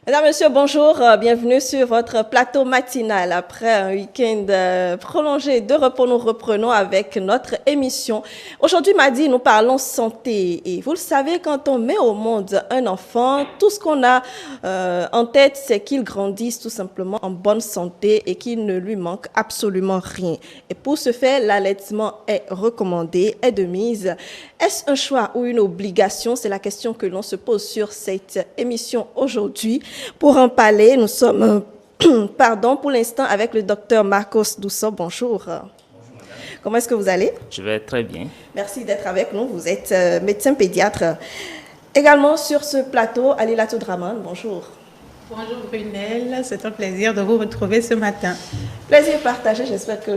Mesdames, Messieurs, bonjour. Bienvenue sur votre plateau matinal. Après un week-end prolongé de repos, nous reprenons avec notre émission. Aujourd'hui, mardi, nous parlons santé. Et vous le savez, quand on met au monde un enfant, tout ce qu'on a en tête, c'est qu'il grandisse tout simplement en bonne santé et qu'il ne lui manque absolument rien. Et pour ce faire, l'allaitement est recommandé, est de mise. Est-ce un choix ou une obligation? C'est la question que l'on se pose sur cette émission aujourd'hui. Pour en parler, nous sommes, pour l'instant avec le docteur Marcos Dousso. Bonjour. Comment est-ce que vous allez? Je vais très bien. Merci d'être avec nous. Vous êtes médecin pédiatre. Également sur ce plateau, Alilatou Draman. Bonjour. Bonjour Brunel, c'est un plaisir de vous retrouver ce matin. Plaisir partagé, j'espère que...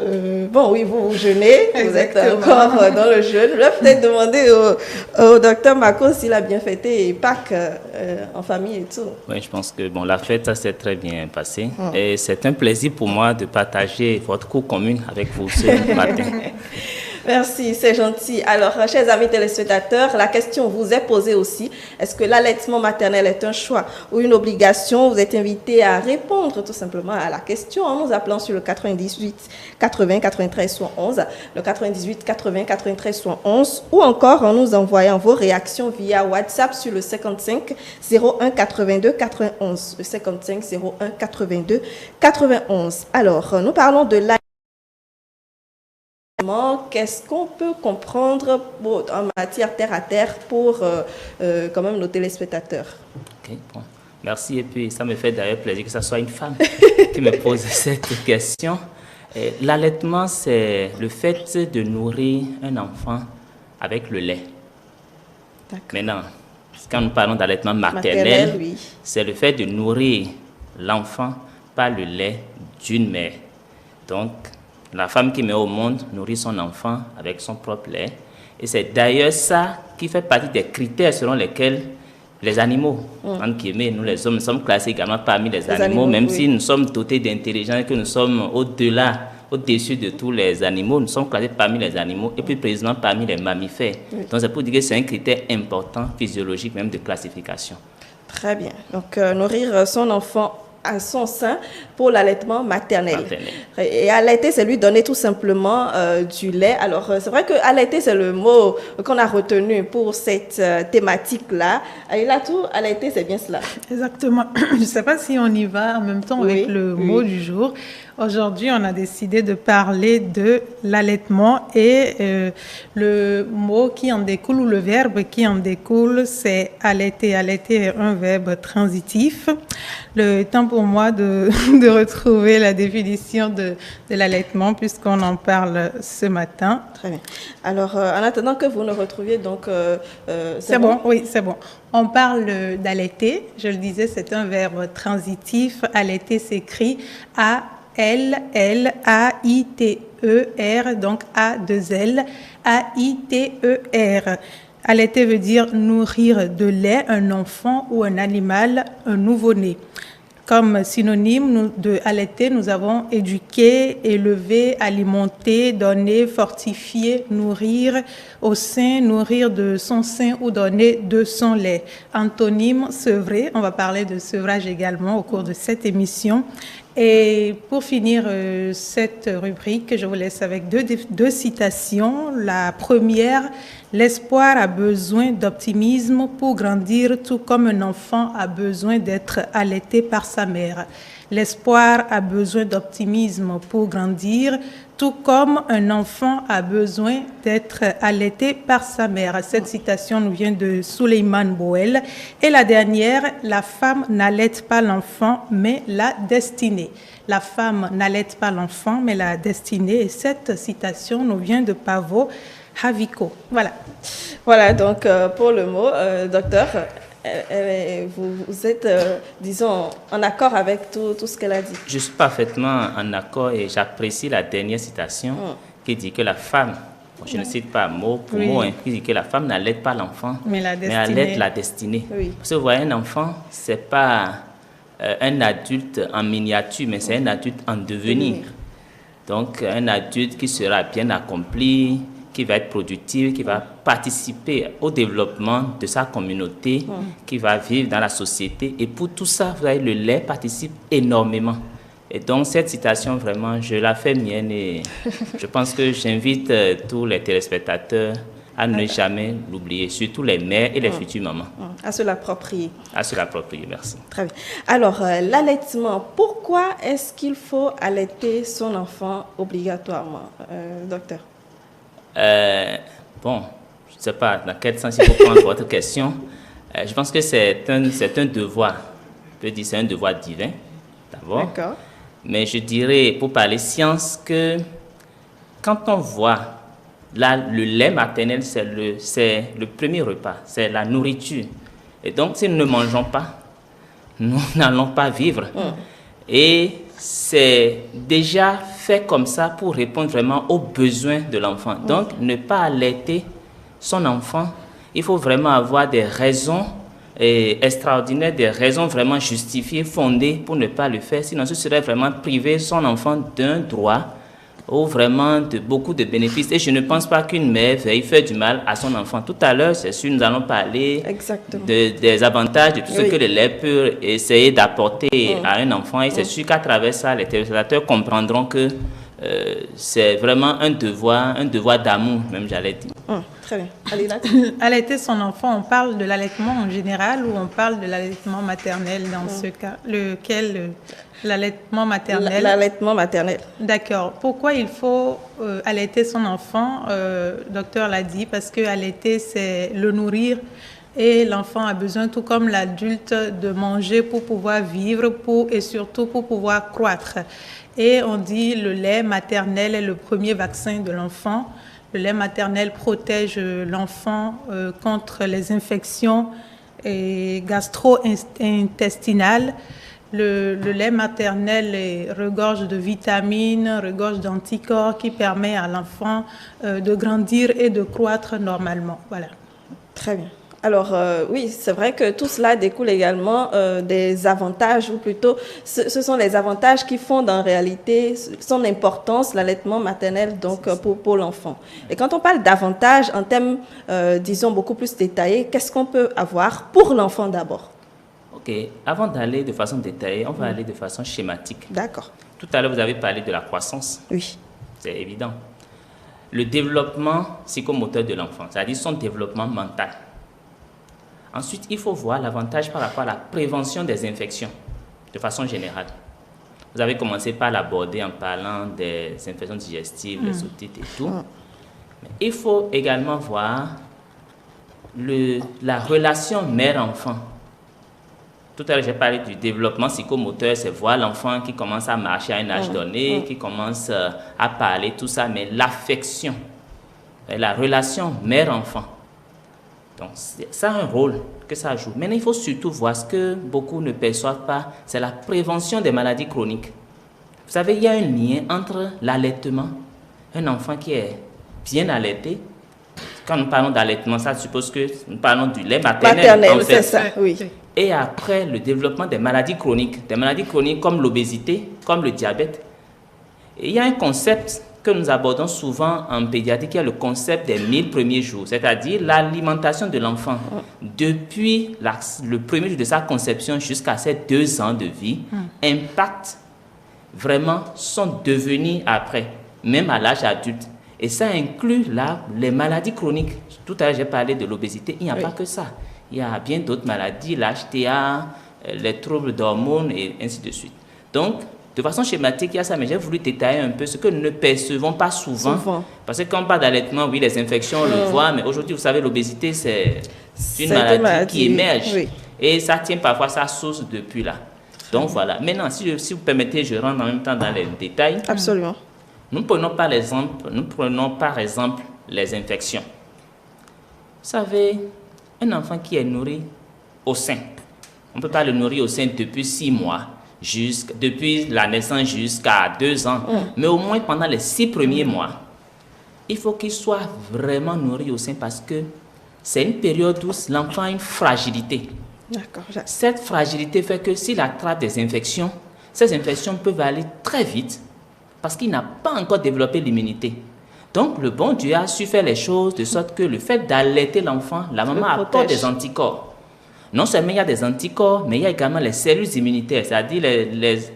vous jeûnez, vous êtes Exactement. encore dans le jeûne. Je vais peut-être demander au docteur Marcos s'il a bien fêté Pâques en famille et tout. Oui, je pense que la fête, ça s'est très bien passé. Et c'est un plaisir pour moi de partager votre cours commune avec vous ce matin. Merci, c'est gentil. Alors, chers amis téléspectateurs, la question vous est posée aussi. Est-ce que l'allaitement maternel est un choix ou une obligation? Vous êtes invités à répondre tout simplement à la question en nous appelant sur le 98 80 93 71, le 98 80 93 71 ou encore en nous envoyant vos réactions via WhatsApp sur le 55 01 82 91, le 55 01 82 91. Alors, nous parlons de l'allaitement. Qu'est-ce qu'on peut comprendre en matière terre à terre pour quand même nos téléspectateurs? Ok, bon. Merci. Et puis, ça me fait d'ailleurs plaisir que ce soit une femme qui me pose cette question. L'allaitement, c'est le fait de nourrir un enfant avec le lait. Maintenant, quand nous parlons d'allaitement maternel, oui. C'est le fait de nourrir l'enfant par le lait d'une mère. Donc, la femme qui met au monde nourrit son enfant avec son propre lait. Et c'est d'ailleurs ça qui fait partie des critères selon lesquels les animaux, entre guillemets, nous les hommes, nous sommes classés également parmi les animaux, même si nous sommes dotés d'intelligence et que nous sommes au-dessus de tous les animaux, nous sommes classés parmi les animaux et plus précisément parmi les mammifères. Donc c'est pour dire que c'est un critère important, physiologique, même de classification. Très bien. Donc, nourrir son enfant à son sein pour l'allaitement maternel. Et allaiter, c'est lui donner tout simplement du lait. Alors, c'est vrai que allaiter, c'est le mot qu'on a retenu pour cette thématique-là. Et là, tout, allaiter, c'est bien cela. Exactement. Je ne sais pas si on y va en même temps avec le mot du jour. Aujourd'hui, on a décidé de parler de l'allaitement et le mot qui en découle ou le verbe qui en découle, c'est allaiter. Allaiter est un verbe transitif. Le temps pour moi de retrouver la définition de l'allaitement puisqu'on en parle ce matin. Très bien. Alors, en attendant que vous nous retrouviez, donc... c'est bon? Oui, c'est bon. On parle d'allaiter. Je le disais, c'est un verbe transitif. Allaiter s'écrit A-L-L-A-I-T-E-R, donc A-2-L, A-I-T-E-R. Allaiter veut dire nourrir de lait un enfant ou un animal, un nouveau-né. Comme synonyme de allaiter, nous avons éduquer, élever, alimenter, donner, fortifier, nourrir au sein, nourrir de son sein ou donner de son lait. Antonyme, sevrer. On va parler de sevrage également au cours de cette émission. Et pour finir cette rubrique, je vous laisse avec deux citations. La première, l'espoir a besoin d'optimisme pour grandir, tout comme un enfant a besoin d'être allaité par sa mère. L'espoir a besoin d'optimisme pour grandir, tout comme un enfant a besoin d'être allaité par sa mère. Cette citation nous vient de Souleymane Boel. Et la dernière, la femme n'allaite pas l'enfant, mais la destinée. La femme n'allaite pas l'enfant, mais la destinée. Et cette citation nous vient de Pavo Haviko. Voilà. Voilà, donc pour le mot, docteur, vous êtes, disons, en accord avec tout ce qu'elle a dit. Je suis parfaitement en accord et j'apprécie la dernière citation qui dit que la femme, je ne cite pas mot pour mot, qui dit que la femme n'allaite pas l'enfant, mais allaite la destinée. Oui. Parce que vous voyez, un enfant, ce n'est pas un adulte en miniature, mais c'est un adulte en devenir. Donc, un adulte qui sera bien accompli, qui va être productive, qui va participer au développement de sa communauté, qui va vivre dans la société. Et pour tout ça, vous voyez, le lait participe énormément. Et donc, cette citation, vraiment, je la fais mienne et je pense que j'invite tous les téléspectateurs à ne jamais l'oublier, surtout les mères et les futures mamans. À se l'approprier. À se l'approprier, merci. Très bien. Alors, l'allaitement, pourquoi est-ce qu'il faut allaiter son enfant obligatoirement, docteur? Bon, je ne sais pas dans quel sens il faut prendre votre question. Je pense que c'est un devoir. Je peux dire c'est un devoir divin, d'abord. D'accord. Mais je dirais, pour parler science, que quand on voit le lait maternel, c'est le premier repas, c'est la nourriture. Et donc, si nous ne mangeons pas, nous n'allons pas vivre. Et c'est déjà fait comme ça pour répondre vraiment aux besoins de l'enfant. Donc, ne pas allaiter son enfant, il faut vraiment avoir des raisons extraordinaires, des raisons vraiment justifiées, fondées pour ne pas le faire. Sinon, ce serait vraiment priver son enfant d'un droit ou vraiment de beaucoup de bénéfices. Et je ne pense pas qu'une mère veuille faire du mal à son enfant. Tout à l'heure, c'est sûr, nous allons parler des avantages, de tout ce que le lait peut essayer d'apporter à un enfant. Et c'est sûr qu'à travers ça, les téléspectateurs comprendront que c'est vraiment un devoir d'amour, même j'allais dire. Très bien. Allez, là. Allaiter son enfant, on parle de l'allaitement en général ou on parle de l'allaitement maternel dans ce cas, l'allaitement maternel. L'allaitement maternel. D'accord. Pourquoi il faut allaiter son enfant? Docteur l'a dit, parce que allaiter, c'est le nourrir et l'enfant a besoin, tout comme l'adulte, de manger pour pouvoir vivre et surtout pour pouvoir croître. Et on dit le lait maternel est le premier vaccin de l'enfant. Le lait maternel protège l'enfant contre les infections gastro-intestinales. Le lait maternel regorge de vitamines, regorge d'anticorps qui permet à l'enfant de grandir et de croître normalement. Voilà. Très bien. Alors, oui, c'est vrai que tout cela découle également des avantages, ou plutôt, ce sont les avantages qui font en réalité son importance, l'allaitement maternel, donc pour l'enfant. Et quand on parle d'avantages, en termes, disons, beaucoup plus détaillés, qu'est-ce qu'on peut avoir pour l'enfant d'abord? Ok, avant d'aller de façon détaillée, on va aller de façon schématique. D'accord. Tout à l'heure, vous avez parlé de la croissance. Oui. C'est évident. Le développement psychomoteur de l'enfant, c'est-à-dire son développement mental. Ensuite, il faut voir l'avantage par rapport à la prévention des infections, de façon générale. Vous avez commencé par l'aborder en parlant des infections digestives, les otites et tout. Mais il faut également voir la relation mère-enfant. Tout à l'heure, j'ai parlé du développement psychomoteur, c'est voir l'enfant qui commence à marcher à un âge donné, qui commence à parler, tout ça, mais l'affection, la relation mère-enfant. Donc, ça a un rôle que ça joue. Maintenant, il faut surtout voir ce que beaucoup ne perçoivent pas, c'est la prévention des maladies chroniques. Vous savez, il y a un lien entre l'allaitement, un enfant qui est bien allaité. Quand nous parlons d'allaitement, ça suppose que nous parlons du lait maternel. En fait. C'est ça, oui. Et après, le développement des maladies chroniques comme l'obésité, comme le diabète. Et il y a un concept que nous abordons souvent en pédiatrie, qui est le concept des 1000 premiers jours, c'est-à-dire l'alimentation de l'enfant depuis le premier jour de sa conception jusqu'à ses 2 ans de vie, impacte vraiment son devenir après, même à l'âge adulte. Et ça inclut les maladies chroniques. Tout à l'heure, j'ai parlé de l'obésité, il n'y a pas que ça. Il y a bien d'autres maladies, l'HTA, les troubles d'hormones et ainsi de suite. Donc, de façon schématique, il y a ça, mais j'ai voulu détailler un peu ce que nous ne percevons pas souvent. Parce que quand on parle d'allaitement, oui, les infections, on le voit, mais aujourd'hui, vous savez, l'obésité, c'est une maladie qui émerge. Oui. Et ça tient parfois sa source depuis là. Donc voilà. Maintenant, si vous permettez, je rentre en même temps dans les détails. Absolument. Nous prenons par exemple les infections. Vous savez, un enfant qui est nourri au sein, on ne peut pas le nourrir au sein depuis 6 mois. Depuis la naissance jusqu'à 2 ans, mais au moins pendant les 6 premiers mois, il faut qu'il soit vraiment nourri au sein parce que c'est une période où l'enfant a une fragilité. D'accord. Cette fragilité fait que s'il attrape des infections, ces infections peuvent aller très vite parce qu'il n'a pas encore développé l'immunité. Donc, le bon Dieu a su faire les choses de sorte que le fait d'allaiter l'enfant, la maman apporte des anticorps. Non seulement il y a des anticorps, mais il y a également les cellules immunitaires, c'est-à-dire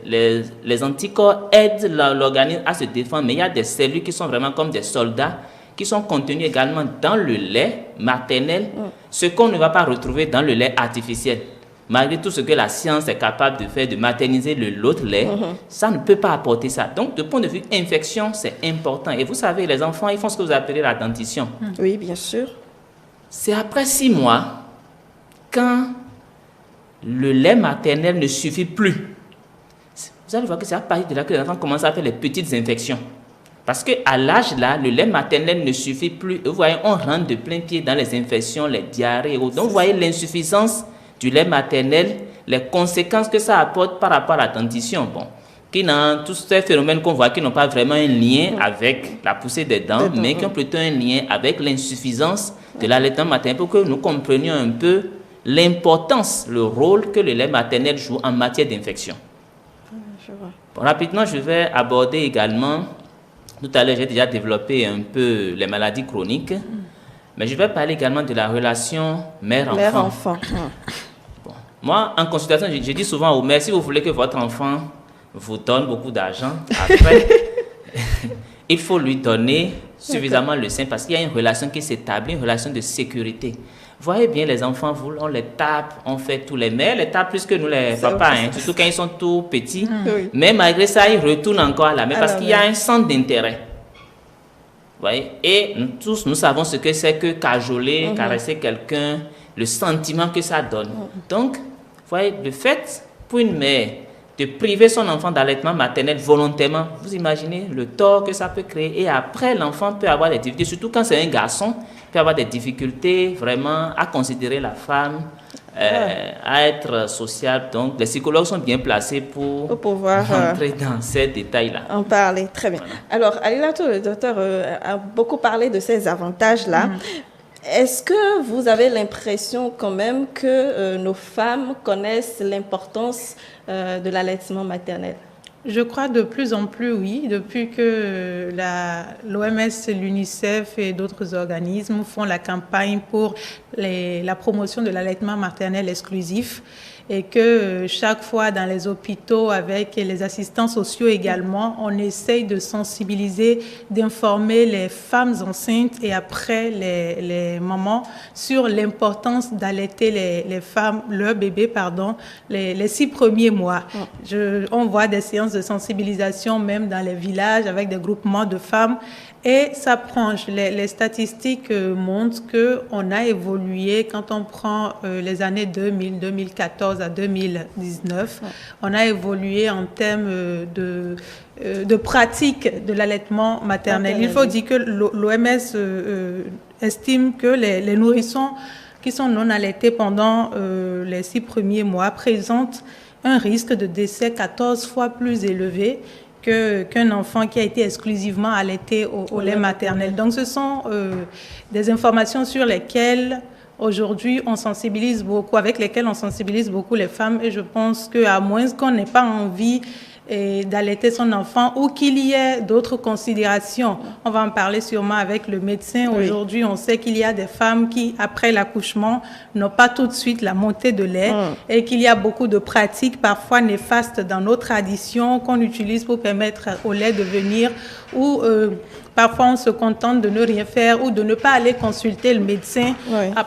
les anticorps aident l'organisme à se défendre, mais il y a des cellules qui sont vraiment comme des soldats qui sont contenues également dans le lait maternel, ce qu'on ne va pas retrouver dans le lait artificiel. Malgré tout ce que la science est capable de faire, de materniser l'autre lait, ça ne peut pas apporter ça. Donc, de point de vue infection, c'est important. Et vous savez, les enfants, ils font ce que vous appelez la dentition. Oui, bien sûr. C'est après 6 mois, quand le lait maternel ne suffit plus. Vous allez voir que c'est à partir de là que les enfants commencent à faire les petites infections. Parce qu'à l'âge là, le lait maternel ne suffit plus. Vous voyez, on rentre de plein pied dans les infections, les diarrhées. Donc, vous voyez l'insuffisance du lait maternel, les conséquences que ça apporte par rapport à la dentition. Bon, qui n'ont tous ces phénomènes qu'on voit qui n'ont pas vraiment un lien avec la poussée des dents, mais qui ont plutôt un lien avec l'insuffisance de l'allaitement maternel pour que nous comprenions un peu l'importance, le rôle que le lait maternel joue en matière d'infection. Bon, rapidement, je vais aborder également, tout à l'heure j'ai déjà développé un peu les maladies chroniques, mais je vais parler également de la relation mère-enfant. Mère-enfant. Bon, moi, en consultation, je dis souvent aux mères, si vous voulez que votre enfant vous donne beaucoup d'argent, après, il faut lui donner suffisamment le sein parce qu'il y a une relation qui s'établit, une relation de sécurité. Vous voyez bien, les enfants, on les tape, on fait tous les mères, les tape plus que nous les papas, surtout quand ils sont tout petits. Oui. Mais malgré ça, ils retournent encore à la mère parce qu'il y a un centre d'intérêt. Vous voyez? Et nous tous, nous savons ce que c'est que cajoler, caresser quelqu'un, le sentiment que ça donne. Donc, vous voyez, le fait pour une mère de priver son enfant d'allaitement maternel volontairement, vous imaginez le tort que ça peut créer. Et après, l'enfant peut avoir des difficultés, surtout quand c'est un garçon, peut avoir des difficultés vraiment à considérer la femme, à être sociable. Donc, les psychologues sont bien placés pour pouvoir entrer dans ces détails-là. En parler, très bien. Voilà. Alors, Alilatou, le docteur a beaucoup parlé de ces avantages-là. Est-ce que vous avez l'impression quand même que nos femmes connaissent l'importance de l'allaitement maternel? Je crois de plus en plus, oui. Depuis que l'OMS, l'UNICEF et d'autres organismes font la campagne pour la promotion de l'allaitement maternel exclusif et que chaque fois dans les hôpitaux avec les assistants sociaux également, on essaye de sensibiliser, d'informer les femmes enceintes et après les mamans sur l'importance d'allaiter les femmes, leur bébé, les 6 premiers mois. On voit des séances de sensibilisation même dans les villages avec des groupements de femmes et ça prend. Les statistiques montrent qu'on a évolué quand on prend les années 2000, 2014 à 2019. On a évolué en termes de pratique de l'allaitement maternel. Il faut dire que l'OMS estime que les nourrissons qui sont non allaités pendant les 6 premiers mois présentent un risque de décès 14 fois plus élevé qu'un enfant qui a été exclusivement allaité au lait maternel. Donc, ce sont des informations sur lesquelles aujourd'hui on sensibilise beaucoup, avec lesquelles on sensibilise beaucoup les femmes. Et je pense qu'à moins qu'on n'ait pas envie d'allaiter son enfant ou qu'il y ait d'autres considérations. On va en parler sûrement avec le médecin. Aujourd'hui, on sait qu'il y a des femmes qui, après l'accouchement, n'ont pas tout de suite la montée de lait et qu'il y a beaucoup de pratiques parfois néfastes dans nos traditions qu'on utilise pour permettre au lait de venir ou parfois on se contente de ne rien faire ou de ne pas aller consulter le médecin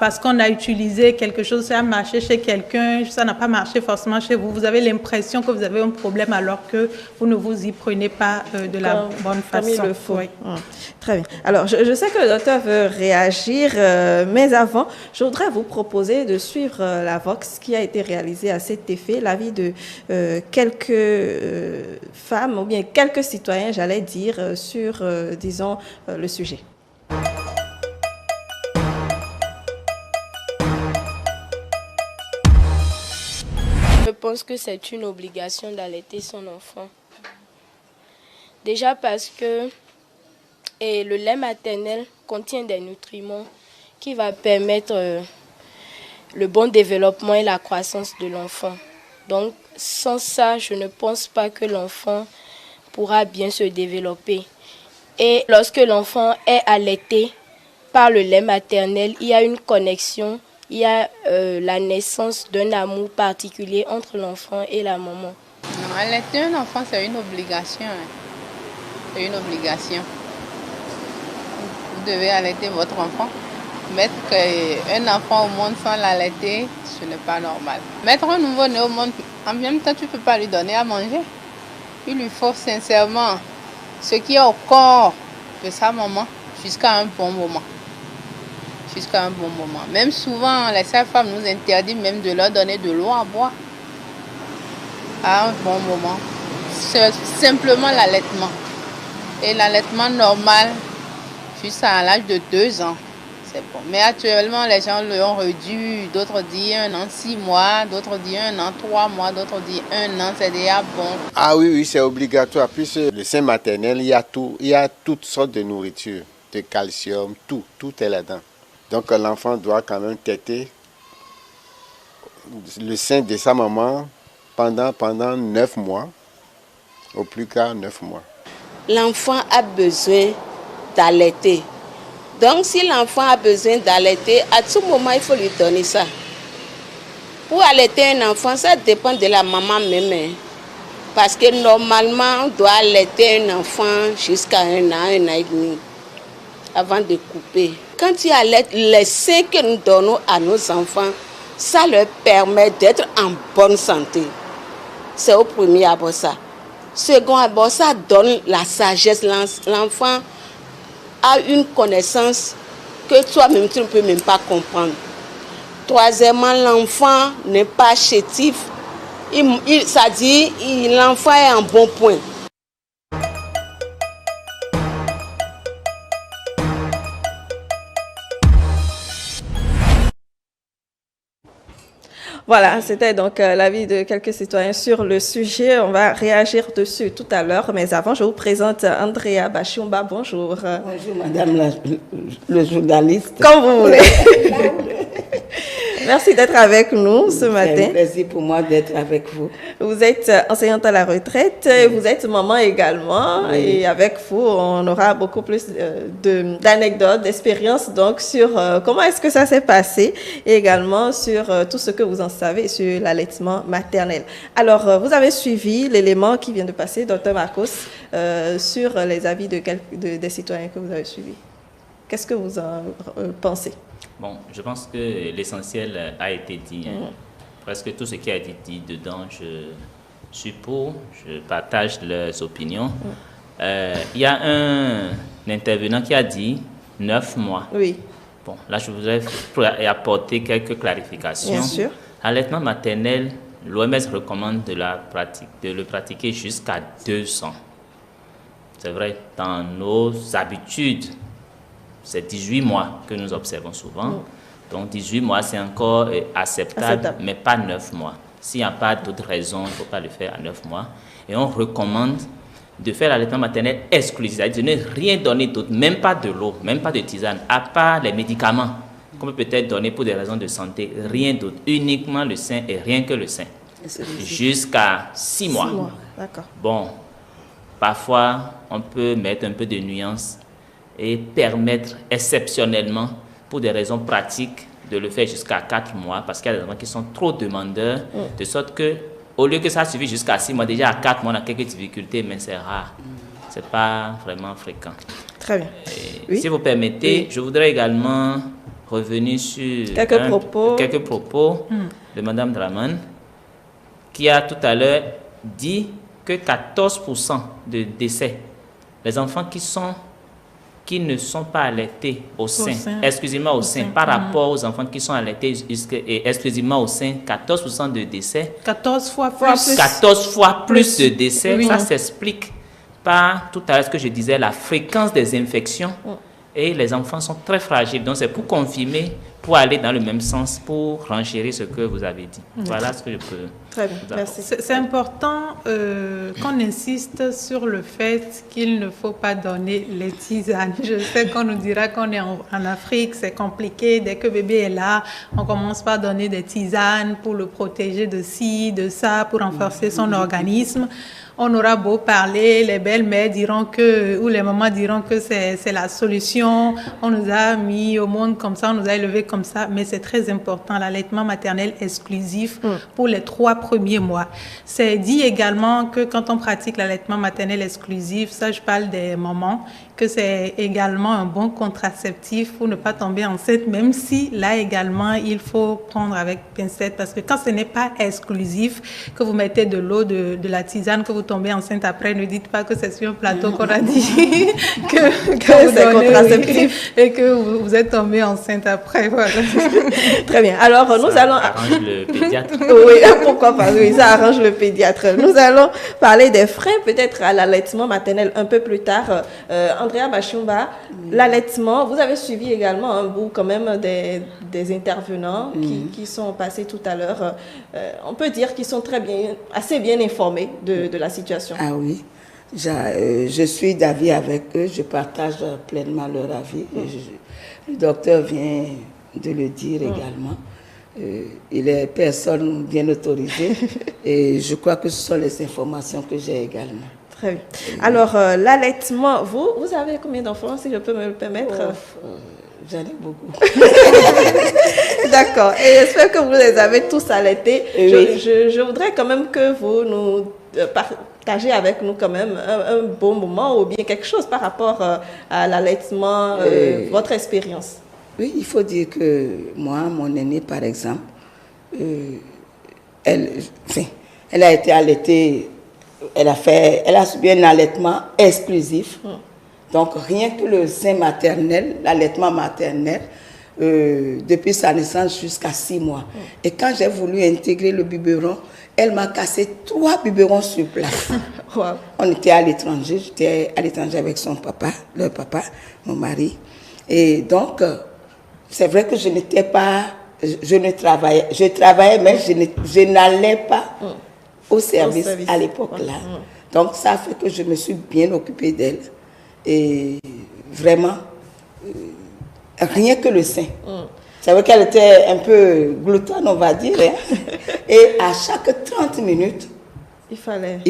parce qu'on a utilisé quelque chose, ça a marché chez quelqu'un, ça n'a pas marché forcément chez vous. Vous avez l'impression que vous avez un problème alors que vous ne vous y prenez pas de la bonne façon. Comme il le faut. Très bien. Alors, je sais que le docteur veut réagir, mais avant, je voudrais vous proposer de suivre la Vox qui a été réalisée à cet effet, l'avis de quelques femmes ou bien quelques citoyens, j'allais dire, sur, disons, le sujet. Je pense que c'est une obligation d'allaiter son enfant. Déjà parce que le lait maternel contient des nutriments qui vont permettre le bon développement et la croissance de l'enfant. Donc, sans ça, je ne pense pas que l'enfant pourra bien se développer. Et lorsque l'enfant est allaité par le lait maternel, il y a une connexion, il y a la naissance d'un amour particulier entre l'enfant et la maman. Non, allaiter un enfant, c'est une obligation. C'est une obligation. Vous devez allaiter votre enfant. Mettre un enfant au monde sans l'allaiter, ce n'est pas normal. Mettre un nouveau-né au monde, en même temps, tu ne peux pas lui donner à manger. Il lui faut sincèrement ce qui est au corps de sa maman jusqu'à un bon moment. Jusqu'à un bon moment. Même souvent, les sages-femmes nous interdisent même de leur donner de l'eau à boire à un bon moment. C'est simplement l'allaitement. Et l'allaitement normal, jusqu'à l'âge de 2 ans, c'est bon. Mais actuellement, les gens l'ont réduit. D'autres disent 1 an, 6 mois. D'autres disent 1 an, 3 mois. D'autres disent 1 an, c'est déjà bon. Ah oui, c'est obligatoire. Puis le sein maternel, il y a toutes sortes de nourriture, de calcium, tout est là-dedans. Donc l'enfant doit quand même téter le sein de sa maman pendant 9 mois, au plus qu'à 9 mois. L'enfant a besoin d'allaiter. Donc si l'enfant a besoin d'allaiter, à tout moment il faut lui donner ça. Pour allaiter un enfant, ça dépend de la maman même. Parce que normalement, on doit allaiter un enfant jusqu'à 1 an, 1 an et demi, avant de couper. Quand tu allaites, les seins que nous donnons à nos enfants, ça leur permet d'être en bonne santé. C'est au premier abord ça. Second abord, ça donne la sagesse. L'enfant a une connaissance que toi-même, tu ne peux même pas comprendre. Troisièmement, l'enfant n'est pas chétif. Ça dit, l'enfant est en bon point. Voilà, c'était donc l'avis de quelques citoyens sur le sujet. On va réagir dessus tout à l'heure. Mais avant, je vous présente Andrea Bachiumba. Bonjour. Bonjour, madame le journaliste. Comme vous voulez. Merci d'être avec nous ce matin. C'est un plaisir pour moi d'être avec vous. Vous êtes enseignante à la retraite, vous êtes maman également, oui. Et avec vous, on aura beaucoup plus d'anecdotes, d'expériences donc sur comment est-ce que ça s'est passé et également sur tout ce que vous en savez sur l'allaitement maternel. Alors, vous avez suivi l'élément qui vient de passer, Dr Marcos, sur les avis des citoyens que vous avez suivis. Qu'est-ce que vous en pensez? Bon, je pense que l'essentiel a été dit. Hein. Presque tout ce qui a été dit dedans, je suis pour, je partage leurs opinions. Il y a un intervenant qui a dit 9 mois. Oui. Bon, là, je voudrais apporter quelques clarifications. Bien sûr. L'allaitement maternel, l'OMS recommande de le pratiquer jusqu'à 2 ans. C'est vrai, dans nos habitudes, c'est 18 mois que nous observons souvent. Donc 18 mois, c'est encore acceptable, mais pas 9 mois. S'il n'y a pas d'autres raisons, il ne faut pas le faire à 9 mois. Et on recommande de faire l'allaitement maternel exclusif, c'est-à-dire de ne rien donner d'autre, même pas de l'eau, même pas de tisane, à part les médicaments qu'on peut peut-être donner pour des raisons de santé, rien d'autre, uniquement le sein et rien que le sein, jusqu'à 6 mois. 6 mois, d'accord. Bon, parfois, on peut mettre un peu de nuance et permettre exceptionnellement, pour des raisons pratiques, de le faire jusqu'à 4 mois, parce qu'il y a des enfants qui sont trop demandeurs, de sorte que, au lieu que ça suffise jusqu'à 6 mois, déjà à 4 mois, on a quelques difficultés, mais c'est rare. Ce n'est pas vraiment fréquent. Très bien. Oui. Si vous permettez, je voudrais également revenir sur quelques propos de Mme Draman, qui a tout à l'heure dit que 14% de décès, les enfants qui ne sont pas allaités exclusivement au sein, par rapport aux enfants qui sont allaités exclusivement au sein, 14% de décès. 14 fois plus. 14 fois plus de décès. Oui. Ça s'explique par tout à l'heure ce que je disais, la fréquence des infections. Et les enfants sont très fragiles. Donc c'est pour confirmer, pour aller dans le même sens, pour renchérir ce que vous avez dit. Voilà ce que je peux Très bien, merci. C'est important qu'on insiste sur le fait qu'il ne faut pas donner les tisanes. Je sais qu'on nous dira qu'on est en Afrique, c'est compliqué. Dès que bébé est là, on commence par donner des tisanes pour le protéger de ci, de ça, pour renforcer son organisme. On aura beau parler, les belles-mères diront que, ou les mamans diront que c'est la solution. On nous a mis au monde comme ça, on nous a élevés comme ça, mais c'est très important, l'allaitement maternel exclusif pour les 3 premiers mois. C'est dit également que quand on pratique l'allaitement maternel exclusif, ça je parle des mamans, que c'est également un bon contraceptif pour ne pas tomber enceinte, même si là également il faut prendre avec pincette, parce que quand ce n'est pas exclusif, que vous mettez de l'eau, de la tisane, que vous tombez enceinte après, ne dites pas que c'est sur un plateau qu'on a dit que c'est contraceptif et que vous êtes tombé enceinte après. Voilà. Très bien. Alors, Ça nous allons... arrange le pédiatre. Oui, pourquoi pas, oui, ça arrange le pédiatre. Nous allons parler des freins peut-être à l'allaitement maternel un peu plus tard. Andrea Bachumba, l'allaitement, vous avez suivi également un bout quand même des intervenants qui sont passés tout à l'heure. On peut dire qu'ils sont assez bien informés de la situation. Ah oui, je suis d'avis avec eux, je partage pleinement leur avis. Le docteur vient de le dire également. Il est personne bien autorisée et je crois que ce sont les informations que j'ai également. Très bien. Alors, l'allaitement, vous avez combien d'enfants, si je peux me le permettre? J'en ai beaucoup. D'accord. Et j'espère que vous les avez tous allaités. Oui. Je voudrais quand même que vous nous partagez avec nous quand même un bon moment ou bien quelque chose par rapport à l'allaitement, votre expérience. Oui, il faut dire que moi, mon aînée, par exemple, elle a été allaitée, elle a subi un allaitement exclusif. Donc, rien que le sein maternel, l'allaitement maternel, depuis sa naissance jusqu'à 6 mois. Et quand j'ai voulu intégrer le biberon, elle m'a cassé 3 biberons sur place. Wow. On était à l'étranger, j'étais à l'étranger avec son papa, leur papa, mon mari. Et donc, c'est vrai que je travaillais, mais je n'allais pas au service à l'époque là. Donc, ça fait que je me suis bien occupée d'elle. Et vraiment, rien que le sein. C'est vrai qu'elle était un peu gloutonne, on va dire. Hein? Et à chaque 30 minutes, il fallait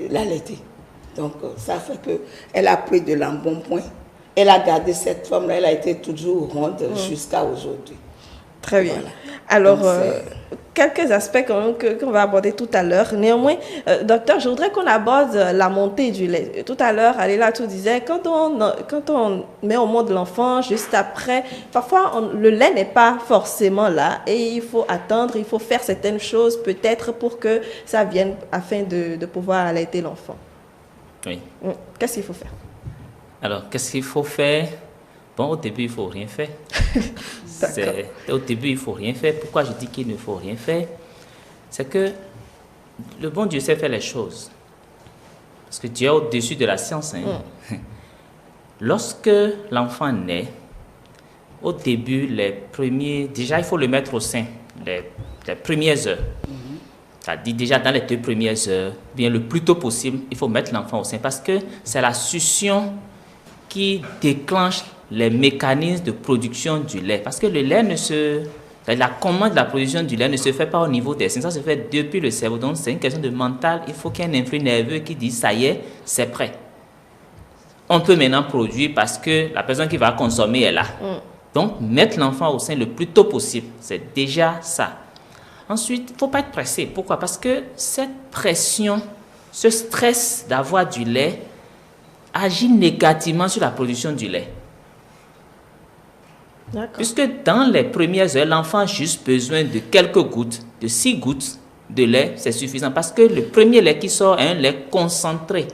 l'allaiter. Donc, ça fait qu'elle a pris de l'embonpoint. Elle a gardé cette forme-là, elle a été toujours ronde jusqu'à aujourd'hui. Très bien. Voilà. Alors, Donc, quelques aspects qu'on va aborder tout à l'heure. Néanmoins, docteur, je voudrais qu'on aborde la montée du lait. Tout à l'heure, Aléla tout disait, quand on met au monde l'enfant, juste après, parfois le lait n'est pas forcément là et il faut attendre, il faut faire certaines choses peut-être pour que ça vienne afin de pouvoir allaiter l'enfant. Oui. Qu'est-ce qu'il faut faire? Alors, qu'est-ce qu'il faut faire? Bon, au début, il ne faut rien faire. Au début, il ne faut rien faire. Pourquoi je dis qu'il ne faut rien faire? C'est que le bon Dieu sait faire les choses. Parce que Dieu est au-dessus de la science. Hein. Lorsque l'enfant naît, au début, déjà, il faut le mettre au sein, les premières heures. C'est-à-dire, déjà, dans les 2 premières heures, bien le plus tôt possible, il faut mettre l'enfant au sein. Parce que c'est la succion qui déclenche les mécanismes de production du lait. Parce que le lait la commande de la production du lait ne se fait pas au niveau des seins, ça se fait depuis le cerveau. Donc c'est une question de mental, il faut qu'il y ait un influx nerveux qui dit ça y est, c'est prêt. On peut maintenant produire parce que la personne qui va consommer est là. Donc mettre l'enfant au sein le plus tôt possible, c'est déjà ça. Ensuite, il ne faut pas être pressé. Pourquoi? Parce que cette pression, ce stress d'avoir du lait agit négativement sur la production du lait. Puisque dans les premières heures, l'enfant a juste besoin de quelques gouttes, de 6 gouttes de lait, c'est suffisant. Parce que le premier lait qui sort est un lait concentré.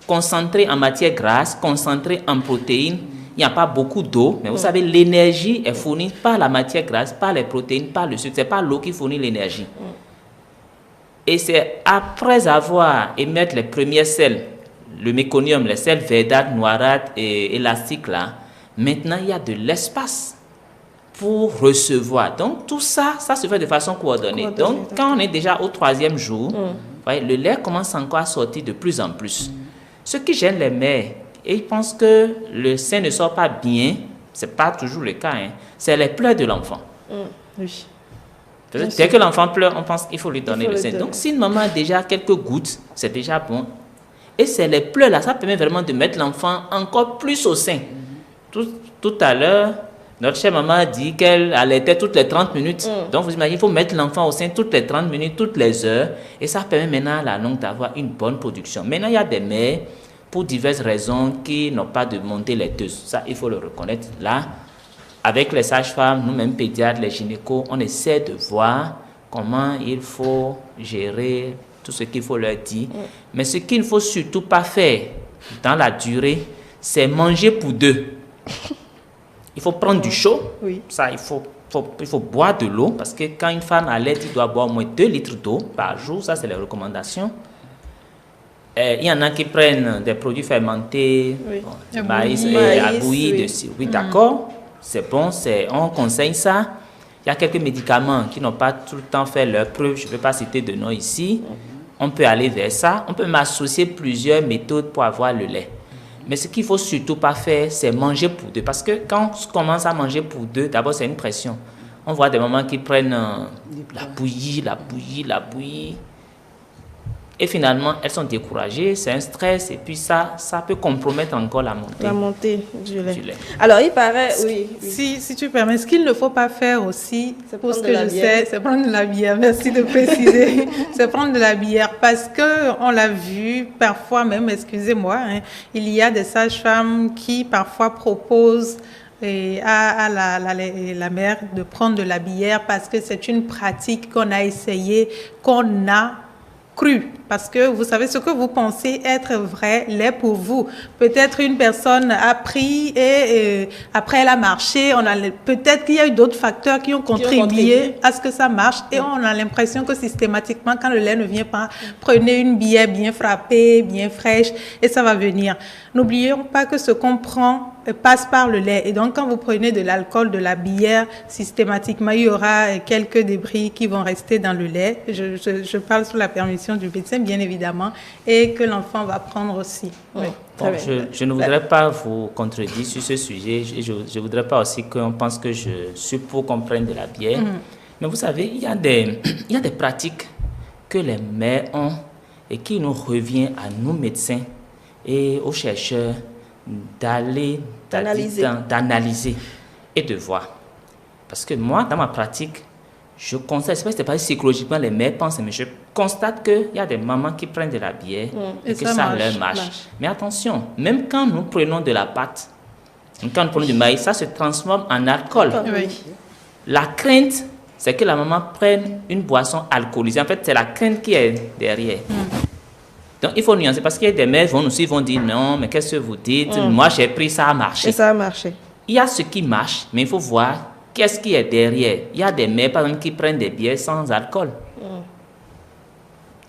Concentré en matière grasse, concentré en protéines. Il n'y a pas beaucoup d'eau, mais vous savez, l'énergie est fournie par la matière grasse, par les protéines, par le sucre. Ce n'est pas l'eau qui fournit l'énergie. Et c'est après avoir émettre les premières selles, le méconium, les selles verdâtres, noirâtres et élastiques là, maintenant il y a de l'espace pour recevoir. Donc, tout ça, ça se fait de façon coordonnée. Donc, quand on est déjà au 3e jour, voyez, le lait commence encore à sortir de plus en plus. Ce qui gêne les mères, et ils pensent que le sein ne sort pas bien, ce n'est pas toujours le cas, hein, c'est les pleurs de l'enfant. Oui. Dès que l'enfant pleure, on pense qu'il faut lui donner le sein. Donc, si une maman a déjà quelques gouttes, c'est déjà bon. Et c'est les pleurs là, ça permet vraiment de mettre l'enfant encore plus au sein. Tout à l'heure, notre chère maman a dit qu'elle allaitait toutes les 30 minutes. Donc, vous imaginez, il faut mettre l'enfant au sein toutes les 30 minutes, toutes les heures. Et ça permet maintenant à la longue d'avoir une bonne production. Maintenant, il y a des mères, pour diverses raisons, qui n'ont pas de montée laiteuse. Ça, il faut le reconnaître. Là, avec les sages-femmes, nous-mêmes pédiatres, les gynécos, on essaie de voir comment il faut gérer tout ce qu'il faut leur dire. Mais ce qu'il ne faut surtout pas faire dans la durée, c'est manger pour deux. Il faut prendre du chaud. Ça, il faut boire de l'eau, parce que quand une femme allaite, il doit boire au moins 2 litres d'eau par jour. Ça, c'est les recommandations. Il y en a qui prennent des produits fermentés, du maïs et à bouillir dessus. Oui, d'accord. C'est bon, on conseille ça. Il y a quelques médicaments qui n'ont pas tout le temps fait leur preuve. Je ne vais pas citer de nom ici. On peut aller vers ça. On peut m'associer plusieurs méthodes pour avoir le lait. Mais ce qu'il ne faut surtout pas faire, c'est manger pour deux. Parce que quand on commence à manger pour deux, d'abord, c'est une pression. On voit des mamans qui prennent la bouillie. Et finalement, elles sont découragées, c'est un stress, et puis ça peut compromettre encore la montée du lait. Alors, il paraît, Si tu permets, ce qu'il ne faut pas faire aussi, pour ce que je sais, c'est prendre de la bière. Merci de préciser. C'est prendre de la bière, parce qu'on l'a vu, parfois même, excusez-moi, hein, il y a des sages-femmes qui parfois proposent à la mère de prendre de la bière, parce que c'est une pratique qu'on a essayé, qu'on a cru, parce que vous savez ce que vous pensez être vrai, l'est pour vous. Peut-être une personne a pris et après elle a marché, peut-être qu'il y a eu d'autres facteurs qui ont contribué à ce que ça marche, et on a l'impression que systématiquement, quand le lait ne vient pas, prenez une bière bien frappée, bien fraîche, et ça va venir. N'oublions pas que ce qu'on prend passe par le lait, et donc quand vous prenez de l'alcool, de la bière, systématiquement il y aura quelques débris qui vont rester dans le lait. Je parle sous la permission du médecin, bien évidemment, et que l'enfant va prendre aussi. Bon, je ne voudrais pas vous contredire sur ce sujet. Je ne voudrais pas aussi qu'on pense que je suis pour qu'on prenne de la bière. Mais vous savez, il y a des pratiques que les mères ont et qui nous revient à nous médecins et aux chercheurs d'analyser et de voir. Parce que moi, dans ma pratique, je constate, c'est pas psychologiquement les mères pensent, mais je constate qu'il y a des mamans qui prennent de la bière et que ça leur marche. Mais attention, même quand nous prenons de la pâte, quand nous prenons du maïs, ça se transforme en alcool. La crainte, c'est que la maman prenne une boisson alcoolisée. En fait, c'est la crainte qui est derrière. Donc, il faut nuancer, parce qu'il y a des mères qui vont dire non, mais qu'est-ce que vous dites? Moi, j'ai pris, ça a marché. Et ça a marché. Il y a ce qui marche, mais il faut voir qu'est-ce qui est derrière. Il y a des mères, par exemple, qui prennent des bières sans alcool.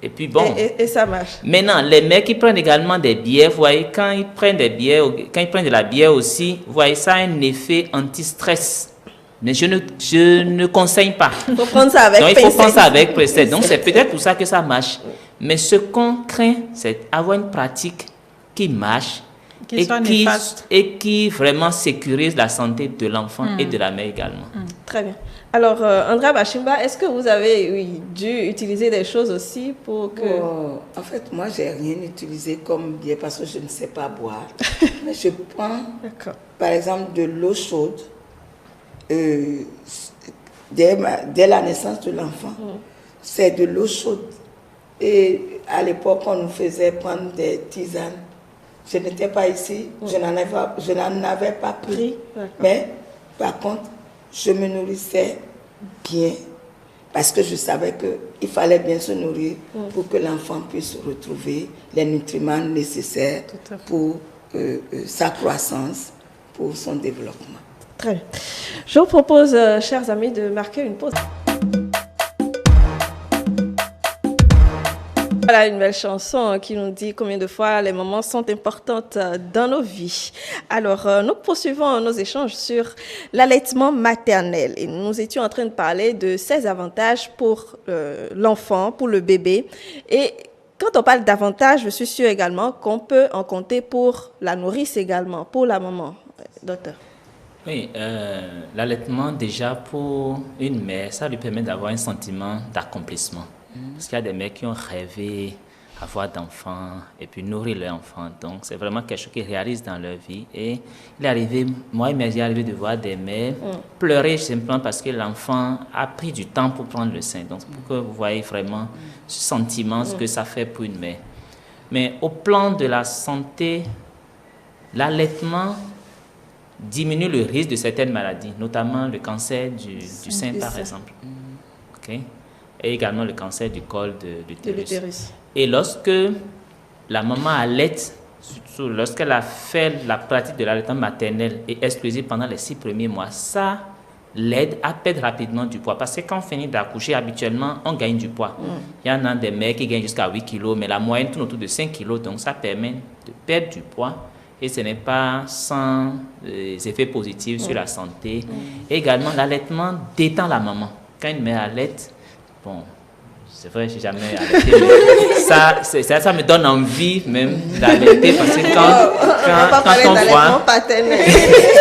Et puis bon. Et ça marche. Maintenant, les mères qui prennent également des bières, vous voyez, quand ils prennent de la bière aussi, vous voyez, ça a un effet anti-stress. Mais je ne conseille pas. Il faut prendre ça avec précaution. Il faut prendre ça avec précaution. Donc, c'est peut-être pour ça que ça marche. Mais ce qu'on craint, c'est avoir une pratique qui marche et qui vraiment sécurise la santé de l'enfant et de la mère également. Très bien. Alors, Andra Bashimba, est-ce que vous avez dû utiliser des choses aussi pour que... En fait, moi, je n'ai rien utilisé comme bière parce que je ne sais pas boire. Mais je prends, par exemple, de l'eau chaude dès la naissance de l'enfant. C'est de l'eau chaude. Et à l'époque, on nous faisait prendre des tisanes. Je n'étais pas ici, je n'en avais pas pris. Mais par contre, je me nourrissais bien parce que je savais qu'il fallait bien se nourrir pour que l'enfant puisse retrouver les nutriments nécessaires pour sa croissance, pour son développement. Très bien. Je vous propose, chers amis, de marquer une pause. Voilà une belle chanson qui nous dit combien de fois les mamans sont importantes dans nos vies. Alors, nous poursuivons nos échanges sur l'allaitement maternel. Et nous étions en train de parler de ses avantages pour l'enfant, pour le bébé. Et quand on parle d'avantages, je suis sûre également qu'on peut en compter pour la nourrice également, pour la maman. Docteur. Oui, l'allaitement, déjà, pour une mère, ça lui permet d'avoir un sentiment d'accomplissement. Parce qu'il y a des mères qui ont rêvé avoir d'enfants et puis nourrir leurs enfants. Donc, c'est vraiment quelque chose qu'ils réalisent dans leur vie. Et il est arrivé, moi, il m'est arrivé de voir des mères pleurer simplement parce que l'enfant a pris du temps pour prendre le sein. Donc, pour que vous voyez vraiment ce sentiment, ce que ça fait pour une mère. Mais au plan de la santé, l'allaitement diminue le risque de certaines maladies, notamment le cancer du sein, par exemple. Okay? Et également le cancer du col de l'utérus. Et lorsque la maman allaite, surtout lorsqu'elle a fait la pratique de l'allaitement maternel et exclusif pendant les 6 premiers mois, ça l'aide à perdre rapidement du poids. Parce que quand on finit d'accoucher, habituellement, on gagne du poids. Il y en a des mères qui gagnent jusqu'à 8 kilos, mais la moyenne tourne autour de 5 kilos, donc ça permet de perdre du poids. Et ce n'est pas sans effets positifs sur la santé. Et également, l'allaitement détend la maman. Quand une mère allaite, bon, c'est vrai, je n'ai jamais allaité, mais ça me donne envie même d'allaiter parce que quand on voit...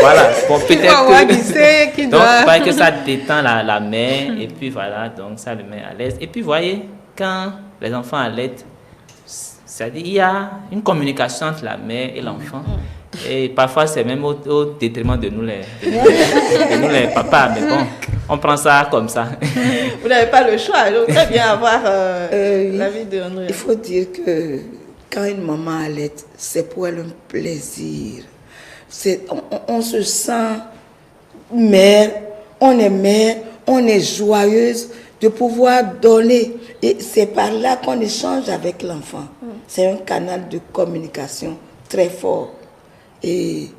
voilà, bon, peut-être que... Donc, que ça détend la mère et puis voilà, donc ça le met à l'aise. Et puis, vous voyez, quand les enfants allaitent, c'est-à-dire il y a une communication entre la mère et l'enfant. Et parfois, c'est même au détriment de nous les papas. Mais bon, on prend ça comme ça. Vous n'avez pas le choix. Je voudrais bien avoir l'avis de André. Il faut dire que quand une maman allaite, c'est pour elle un plaisir. On se sent mère, on est joyeuse de pouvoir donner. Et c'est par là qu'on échange avec l'enfant. C'est un canal de communication très fort. Et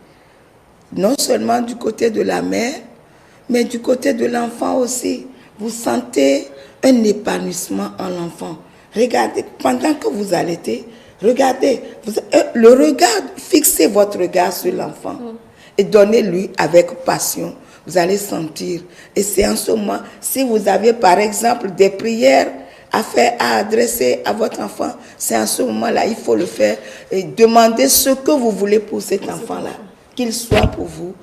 non seulement du côté de la mère, mais du côté de l'enfant aussi. Vous sentez un épanouissement en l'enfant. Regardez, pendant que vous allaitez, regardez, le regard, fixez votre regard sur l'enfant et donnez-lui avec passion. Vous allez sentir. Et c'est en ce moment, si vous avez par exemple des prières à adresser à votre enfant, c'est en ce moment-là, il faut le faire et demander ce que vous voulez pour cet enfant-là, qu'il soit pour vous.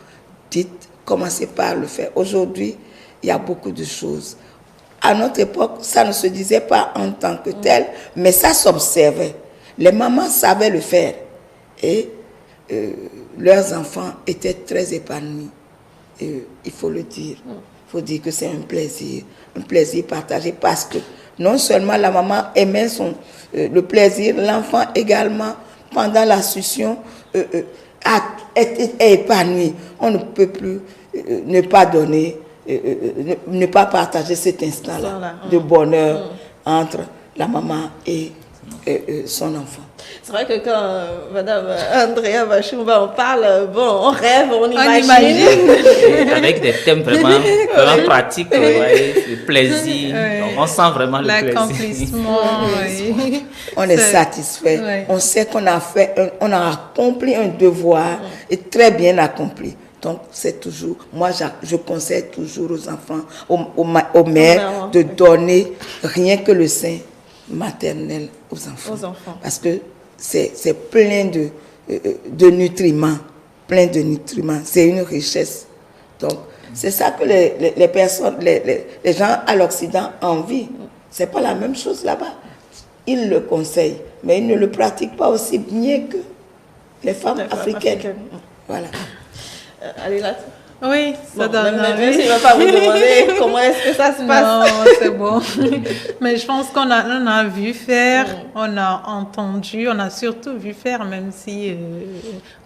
Dites, commencez par le faire. Aujourd'hui, il y a beaucoup de choses. À notre époque, ça ne se disait pas en tant que tel, mais ça s'observait. Les mamans savaient le faire et leurs enfants étaient très épanouis. Et, il faut le dire. Il faut dire que c'est un plaisir partagé parce que non seulement la maman aimait le plaisir, l'enfant également, pendant la succion, est épanoui. On ne peut plus ne pas donner, ne pas partager cet instant-là de bonheur entre la maman et son enfant. C'est vrai que quand Madame Andrea Bachumba en parle, bon, on rêve, on imagine. Avec des thèmes vraiment pratiques, vous voyez, le plaisir. Donc, on sent vraiment le plaisir. L'accomplissement. On est satisfait. Ouais. On sait qu'on on a accompli un devoir et très bien accompli. Donc, c'est toujours, moi, je conseille toujours aux enfants, aux mères, de donner rien que le sein maternel aux enfants. Parce que c'est plein de nutriments. Plein de nutriments. C'est une richesse. Donc, c'est ça que les personnes, les gens à l'Occident envient. C'est pas la même chose là-bas. Ils le conseillent, mais ils ne le pratiquent pas aussi bien que les femmes africaines. Voilà. Allez là. Oui, ça donne envie. Même si je ne vais pas vous demander comment est-ce que ça se passe. Non, c'est bon. Mais je pense qu'on a vu faire, on a entendu, on a surtout vu faire, même si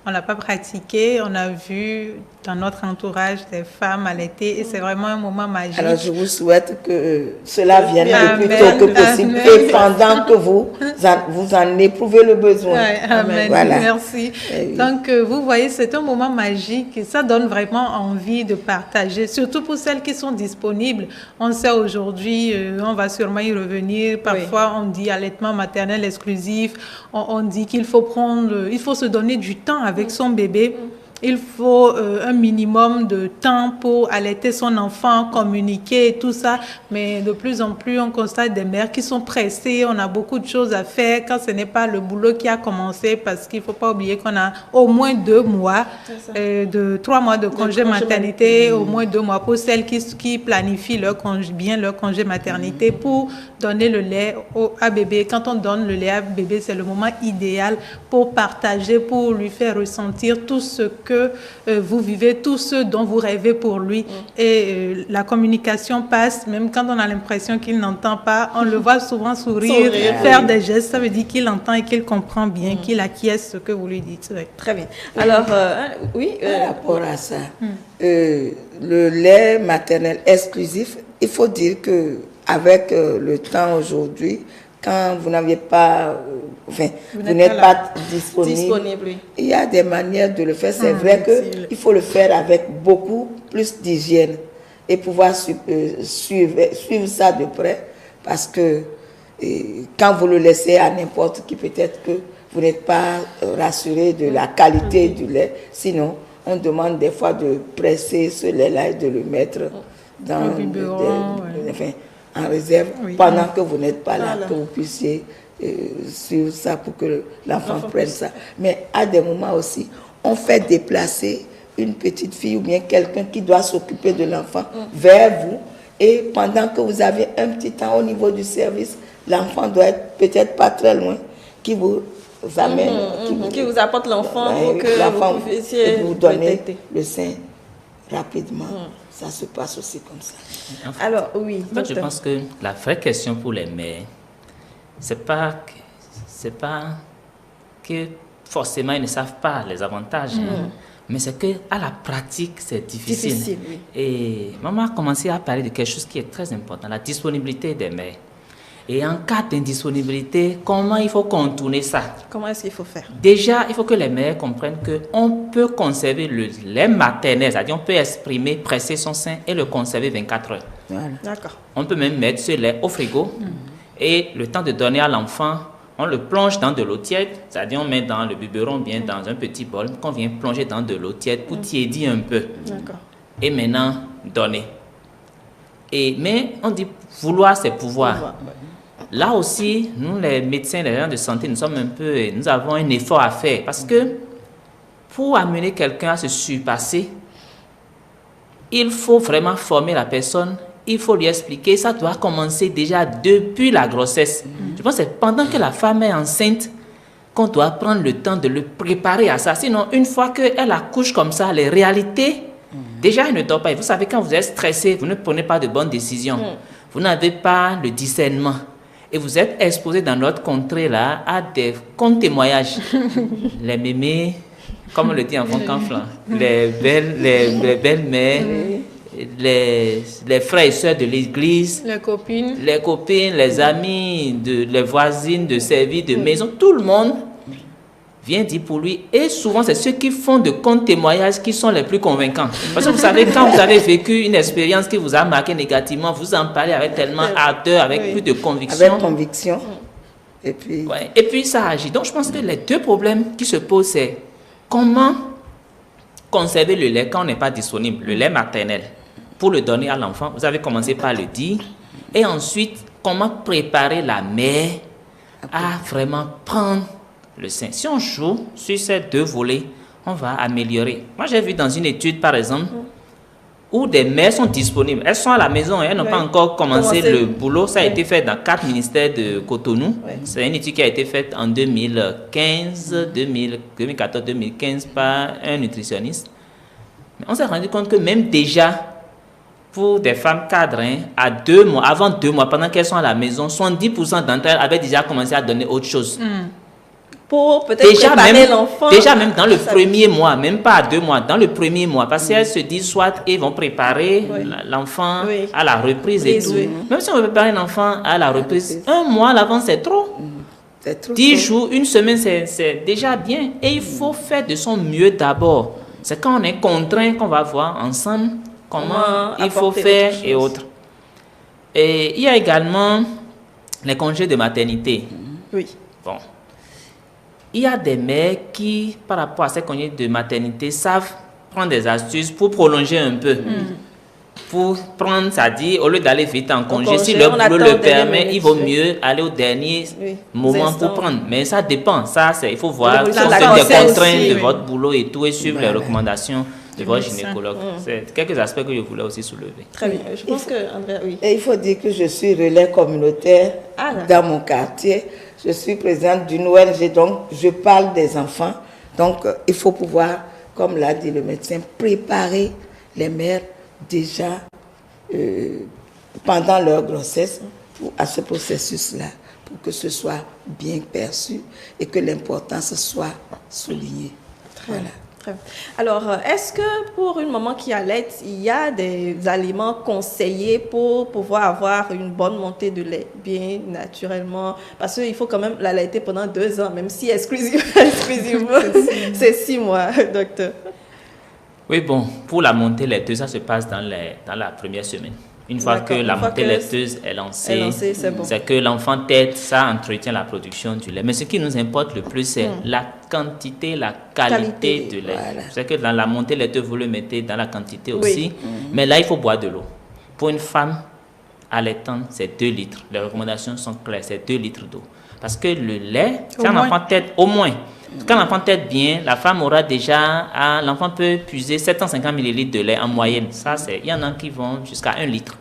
on l'a pas pratiqué. On a vu dans notre entourage des femmes allaiter et c'est vraiment un moment magique. Alors, je vous souhaite que cela vienne le plus Amen. tôt que possible et pendant que vous en éprouvez le besoin. Ouais, amen. Voilà. Merci. Oui. Donc, vous voyez, c'est un moment magique et ça donne vraiment envie de partager, surtout pour celles qui sont disponibles. On sait aujourd'hui, on va sûrement y revenir. Parfois, on dit allaitement maternel exclusif. On dit qu'il faut il faut se donner du temps avec son bébé. Il faut un minimum de temps pour allaiter son enfant, communiquer et tout ça. Mais de plus en plus, on constate des mères qui sont pressées. On a beaucoup de choses à faire quand ce n'est pas le boulot qui a commencé parce qu'il ne faut pas oublier qu'on a au moins 2 mois, 3 mois de congé maternité, au moins 2 mois pour celles qui planifient leur congé maternité pour donner le lait à bébé. Quand on donne le lait à bébé, c'est le moment idéal pour partager, pour lui faire ressentir tout ce que vous vivez, tout ce dont vous rêvez pour lui. Et la communication passe, même quand on a l'impression qu'il n'entend pas, on le voit souvent sourire, faire des gestes, ça veut dire qu'il entend et qu'il comprend bien, qu'il acquiesce ce que vous lui dites. Ouais. Très bien. Alors, oui. Par rapport à ça, le lait maternel exclusif, il faut dire que avec le temps aujourd'hui, quand vous n'avez pas, vous n'êtes pas disponible, oui. Il y a des manières de le faire. C'est vrai qu'il faut le faire avec beaucoup plus d'hygiène et pouvoir suivre ça de près parce que quand vous le laissez à n'importe qui, peut-être que vous n'êtes pas rassuré de la qualité du lait. Sinon, on demande des fois de presser ce lait-là et de le mettre dans le biberon, en réserve pendant que vous n'êtes pas là, que vous puissiez suivre ça pour que l'enfant prenne ça. Mais à des moments aussi, on fait déplacer une petite fille ou bien quelqu'un qui doit s'occuper de l'enfant vers vous et pendant que vous avez un petit temps au niveau du service, l'enfant doit être peut-être pas très loin, qui vous amène, qui vous apporte l'enfant pour que vous puissiez vous donner le sein rapidement. Ça se passe aussi comme ça. Alors, oui. En fait, je pense que la vraie question pour les mères, c'est pas que forcément ils ne savent pas les avantages, mais c'est que à la pratique c'est difficile. Oui. Et maman a commencé à parler de quelque chose qui est très important, la disponibilité des mères. Et en cas d'indisponibilité, comment il faut contourner ça? Comment est-ce qu'il faut faire? Déjà, il faut que les mères comprennent qu'on peut conserver le lait maternel, c'est-à-dire on peut exprimer, presser son sein et le conserver 24 heures. Voilà. D'accord. On peut même mettre ce lait au frigo et le temps de donner à l'enfant, on le plonge dans de l'eau tiède, c'est-à-dire on met dans le biberon, bien dans un petit bol, qu'on vient plonger dans de l'eau tiède pour tiédir un peu. D'accord. Et maintenant, donner. Mais on dit vouloir, c'est pouvoir. Là aussi, nous les médecins, les gens de santé, nous avons un effort à faire parce que pour amener quelqu'un à se surpasser, il faut vraiment former la personne, il faut lui expliquer, ça doit commencer déjà depuis la grossesse. Je pense que c'est pendant que la femme est enceinte qu'on doit prendre le temps de le préparer à ça. Sinon, une fois qu'elle accouche comme ça, les réalités, déjà elle ne dort pas. Et vous savez, quand vous êtes stressé, vous ne prenez pas de bonnes décisions. Vous n'avez pas le discernement. Et vous êtes exposé dans notre contrée là à des témoignages. Les mémés, comme on le dit en franc-canflan, les belles-mères, les frères et sœurs de l'église, les copines, les amis, les voisines de service, de maison, tout le monde vient dire pour lui. Et souvent, c'est ceux qui font de témoignages qui sont les plus convaincants. Parce que vous savez, quand vous avez vécu une expérience qui vous a marqué négativement, vous en parlez avec tellement ardeur, avec plus de conviction. Avec conviction. Et puis ça agit. Donc, je pense que les deux problèmes qui se posent, c'est comment conserver le lait quand on n'est pas disponible, le lait maternel, pour le donner à l'enfant. Vous avez commencé par le dire. Et ensuite, comment préparer la mère à vraiment prendre le sein. Si on joue sur ces deux volets, on va améliorer. Moi, j'ai vu dans une étude, par exemple, où des mères sont disponibles. Elles sont à la maison, elles n'ont pas encore commencé le boulot. Ça a été fait dans 4 ministères de Cotonou. C'est une étude qui a été faite en 2014-2015 par un nutritionniste. Mais on s'est rendu compte que même déjà, pour des femmes cadres, à 2 mois, avant 2 mois, pendant qu'elles sont à la maison, 70% d'entre elles avaient déjà commencé à donner autre chose. pour peut-être préparer l'enfant. Déjà même dans le premier mois, même pas à 2 mois, dans le premier mois, parce qu'elles se disent soit ils vont préparer l'enfant à la reprise et tout. Même si on veut préparer l'enfant à la reprise, 1 mois à l'avance c'est trop. 10 jours, 1 semaine c'est déjà bien. Et il faut faire de son mieux d'abord. C'est quand on est contraint qu'on va voir ensemble comment il faut faire et autres. Et il y a également les congés de maternité. Oui. Bon. Il y a des mères qui, par rapport à ces congés de maternité, savent prendre des astuces pour prolonger un peu. Pour prendre, c'est-à-dire, au lieu d'aller vite en congé, si le boulot le permet, il vaut mieux aller au dernier moment pour prendre. Mais ça dépend. Ça, il faut voir des contraintes de votre boulot et tout, et suivre les recommandations de votre gynécologue. C'est quelques aspects que je voulais aussi soulever. Très bien. Je pense que, Andrea, oui. Et il faut dire que je suis relais communautaire dans mon quartier. Je suis présidente d'une ONG, donc je parle des enfants. Donc, il faut pouvoir, comme l'a dit le médecin, préparer les mères déjà pendant leur grossesse à ce processus-là, pour que ce soit bien perçu et que l'importance soit soulignée. Voilà. Alors, est-ce que pour une maman qui allaite, il y a des aliments conseillés pour pouvoir avoir une bonne montée de lait, bien naturellement? Parce qu'il faut quand même l'allaiter pendant 2 ans, même si exclusivement, c'est 6 mois, docteur. Oui, bon, pour la montée laiteuse, ça se passe dans la première semaine. Une fois que la montée laiteuse est lancée, c'est que l'enfant tète, ça entretient la production du lait. Mais ce qui nous importe le plus, c'est la quantité, la qualité de lait. Voilà. C'est que dans la montée laiteuse, vous le mettez dans la quantité aussi. Mais là, il faut boire de l'eau. Pour une femme allaitante, c'est 2 litres. Les recommandations sont claires, c'est 2 litres d'eau. Parce que le lait, quand l'enfant tète, au moins, quand l'enfant tète bien, la femme aura déjà, l'enfant peut puiser 750 ml de lait en moyenne. Ça, il y en a qui vont jusqu'à 1 litre.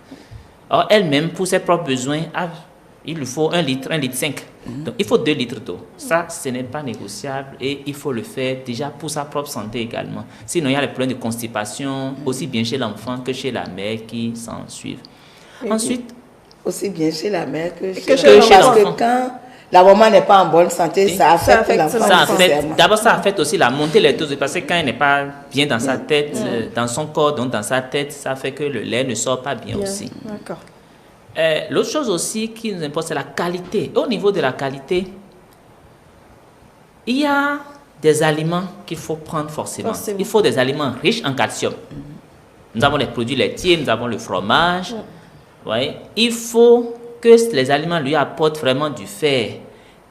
Or, elle-même, pour ses propres besoins, il lui faut 1 litre, 1,5 litre. Donc, il faut 2 litres d'eau. Ça, ce n'est pas négociable et il faut le faire déjà pour sa propre santé également. Sinon, il y a les problèmes de constipation, aussi bien chez l'enfant que chez la mère qui s'en suivent. Ensuite, aussi bien chez la mère que chez l'enfant. Parce que quand la maman n'est pas en bonne santé, ça affecte l'enfant. D'abord, ça affecte aussi la montée laiteuse, parce que quand elle n'est pas bien dans sa tête, dans son corps, donc dans sa tête, ça fait que le lait ne sort pas bien aussi. D'accord. L'autre chose aussi qui nous importe, c'est la qualité. Au niveau de la qualité, il y a des aliments qu'il faut prendre forcément. Il faut des aliments riches en calcium. Nous avons les produits laitiers, nous avons le fromage. Ouais. Il faut que les aliments lui apportent vraiment du fer,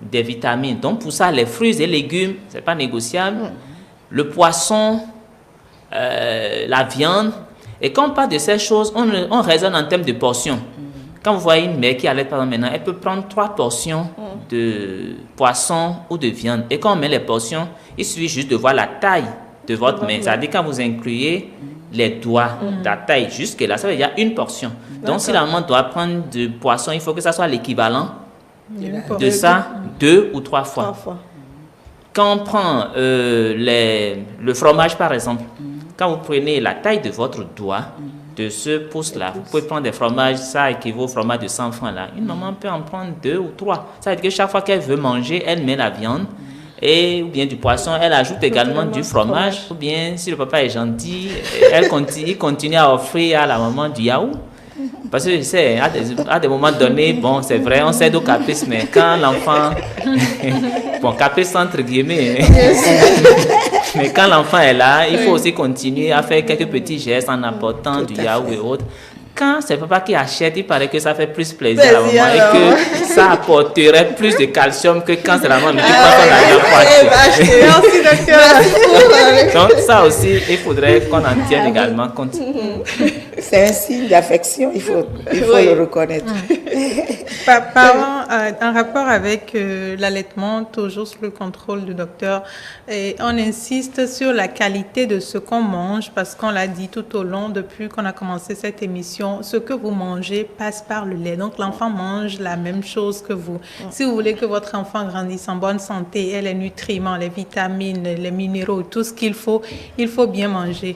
des vitamines. Donc pour ça, les fruits et légumes, ce n'est pas négociable. Le poisson, la viande. Et quand on parle de ces choses, on raisonne en termes de portions. Quand vous voyez une mère qui allait par exemple maintenant, elle peut prendre 3 portions de poisson ou de viande. Et quand on met les portions, il suffit juste de voir la taille de votre main. C'est-à-dire quand vous incluez les doigts, la taille jusque-là, ça veut dire qu'il y a 1 portion. Donc si la maman doit prendre du poisson, il faut que ça soit l'équivalent de ça 2 ou 3 fois. Quand on prend le fromage par exemple, quand vous prenez la taille de votre doigt, de ce pouce-là, vous pouvez prendre des fromages, ça équivaut au fromage de 100 francs là. Une maman peut en prendre 2 ou 3. Ça veut dire que chaque fois qu'elle veut manger, elle met la viande ou bien du poisson, elle ajoute également du fromage. Ou bien, si le papa est gentil, il continue à offrir à la maman du yaourt. Parce que je sais, à des moments donnés, bon, c'est vrai, on cède au caprice, mais quand l'enfant... bon, caprice entre guillemets. Mais quand l'enfant est là, il faut aussi continuer à faire quelques petits gestes en apportant du yaourt et autres. Quand c'est papa qui achète, il paraît que ça fait plus plaisir à la maman et que ça apporterait plus de calcium que quand c'est la maman qui prend son argent pour acheter. Donc ça aussi, il faudrait qu'on en tienne également compte. C'est un signe d'affection, il faut le reconnaître. Parlant en rapport avec l'allaitement, toujours sous le contrôle du docteur, et on insiste sur la qualité de ce qu'on mange, parce qu'on l'a dit tout au long, depuis qu'on a commencé cette émission, ce que vous mangez passe par le lait. Donc l'enfant mange la même chose que vous. Si vous voulez que votre enfant grandisse en bonne santé, ait les nutriments, les vitamines, les minéraux, tout ce qu'il faut, il faut bien manger.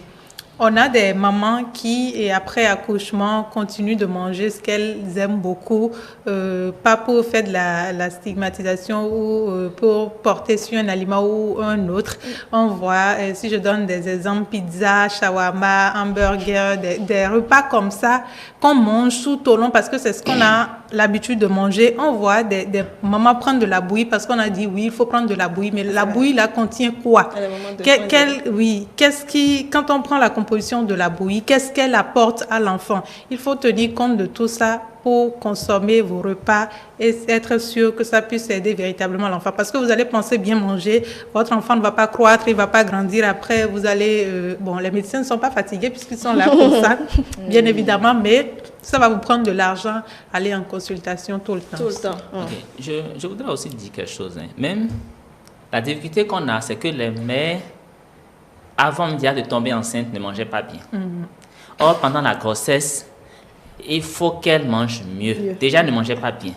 On a des mamans qui, et après accouchement, continuent de manger ce qu'elles aiment beaucoup, pas pour faire de la stigmatisation ou pour porter sur un aliment ou un autre. On voit, si je donne des exemples, pizza, shawarma, hamburger, des repas comme ça qu'on mange tout au long parce que c'est ce qu'on a l'habitude de manger. On voit des mamans prendre de la bouillie parce qu'on a dit oui, il faut prendre de la bouillie, mais la bouillie là contient quoi? Quand on prend la composition de la bouillie, qu'est-ce qu'elle apporte à l'enfant? Il faut tenir compte de tout ça pour consommer vos repas et être sûr que ça puisse aider véritablement l'enfant. Parce que vous allez penser bien manger, votre enfant ne va pas croître, il ne va pas grandir. Après, vous allez... les médecins ne sont pas fatigués puisqu'ils sont là pour ça, bien évidemment, mais ça va vous prendre de l'argent, aller en consultation tout le temps. Tout le temps. Okay. Je voudrais aussi dire quelque chose. Même la difficulté qu'on a, c'est que les mères, avant de tomber enceinte, ne mangeaient pas bien. Or, pendant la grossesse, il faut qu'elle mange mieux. Déjà, elle ne mangeait pas bien.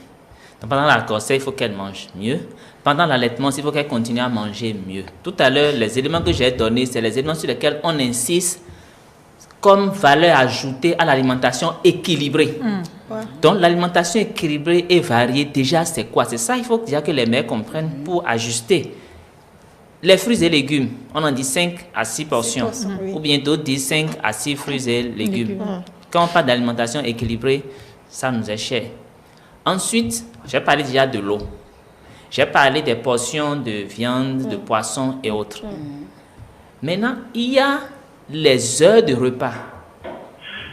Donc, pendant la grossesse, il faut qu'elle mange mieux. Pendant l'allaitement, il faut qu'elle continue à manger mieux. Tout à l'heure, les éléments que j'ai donnés, c'est les éléments sur lesquels on insiste comme valeur ajoutée à l'alimentation équilibrée. Donc, l'alimentation équilibrée et variée, déjà, c'est quoi? C'est ça, il faut déjà que les mères comprennent pour ajuster. Les fruits et légumes, on en dit 5 à 6 portions. Ou bien d'autres disent 5 à 6 fruits et légumes. Quand on parle d'alimentation équilibrée, ça nous est cher. Ensuite, j'ai parlé déjà de l'eau. J'ai parlé des portions de viande, de poisson et autres. Maintenant, il y a les heures de repas.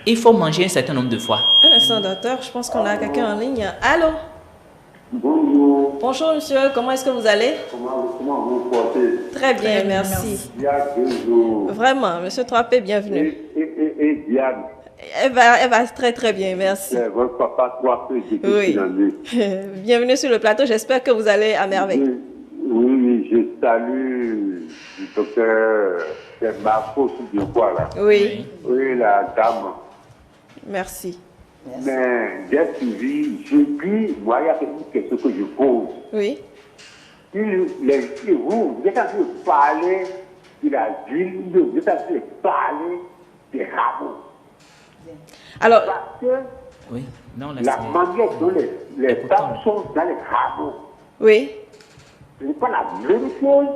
Il faut manger un certain nombre de fois. Un instant, docteur, je pense qu'on a quelqu'un en ligne. Allô? Bonjour. Bonjour, monsieur. Comment est-ce que vous allez? Comment vous portez? Très bien, merci. Il y a 2 jours. Vraiment, monsieur Troapé, bienvenue. Et Diane. Elle va très très bien, merci. C'est votre papa Troapé qui est bienvenue sur le plateau, j'espère que vous allez à merveille. Oui, je salue le docteur Marco Soubioua là. Oui, la dame. Merci. Mais j'ai suivi, je dis, moi, il y a une question que je pose. Oui. Vous êtes en train de parler de la ville, vous êtes en train de parler des rameaux. Alors, parce que oui. Non, la manière dont les femmes sont dans les rameaux, oui. ce n'est pas la même chose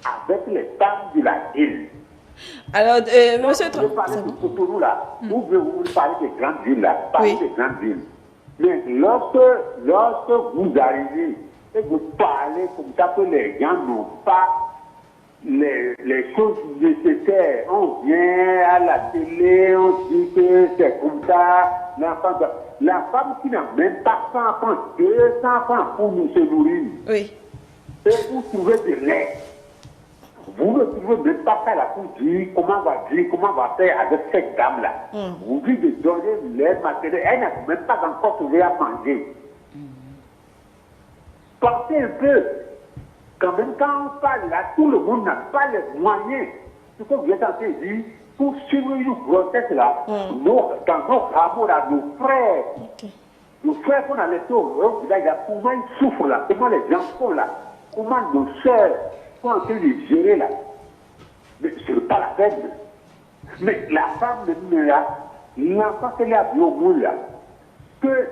avec les femmes de la ville. Alors, monsieur Troapé, vous parlez de Cotonou là, vous parlez des grandes villes là, parlez des grandes villes. Mais lorsque vous arrivez et vous parlez comme ça que les gens n'ont pas les choses nécessaires, on vient à la télé, on dit que c'est comme ça, la femme qui n'a même pas 100 francs, 200 francs pour nous se nourrir, oui. et vous trouvez de lait. Vous ne pouvez même pas faire la pour dire comment on va faire avec cette dame-là. Vous dites de donner l'aide matérielle, elle n'a même pas encore trouvé à manger. Pensez un peu, quand même quand on parle là, tout le monde n'a pas les moyens. Ce que vous êtes en train de dire, pour suivre une grossesse là, dans nos rameaux là, nos frères qu'on a laissés au village là, comment ils souffrent là, comment les enfants là, comment nos soeurs sont en train de gérer là. Mais ce n'est pas la peine. Mais la femme de là, l'enfant qu'elle a vu au monde là, que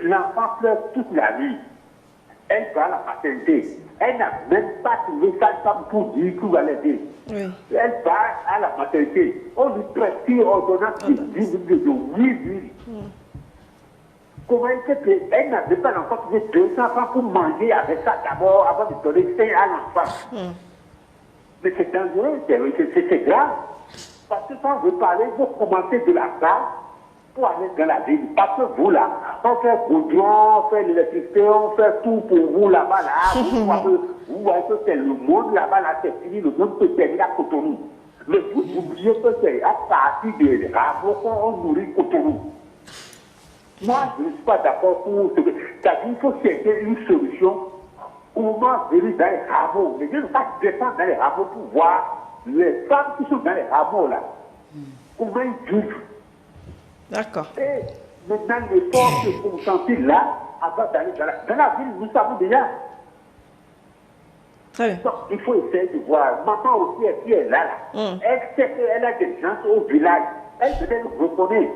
l'enfant pleure toute la vie. Elle va à la maternité. Elle n'a même pas trouvé sa femme pour dire qu'il va l'aider. Oui. Elle va à la maternité. On lui prescrit ordonnance de 10 000, de 8 000. Comment elle fait qu'elle n'avait pas l'enfant trouvé 200 francs pour manger avec ça d'abord avant de donner 5 à l'enfant. Mais c'est dangereux, c'est grave. Parce que quand on veut parler, il faut commencer de la base pour aller dans la ville. Parce que vous là, on fait goudron, on fait l'électricité, on fait tout pour vous là-bas là. Vous voyez que c'est le monde là-bas là, c'est fini, le monde peut terminer à Cotonou. Mais vous oubliez que c'est à partir des rameaux qu'on nourrit Cotonou. Moi, je ne suis pas d'accord pour ce que. C'est-à-dire qu'il faut chercher une solution. Comment venir dans les rameaux? Mais je ne veux pas descendre dans les rameaux pour voir les femmes qui sont dans les rameaux là. Comment ils vivent. D'accord. Et maintenant, l'effort se consentit là, avant d'aller dans la ville, nous savons déjà. Très bien. Donc, il faut essayer de voir. Maman aussi, qui est là. Elle sait qu'elle a des gens au village. Elle peut-être reconnaît.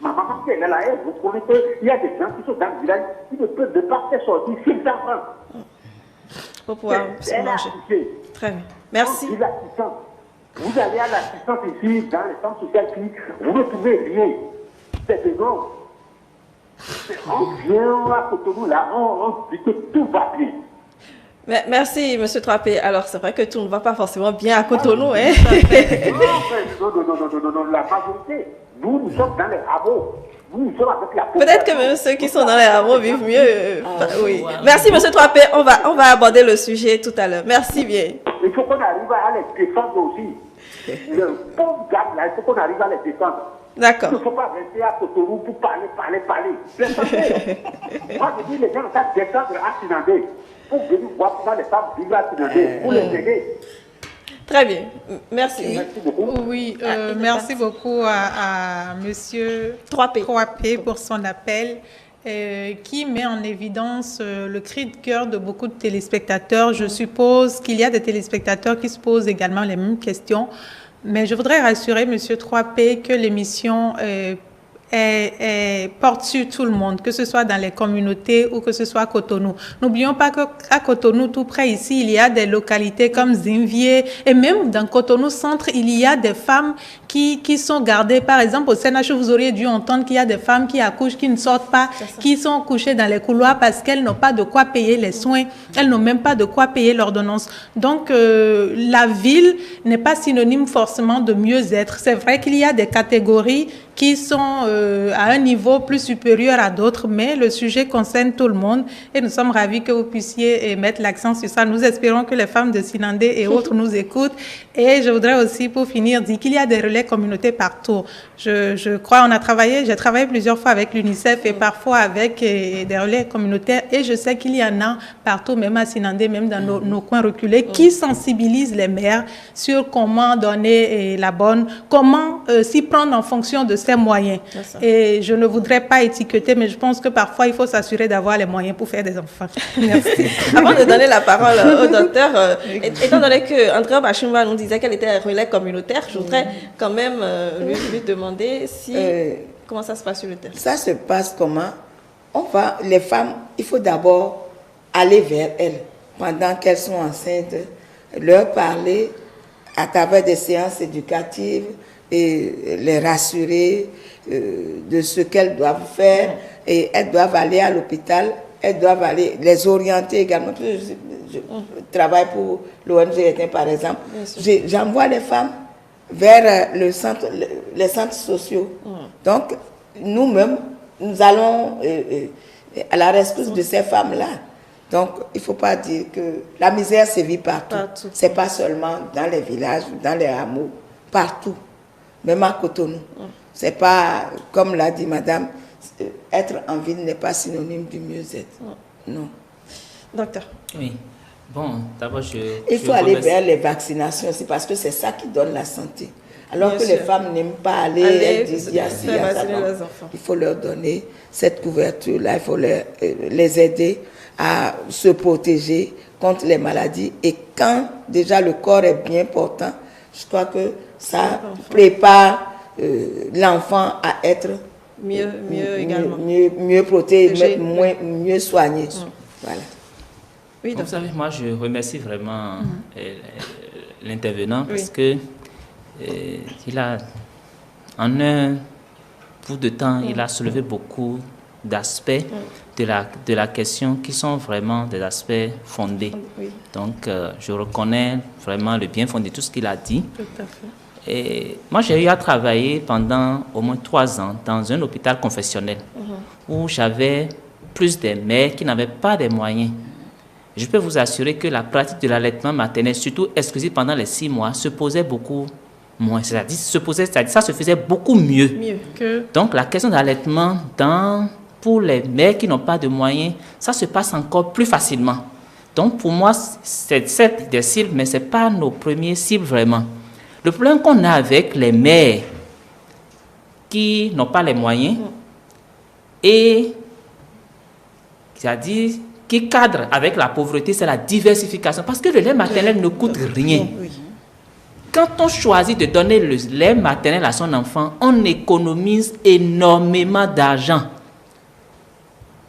Ma maman qui est là, elle reconnaît qu'il y a des gens qui sont dans le village qui ne peuvent pas faire sortir 600 francs. Pour pouvoir se manger. Très bien. Merci. Vous allez à l'assistance ici, dans les centres sociaux, vous ne trouvez rien. C'est énorme. On vient à Cotonou, là, on dit que tout va bien. Merci, M. Troapé. Alors, c'est vrai que tout ne va pas forcément bien à Cotonou, hein? Non, la majorité, nous sommes dans les hameaux. Nous sommes avec la Peut-être que même ceux qui sont dans les hameaux vivent mieux. Oui. Merci, M. Troapé. On va aborder le sujet tout à l'heure. Merci bien. Il faut qu'on arrive à les défendre aussi. Le pauvre gars, là, il faut qu'on arrive à les défendre. D'accord. Il ne faut pas rester à Cotonou pour parler. Moi, je dis, les gens doivent descendre à Sinandé pour venir voir comment les femmes vivent à Sinandé, pour les aider. Très bien. Merci. Merci beaucoup. Oui, merci beaucoup à Monsieur Troapé pour son appel. Qui met en évidence le cri de cœur de beaucoup de téléspectateurs. Je suppose qu'il y a des téléspectateurs qui se posent également les mêmes questions, mais je voudrais rassurer M. Troapé que l'émission porte sur tout le monde, que ce soit dans les communautés ou que ce soit à Cotonou. N'oublions pas qu'à Cotonou, tout près ici, il y a des localités comme Zinvier, et même dans Cotonou Centre, il y a des femmes qui sont gardées. Par exemple, au CNH, vous auriez dû entendre qu'il y a des femmes qui accouchent, qui ne sortent pas, qui sont couchées dans les couloirs parce qu'elles n'ont pas de quoi payer les soins, elles n'ont même pas de quoi payer l'ordonnance. Donc, la ville n'est pas synonyme forcément de mieux-être. C'est vrai qu'il y a des catégories qui sont à un niveau plus supérieur à d'autres, mais le sujet concerne tout le monde et nous sommes ravis que vous puissiez mettre l'accent sur ça. Nous espérons que les femmes de Sinandé et autres nous écoutent. Et je voudrais aussi, pour finir, dire qu'il y a des relais communautaires partout. Je crois, j'ai travaillé plusieurs fois avec l'UNICEF et parfois avec des relais communautaires, et je sais qu'il y en a partout, même à Sinandé, même dans nos coins reculés, qui sensibilisent les mères sur comment donner la bonne, comment s'y prendre en fonction de ses moyens. Et je ne voudrais pas étiqueter, mais je pense que parfois, il faut s'assurer d'avoir les moyens pour faire des enfants. Merci. Avant de donner la parole au docteur, étant donné que Andrea Bachimba nous disait qu'elle était un relais communautaire, je voudrais quand même lui demander comment ça se passe sur le terrain. Ça se passe comment? Les femmes, il faut d'abord aller vers elles pendant qu'elles sont enceintes, leur parler à travers des séances éducatives et les rassurer de ce qu'elles doivent faire, et elles doivent aller à l'hôpital, elles doivent aller les orienter également. Je travaille pour l'ONG, par exemple. J'envoie les femmes vers les centres sociaux. Donc, nous-mêmes, nous allons à la rescousse de ces femmes-là. Donc, il ne faut pas dire que la misère sévit partout. Ce n'est pas seulement dans les villages, dans les hameaux, partout. Même à Cotonou. C'est pas, comme l'a dit madame, être en ville n'est pas synonyme du mieux-être. Non. Docteur. Oui. Bon, d'abord, il faut aller vers les vaccinations aussi, parce que c'est ça qui donne la santé. Alors que les femmes n'aiment pas aller, elles disent, il faut leur donner cette couverture-là, il faut les aider à se protéger contre les maladies. Et quand déjà le corps est bien portant, je crois que ça prépare l'enfant à être mieux protégé, mieux soigné. Voilà. Oui, donc, vous savez, moi je remercie vraiment l'intervenant parce que il a, en un bout de temps, il a soulevé beaucoup d'aspects de la question qui sont vraiment des aspects fondés. Donc, je reconnais vraiment le bien fondé de tout ce qu'il a dit. Tout à fait. Et moi, j'ai eu à travailler pendant au moins 3 ans dans un hôpital confessionnel où j'avais plus de mères qui n'avaient pas de moyens. Je peux vous assurer que la pratique de l'allaitement maternel, surtout exclusive pendant les 6 mois, se posait beaucoup moins. C'est-à-dire, ça se faisait beaucoup mieux. Donc, la question de l'allaitement pour les mères qui n'ont pas de moyens, ça se passe encore plus facilement. Donc, pour moi, c'est certes des cibles, mais ce n'est pas nos premiers cibles vraiment. Le problème qu'on a avec les mères qui n'ont pas les moyens et c'est-à-dire qui cadre avec la pauvreté, c'est la diversification. Parce que le lait maternel ne coûte rien. Quand on choisit de donner le lait maternel à son enfant, on économise énormément d'argent.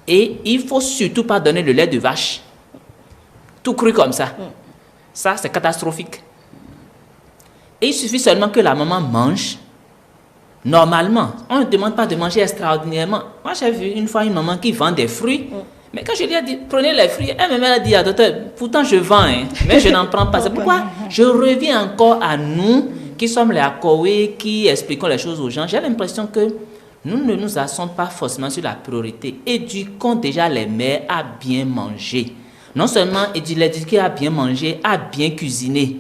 Et il ne faut surtout pas donner le lait de vache. Tout cru comme ça. Ça, c'est catastrophique. Et il suffit seulement que la maman mange normalement. On ne demande pas de manger extraordinairement. Moi, j'ai vu une fois une maman qui vend des fruits. Mais quand je lui ai dit, prenez les fruits, elle a dit, docteur, pourtant je vends, mais je n'en prends pas. C'est pourquoi je reviens encore à nous, qui sommes les Akowé, qui expliquons les choses aux gens. J'ai l'impression que nous ne nous asseyons pas forcément sur la priorité. Éduquons déjà les mères à bien manger. Non seulement l'éduquer à bien manger, à bien cuisiner.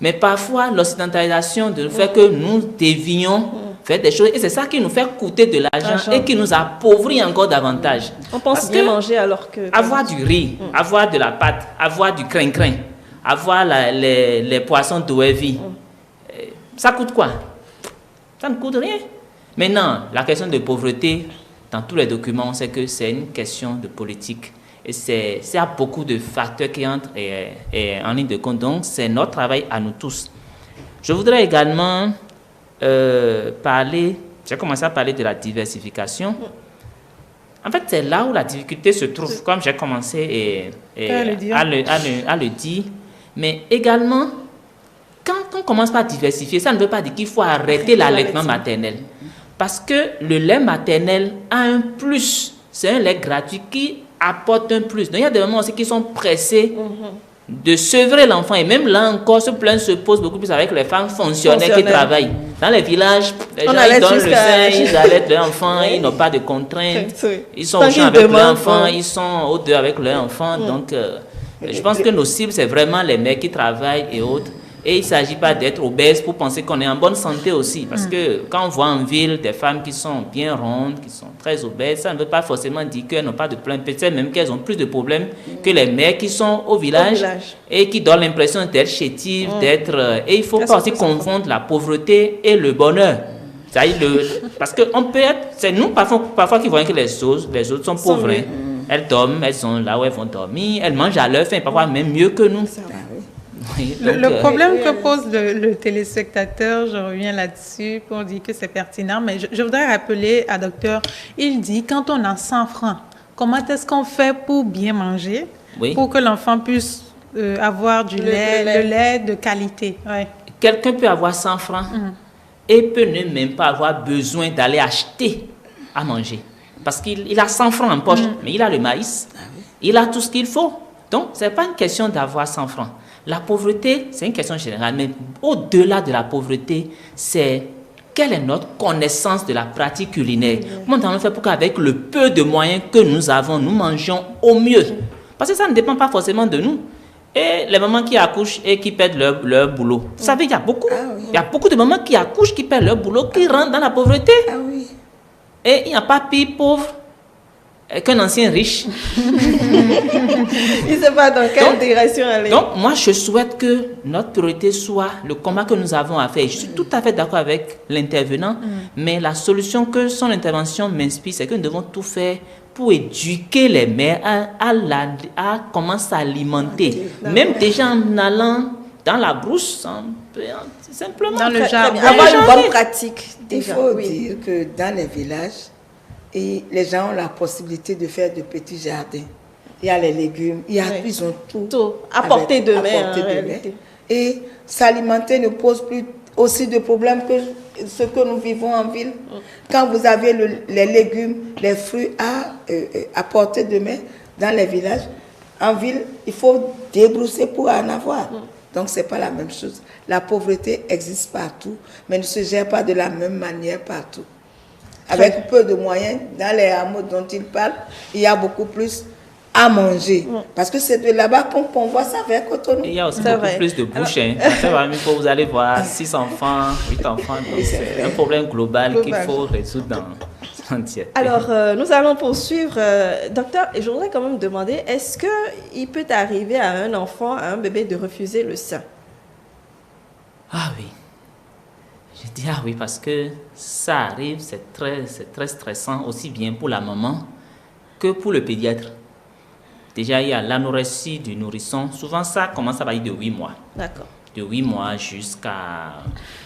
Mais parfois, l'occidentalisation de fait que nous dévions faire des choses, et c'est ça qui nous fait coûter de l'argent et qui nous appauvrit encore davantage. On pense bien manger alors que... Avoir du riz, avoir de la pâte, avoir du crin-crin, avoir les poissons d'Oevi, ça coûte quoi? Ça ne coûte rien. Maintenant, la question de pauvreté, dans tous les documents, on sait que c'est une question de politique. Et c'est beaucoup de facteurs qui entrent en ligne de compte. Donc, c'est notre travail à nous tous. Je voudrais également j'ai commencé à parler de la diversification. En fait, c'est là où la difficulté se trouve, comme j'ai commencé à le dire. Mais également, quand on commence par diversifier, ça ne veut pas dire qu'il faut arrêter l'allaitement maternel. Parce que le lait maternel a un plus. C'est un lait gratuit qui apporte un plus. Donc, il y a des moments aussi qui sont pressés de sevrer l'enfant. Et même là encore, ce problème se pose beaucoup plus avec les femmes fonctionnaires qui travaillent. Dans les villages, les gens ils donnent le sein, ils allaitent leur enfant, ils n'ont pas de contraintes. Ils sont au champ avec leur enfant, ils sont au dehors avec leur enfant. Donc, je pense que nos cibles, c'est vraiment les mères qui travaillent et autres. Et il ne s'agit pas d'être obèse pour penser qu'on est en bonne santé aussi. Parce que quand on voit en ville des femmes qui sont bien rondes, qui sont très obèses, ça ne veut pas forcément dire qu'elles n'ont pas de problème. Peut-être même qu'elles ont plus de problèmes que les mères qui sont au village et qui donnent l'impression d'être chétives, d'être... Et il ne faut pas aussi confondre la pauvreté et le bonheur. Parce qu'on peut être... C'est nous parfois qui voyons que les autres sont pauvres. Elles dorment, elles sont là où elles vont dormir, elles mangent à leur faim, parfois même mieux que nous. Oui, donc, le problème que pose le téléspectateur, je reviens là-dessus pour dire que c'est pertinent, mais je voudrais rappeler à docteur, il dit quand on a 100 francs, comment est-ce qu'on fait pour bien manger, pour que l'enfant puisse avoir le lait de qualité. Quelqu'un peut avoir 100 francs et peut ne même pas avoir besoin d'aller acheter à manger. Parce qu'il a 100 francs en poche, mais il a le maïs, il a tout ce qu'il faut. Donc, ce n'est pas une question d'avoir 100 francs. La pauvreté, c'est une question générale, mais au-delà de la pauvreté, c'est quelle est notre connaissance de la pratique culinaire. Comment on fait pour qu'avec le peu de moyens que nous avons, nous mangeons au mieux. Parce que ça ne dépend pas forcément de nous. Et les mamans qui accouchent et qui perdent leur boulot. Vous savez, il y a beaucoup de mamans qui accouchent, qui perdent leur boulot, qui rentrent dans la pauvreté. Et il n'y a pas pire pauvre qu'un ancien riche. Il ne sait pas dans quelle direction aller. Donc, moi, je souhaite que notre priorité soit le combat que nous avons à faire. Je suis tout à fait d'accord avec l'intervenant, mais la solution que son intervention m'inspire, c'est que nous devons tout faire pour éduquer les mères à comment s'alimenter. Même déjà en allant dans la brousse, simplement. Dans le jardin. Avoir une bonne pratique. Déjà. Il faut dire que dans les villages, et les gens ont la possibilité de faire de petits jardins. Il y a les légumes, ils ont tout à portée de main. Et s'alimenter ne pose plus aussi de problèmes que ce que nous vivons en ville. Quand vous avez les légumes, les fruits à portée de main dans les villages, en ville, il faut débrousser pour en avoir. Donc, ce n'est pas la même chose. La pauvreté existe partout, mais ne se gère pas de la même manière partout. Avec peu de moyens, dans les hameaux dont il parle, il y a beaucoup plus à manger. Parce que c'est de là-bas qu'on voit ça vers Cotonou. Il y a aussi beaucoup plus de bouches. Vous allez voir 6 enfants, 8 enfants. C'est un problème global qu'il faut résoudre dans l'entièreté. Alors, nous allons poursuivre. Docteur, je voudrais quand même demander, est-ce qu'il peut arriver à un enfant, à un bébé, de refuser le sein? Ah oui. Je dis oui parce que ça arrive, c'est très stressant aussi bien pour la maman que pour le pédiatre. Déjà, il y a l'anorexie du nourrisson. Souvent, ça commence à partir de 8 mois. D'accord. De 8 mois jusqu'à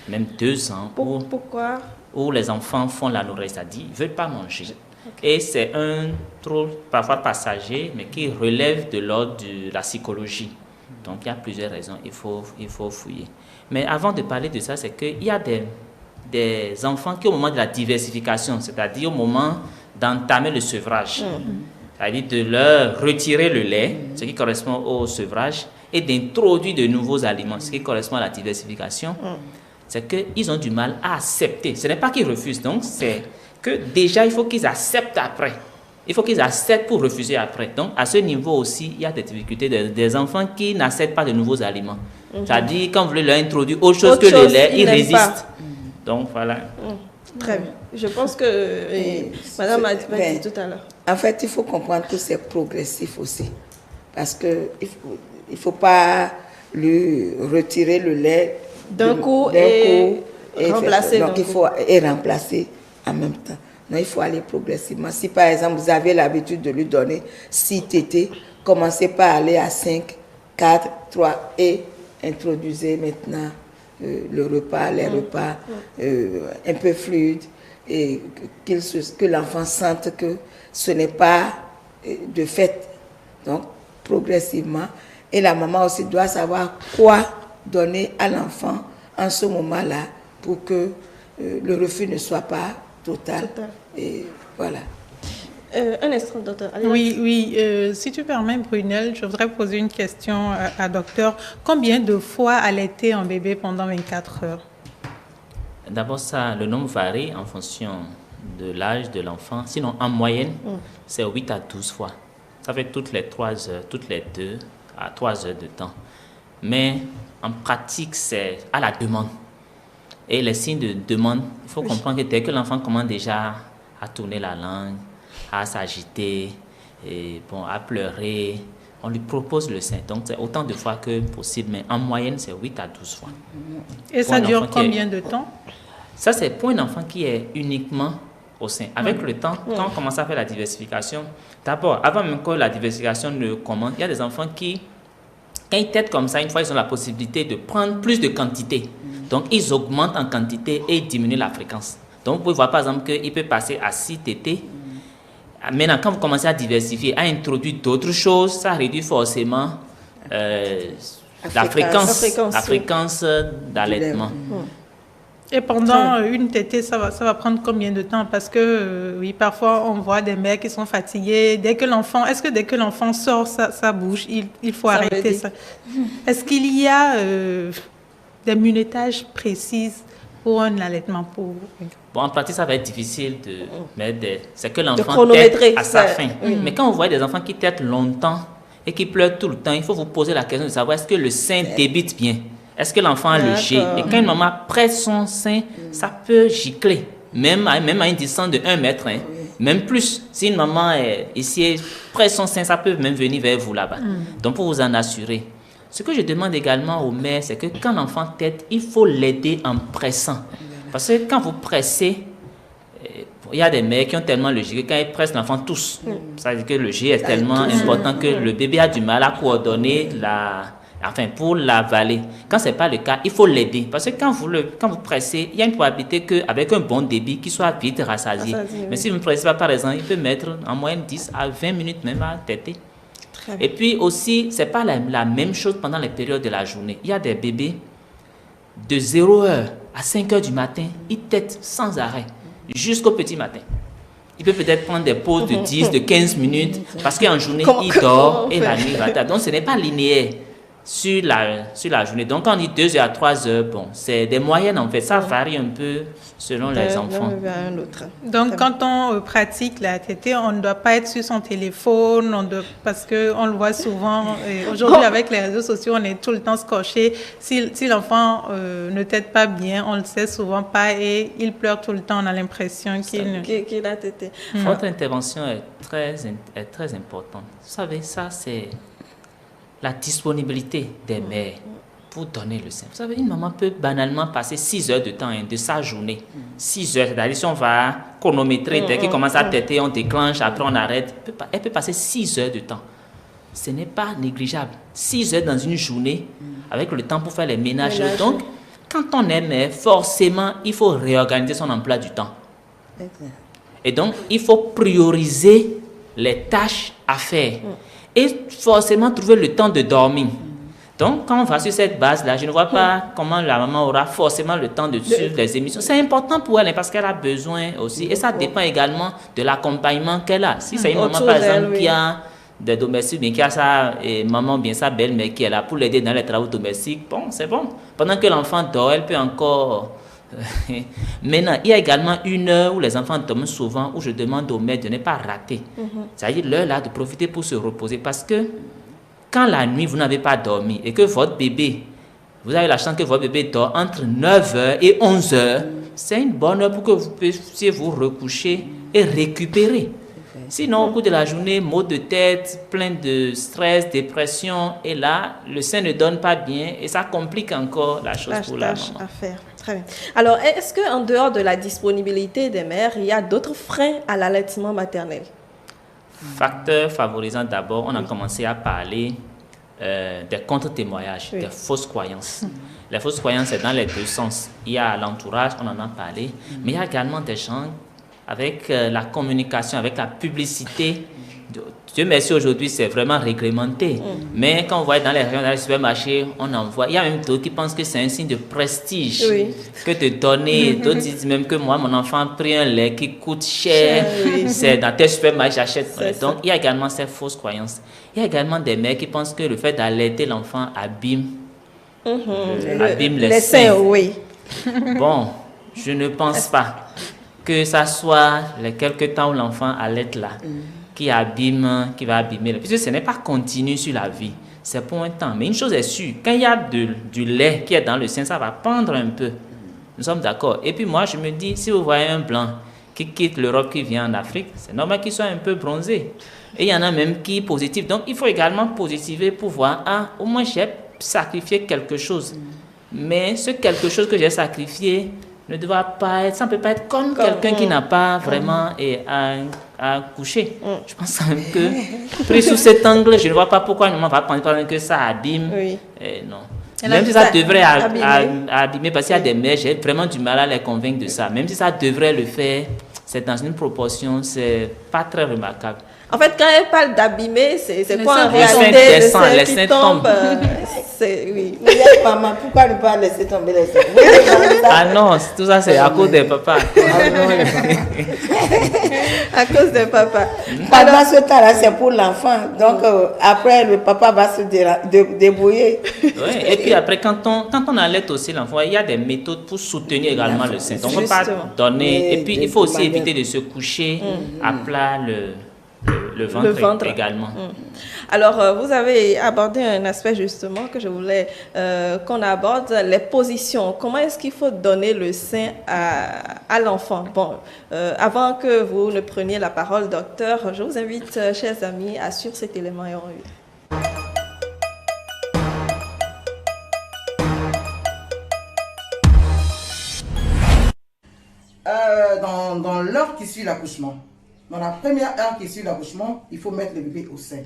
même 2 ans. Pourquoi? Où les enfants font l'anorexie, c'est-à-dire ils ne veulent pas manger. Okay. Et c'est un trouble parfois passager, mais qui relève de l'ordre de la psychologie. Donc, il y a plusieurs raisons, il faut fouiller. Mais avant de parler de ça, c'est qu'il y a des enfants qui, au moment de la diversification, c'est-à-dire au moment d'entamer le sevrage, c'est-à-dire de leur retirer le lait, ce qui correspond au sevrage, et d'introduire de nouveaux aliments, ce qui correspond à la diversification, c'est qu'ils ont du mal à accepter. Ce n'est pas qu'ils refusent, donc c'est que déjà, il faut qu'ils acceptent après. Il faut qu'ils acceptent pour refuser après. Donc, à ce niveau aussi, il y a des difficultés des enfants qui n'acceptent pas de nouveaux aliments. C'est-à-dire, quand vous voulez leur introduire autre chose que le lait, ils résistent. Donc, voilà. Très bien. Je pense que Madame a dit tout à l'heure. En fait, il faut comprendre que c'est progressif aussi. Parce qu'il ne faut pas lui retirer le lait d'un coup et remplacer. Donc, il faut remplacer en même temps. Non, il faut aller progressivement. Si par exemple vous avez l'habitude de lui donner 6 tétés, commencez par aller à 5, 4, 3 et introduisez maintenant le repas, les repas un peu fluides et que l'enfant sente que ce n'est pas de fait. Donc progressivement. Et la maman aussi doit savoir quoi donner à l'enfant en ce moment-là pour que le refus ne soit pas total. Et voilà. Un instant, docteur. Oui, si tu permets, Brunel, je voudrais poser une question à docteur. Combien de fois allaiter un bébé pendant 24 heures? D'abord, le nombre varie en fonction de l'âge de l'enfant. Sinon, en moyenne, c'est 8 à 12 fois. Ça fait toutes les 3 heures, toutes les 2 à 3 heures de temps. Mais en pratique, c'est à la demande. Et les signes de demande, il faut comprendre que dès que l'enfant commence déjà à tourner la langue, à s'agiter, et à pleurer, on lui propose le sein. Donc, c'est autant de fois que possible, mais en moyenne, c'est 8 à 12 fois. Et ça dure combien de temps? Ça, c'est pour un enfant qui est uniquement au sein. Avec le temps, quand on commence à faire la diversification, d'abord, avant même que la diversification ne commence, il y a des enfants qui, quand ils têtent comme ça, une fois, ils ont la possibilité de prendre plus de quantité. Donc, ils augmentent en quantité et diminuent la fréquence. Donc, vous pouvez voir par exemple qu'il peut passer à 6 tétés. Maintenant, quand vous commencez à diversifier, à introduire d'autres choses, ça réduit forcément la fréquence d'allaitement. Et pendant une tétée, ça va prendre combien de temps? Parce que, oui, parfois, on voit des mères qui sont fatiguées. Dès que l'enfant sort sa bouche, il faut arrêter ça. Est-ce qu'il y a des minutages précis pour un allaitement pour... Bon, en pratique, ça va être difficile c'est que l'enfant tète à sa faim. Mais quand vous voyez des enfants qui tètent longtemps et qui pleurent tout le temps, il faut vous poser la question de savoir est-ce que le sein débite bien? Est-ce que l'enfant a le jet? Et quand une maman presse son sein, ça peut gicler, même à une distance de 1 mètre. Même plus, si une maman ici presse son sein, ça peut même venir vers vous là-bas. Donc, pour vous en assurer. Ce que je demande également aux mères, c'est que quand l'enfant tète, il faut l'aider en pressant. Parce que quand vous pressez, il y a des mères qui ont tellement le jet que quand ils pressent, l'enfant tousse. Ça veut dire que le jet est tellement important que le bébé a du mal à coordonner pour l'avaler. Quand ce n'est pas le cas, il faut l'aider. Parce que quand vous pressez, il y a une probabilité qu'avec un bon débit, qu'il soit vite rassasié. Mais si vous ne pressez pas, par exemple, il peut mettre en moyenne 10 à 20 minutes même à téter. Et puis aussi, ce n'est pas la même chose pendant les périodes de la journée. Il y a des bébés de 0h à 5h du matin, ils tètent sans arrêt jusqu'au petit matin. Il peut peut-être prendre des pauses de 10, de 15 minutes parce qu'en journée, il dort et la nuit, il va tard. Donc, ce n'est pas linéaire sur la journée. Donc, quand on dit 2h à 3h, bon, c'est des moyennes en fait. Ça varie un peu selon les enfants. Donc, quand on pratique la tétée, on ne doit pas être sur son téléphone, parce qu'on le voit souvent. Aujourd'hui, avec les réseaux sociaux, on est tout le temps scotché. Si l'enfant ne tète pas bien, on ne le sait souvent pas et il pleure tout le temps. On a l'impression qu'il a tété. Votre intervention est très importante. Vous savez, ça, c'est la disponibilité des mères pour donner le sein. Vous savez, une maman peut banalement passer 6 heures de temps de sa journée. 6 heures, c'est-à-dire si on va chronométrer, dès qu'il commence à téter, on déclenche, après on arrête. Elle peut passer 6 heures de temps ce n'est pas négligeable. 6 heures dans une journée, avec le temps pour faire les ménages. Donc, quand on est mère, forcément, il faut réorganiser son emploi du temps. Et donc, il faut prioriser les tâches à faire. Et forcément, trouver le temps de dormir. Donc, quand on va sur cette base-là, je ne vois pas comment la maman aura forcément le temps de suivre les émissions. C'est important pour elle parce qu'elle a besoin aussi. Et ça dépend également de l'accompagnement qu'elle a. Si c'est une maman, par exemple, qui a des domestiques, bien qui a sa maman, bien sa belle-mère qui est là pour l'aider dans les travaux domestiques, bon, c'est bon. Pendant que l'enfant dort, elle peut encore... Maintenant, il y a également une heure où les enfants dorment souvent, où je demande aux mères de ne pas rater. C'est-à-dire l'heure là de profiter pour se reposer parce que quand la nuit, vous n'avez pas dormi et que votre bébé, vous avez la chance que votre bébé dort entre 9h et 11h, c'est une bonne heure pour que vous puissiez vous recoucher et récupérer. Sinon, au cours de la journée, maux de tête, plein de stress, dépression, et là, le sein ne donne pas bien et ça complique encore la chose pour la maman. À faire. Très bien. Alors, est-ce qu'en dehors de la disponibilité des mères, il y a d'autres freins à l'allaitement maternel? Facteur favorisant d'abord, on a commencé à parler des contre-témoignages, des fausses croyances. Les fausses croyances, c'est dans les deux sens. Il y a l'entourage, on en a parlé, mais il y a également des gens avec la communication, avec la publicité. Dieu merci, aujourd'hui, c'est vraiment réglementé. Mais quand on voit dans les rayons, dans les supermarchés, on en voit. Il y a même d'autres qui pensent que c'est un signe de prestige que de donner. D'autres disent même que moi, mon enfant a pris un lait qui coûte cher. C'est dans tel supermarché, j'achète. Donc, il y a également ces fausses croyances. Il y a également des mères qui pensent que le fait d'allaiter l'enfant abîme, abîme les seins. Bon, je ne pense pas que ça soit les quelques temps où l'enfant allaite là. Qui va abîmer. Puisque ce n'est pas continu sur la vie. C'est pour un temps. Mais une chose est sûre, quand il y a du lait qui est dans le sein, ça va pendre un peu. Nous sommes d'accord. Et puis moi, je me dis, si vous voyez un blanc qui quitte l'Europe, qui vient en Afrique, c'est normal qu'il soit un peu bronzé. Et il y en a même qui est positif. Donc, il faut également positiver pour voir, au moins j'ai sacrifié quelque chose. Mais ce quelque chose que j'ai sacrifié ne doit pas être, ça ne peut pas être comme quelqu'un qui n'a pas vraiment à coucher. Je pense quand même que, pris sous cet angle, je ne vois pas pourquoi une maman va penser que ça abîme. Non. Même si ça devrait abîmer, parce qu'il y a des mères, j'ai vraiment du mal à les convaincre de ça. Même si ça devrait le faire, c'est dans une proportion, c'est pas très remarquable. En fait, quand elle parle d'abîmer, c'est quoi en réalité? Les seins tombent. Oui. Maman, pourquoi ne pas laisser tomber les seins? Ah non, tout ça c'est à cause des papas. À cause des papas. Pendant ce temps-là, c'est pour l'enfant. Donc, après, le papa va se débrouiller. Oui, et puis après, quand on allaite aussi l'enfant, il y a des méthodes pour soutenir également le sein. Donc, on ne peut pas donner. Et puis, il faut aussi éviter de se coucher à plat le ventre également. Alors, vous avez abordé un aspect justement que je voulais qu'on aborde, les positions. Comment est-ce qu'il faut donner le sein à l'enfant? Bon, avant que vous ne preniez la parole, docteur, je vous invite, chers amis, à suivre cet élément et on revient. Dans l'heure qui suit l'accouchement, dans la première heure qui suit l'accouchement, il faut mettre le bébé au sein.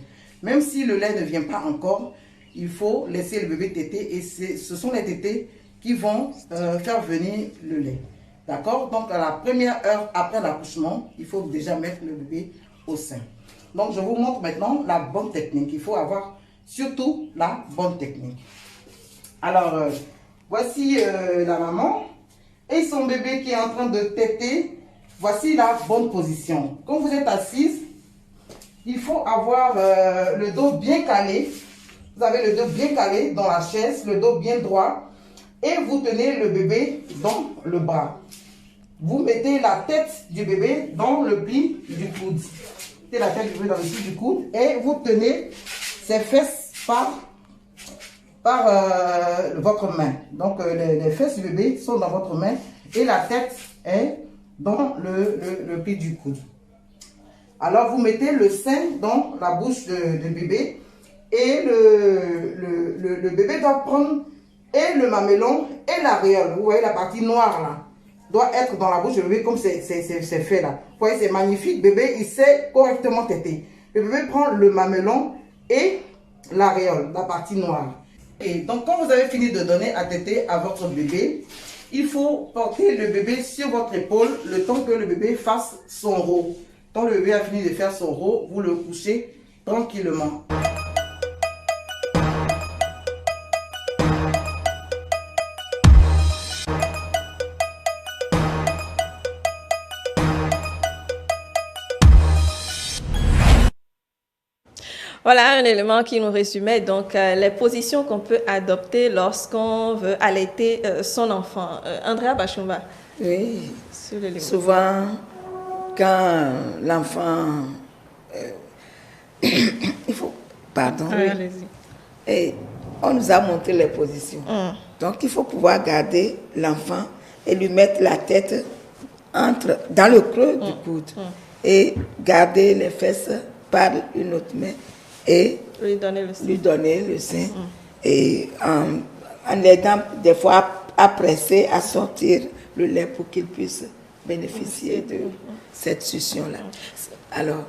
Même si le lait ne vient pas encore, il faut laisser le bébé téter et ce sont les tétés qui vont faire venir le lait. D'accord? Donc, à la première heure après l'accouchement, il faut déjà mettre le bébé au sein. Donc, je vous montre maintenant la bonne technique. Il faut avoir surtout la bonne technique. Alors, voici la maman et son bébé qui est en train de téter. Voici la bonne position. Quand vous êtes assise, il faut avoir le dos bien calé. Vous avez le dos bien calé dans la chaise, le dos bien droit. Et vous tenez le bébé dans le bras. Vous mettez la tête du bébé dans le pli du coude. Mettez la tête du bébé dans le pli du coude. Et vous tenez ses fesses par votre main. Donc les fesses du bébé sont dans votre main. Et la tête est dans le pli du coude. Alors vous mettez le sein dans la bouche du bébé et le bébé doit prendre et le mamelon et l'aréole. Vous voyez la partie noire là doit être dans la bouche du bébé comme c'est fait là. Vous voyez, c'est magnifique, bébé il sait correctement téter. Le bébé prend le mamelon et l'aréole, la partie noire. Et donc, quand vous avez fini de donner à téter à votre bébé, il faut porter le bébé sur votre épaule le temps que le bébé fasse son rot. Quand le bébé a fini de faire son rot, vous le couchez tranquillement. Voilà un élément qui nous résumait donc les positions qu'on peut adopter lorsqu'on veut allaiter son enfant. Andrea Bachumba. Oui, souvent quand l'enfant... il faut... Pardon. Oui, allez-y. Et on nous a montré les positions. Donc il faut pouvoir garder l'enfant et lui mettre la tête dans le creux du coude et garder les fesses par une autre main et lui donner le sein. Et en aidant des fois à presser, à sortir le lait pour qu'il puisse bénéficier de cette succion-là. Alors,